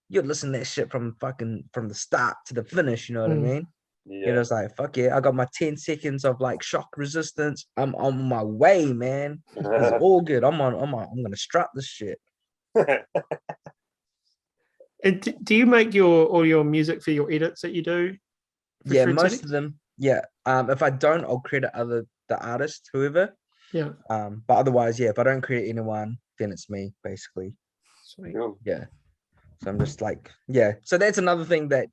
you'd listen to that shit from the start to the finish. You know what I mean? Yeah. It's like, fuck yeah, I got my 10 seconds of like shock resistance. I'm on my way, man. It's all good. I'm gonna strut this shit. And do you make all your music for your edits that you do? Yeah, most of them. Yeah. If I don't, I'll credit the artist, whoever. Yeah. But otherwise, if I don't credit anyone, then it's me, basically. Sweet. Yeah. So I'm just like, So that's another thing that,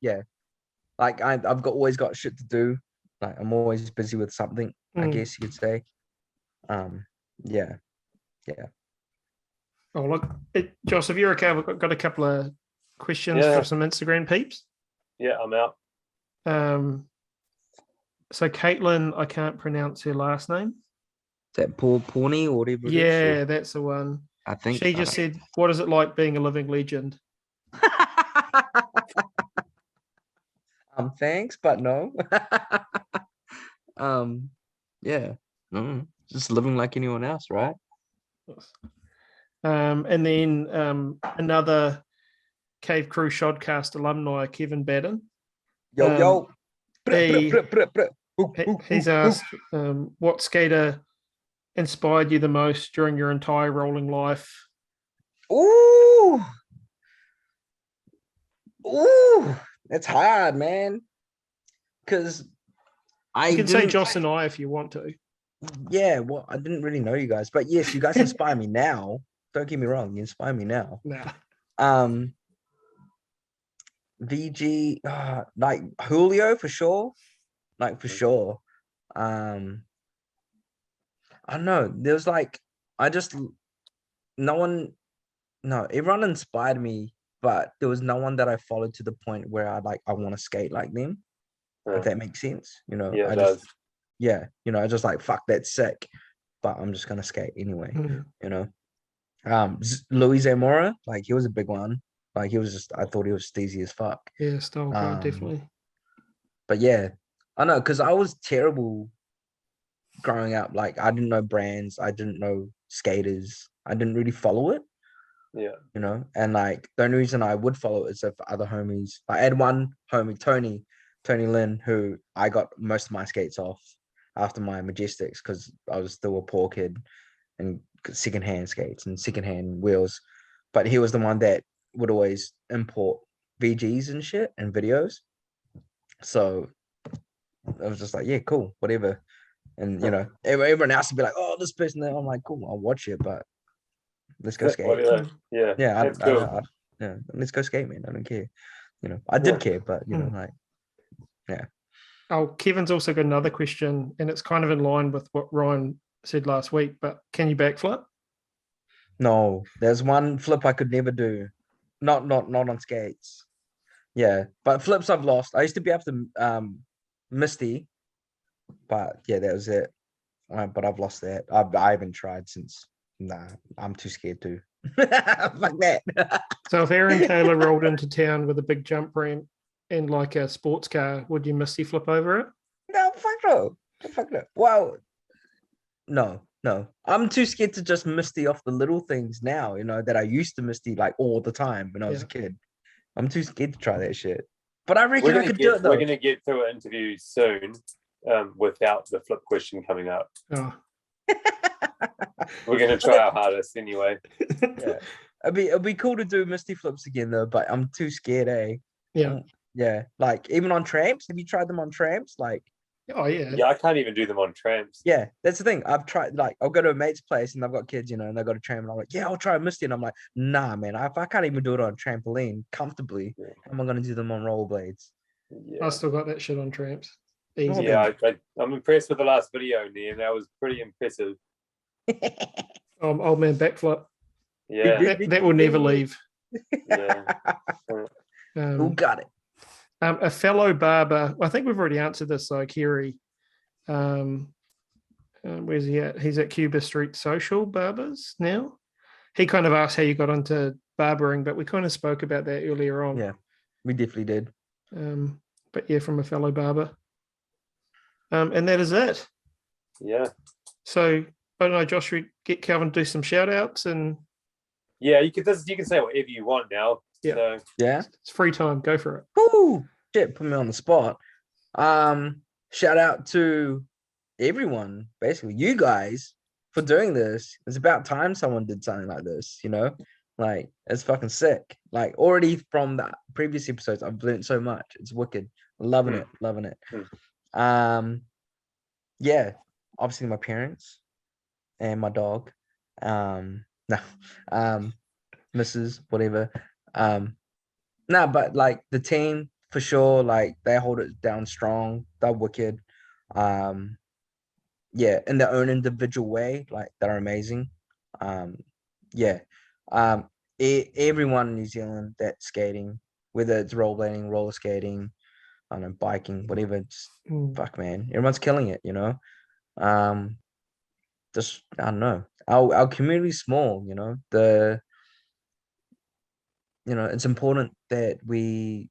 like I've always got shit to do. Like I'm always busy with something, I guess you could say. Yeah. Oh, look, Josh, have you okay? We've got a couple of questions for some Instagram peeps. Yeah, I'm out. So Caitlin, I can't pronounce her last name. Is that Paul Pawnee or whatever it is? Yeah, that's the one. I think She I just don't- said, "What is it like being a living legend?" Thanks, but no. Yeah. Just living like anyone else, right? And then another Cave Crew Shodcast alumni, Kevin Batten. Yo, Um, yo. he- Ooh, He's ooh, ooh. asked, what skater inspired you the most during your entire rolling life? Ooh. Ooh. That's hard, man. Because I You can say didn't. Joss and I if you want to. Yeah, well, I didn't really know you guys, but yes, you guys inspire me now. Don't get me wrong, you inspire me now. Nah. VG, like Julio for sure, like for sure. I don't know. There's like everyone inspired me, but there was no one that I followed to the point where I want to skate like them. If that makes sense, Yeah, it does. I just like fuck that's sick, but I'm just gonna skate anyway. Louis Zamora, like he was a big one. Like he was just, I thought he was steezy as fuck. Yeah, style guy, definitely. But yeah, I know because I was terrible growing up. Like I didn't know brands, I didn't know skaters, I didn't really follow it. Yeah. And like the only reason I would follow it is if other homies. I had one homie, Tony Lynn, who I got most of my skates off after my Majestics because I was still a poor kid and secondhand skates and secondhand wheels. But he was the one that would always import VGs and shit and videos. So I was just like, yeah, cool, whatever. And everyone else would be like, oh, this person there. I'm like, cool, I'll watch it, but let's go skate. Yeah, Let's go skate, man. I don't care. I did care, but like, yeah. Oh, Kevin's also got another question, and it's kind of in line with what Ryan said last week. But can you backflip? No, there's one flip I could never do. Not on skates. Yeah, but flips I've lost. I used to be able to Misty, but yeah, that was it. But I've lost that. I haven't tried since. Nah, I'm too scared to. Fuck that. So if Aaron Taylor rolled into town with a big jump ramp and like a sports car, would you misty flip over it? No, fuck no. Fuck no. Well, no. I'm too scared to just misty off the little things now, that I used to misty like all the time when I was a kid. I'm too scared to try that shit. But I reckon I could do it though. We're gonna get through an interview soon, without the flip question coming up. Oh. We're gonna try our hardest anyway. Yeah. It'd be cool to do misty flips again though, but I'm too scared, eh? Yeah. Yeah. Like even on tramps. Have you tried them on tramps? Like, oh yeah. Yeah, I can't even do them on tramps. Yeah, that's the thing. I've tried, like, I'll go to a mate's place and they've got kids, and they've got a tram, and I'm like, yeah, I'll try a misty. And I'm like, nah, man, if I can't even do it on a trampoline comfortably, how am I going to do them on rollerblades? Yeah. I still got that shit on tramps. Easy. Yeah, I'm impressed with the last video, Nia. That was pretty impressive. Old man backflip. Yeah. That will never leave. Yeah. Who got it? A fellow barber, I think we've already answered this, though, Kerry. Where's he at? He's at Cuba Street Social Barbers now. He kind of asked how you got into barbering, but we kind of spoke about that earlier on. Yeah, we definitely did. But yeah, from a fellow barber. And that is it. Yeah. So I don't know, Josh, we get Kelvin to do some shout outs and yeah, you can say whatever you want now. Yeah. So. Yeah. It's free time. Go for it. Woo! Shit, put me on the spot. Shout out to everyone, basically, you guys, for doing this. It's about time someone did something like this, Like, it's fucking sick. Like, already from the previous episodes, I've learned so much. It's wicked. Loving it. Yeah, obviously my parents and my dog. Mrs. whatever. But like the team for sure, like they hold it down strong. They're wicked. Yeah, in their own individual way, like they're amazing. Everyone in New Zealand that's skating, whether it's rollerblading, roller skating, I don't know, biking, whatever. Just fuck, man, everyone's killing it, just I don't know. Our community's small, it's important that we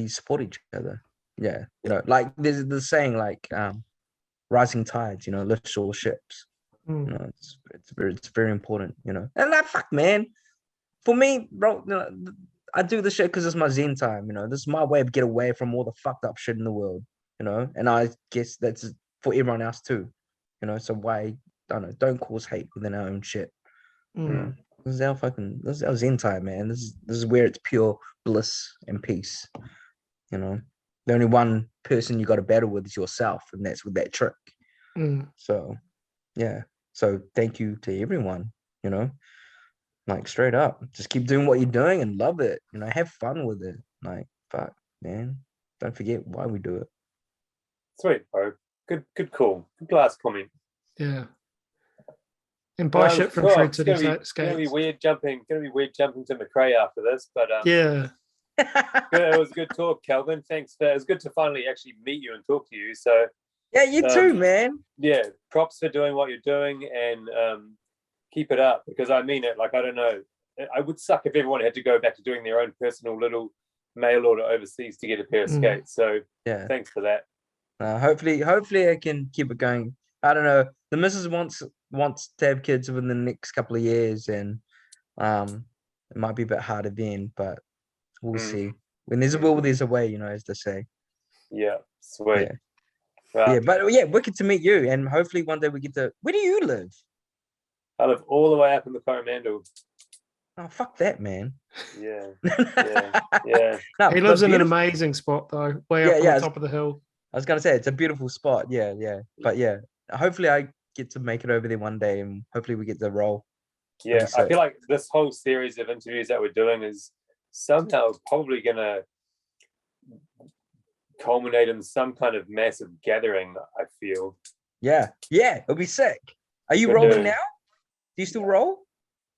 support each other. Yeah, like there's the saying, like rising tides, lifts all ships. It's very important, and that fuck, man. For me, bro, I do this shit because it's my zen time. This is my way of get away from all the fucked up shit in the world. And I guess that's for everyone else too. So why, I don't know, don't cause hate within our own shit. This is our zen time, man. This is where it's pure bliss and peace. The only one person you got to battle with is yourself, and that's with that trick. So yeah. So thank you to everyone, like straight up, just keep doing what you're doing and love it, have fun with it. Like, fuck, man, don't forget why we do it. Sweet, bro. Good call. Good last comment. Yeah. And buy shit from Shred City Skates. Gonna be weird jumping to McRae after this, but yeah. It was a good talk, Kelvin. Thanks. It was good to finally actually meet you and talk to you. So yeah, you too, man. Yeah, props for doing what you're doing, and keep it up, because I mean it. Like, I don't know, I would suck if everyone had to go back to doing their own personal little mail order overseas to get a pair of skates. So yeah, thanks for that. Hopefully I can keep it going. I don't know. The missus wants to have kids within the next couple of years, and it might be a bit harder then, but we'll see. When there's a will, there's a way, as they say. Yeah, sweet. Yeah. Yeah, but yeah, wicked to meet you, and hopefully one day we get to. Where do you live? I live all the way up in the Coromandel. Oh, fuck that, man. Yeah. No, he lives in an amazing spot though, way up on the top of the hill. I was gonna say it's a beautiful spot. Yeah. But yeah, hopefully I get to make it over there one day, and hopefully we get to roll. Yeah, I feel like this whole series of interviews that we're doing is somehow probably gonna culminate in some kind of massive gathering, I feel. Yeah, it'll be sick. Are you rolling now? Do you still roll?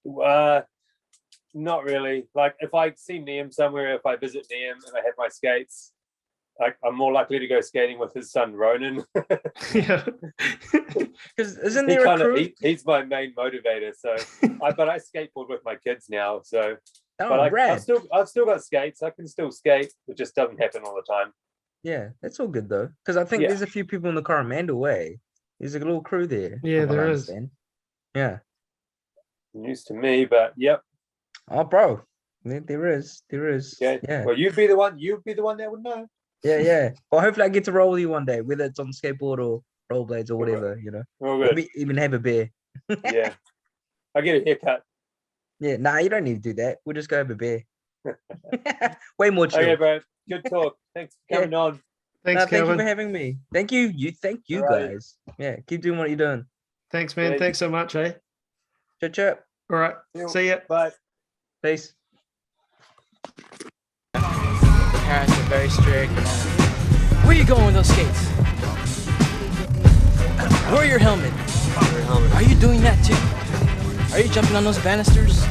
Not really. Like, if I see Liam somewhere, if I visit Liam and I have my skates, like, I'm more likely to go skating with his son Ronan. Yeah, because isn't there a crew? He's my main motivator. So, but I skateboard with my kids now. So, rad. I've still got skates. I can still skate. It just doesn't happen all the time. Yeah, that's all good though. Because I think there's a few people in the Coromandel way. There's a little crew there. Yeah, there is. Yeah. News to me, but yep. Oh, bro, there is. Okay. Yeah. Well, you'd be the one that would know. Yeah. Well, hopefully I get to roll with you one day, whether it's on skateboard or rollerblades or whatever, Maybe even have a beer. Yeah. I'll get a haircut. Yeah, nah, you don't need to do that. We'll just go have a beer. Way more chill. Okay, bro. Good talk. Thanks for coming on. Thanks, thank you for having me. Thank you. Thank you guys. Yeah, keep doing what you're doing. Thanks, man. Thanks so much, eh? Chirp. All right. See ya. Bye. Peace. Parents are very strict. Where you going with those skates? Wear your helmet. Are you doing that too? Are you jumping on those banisters?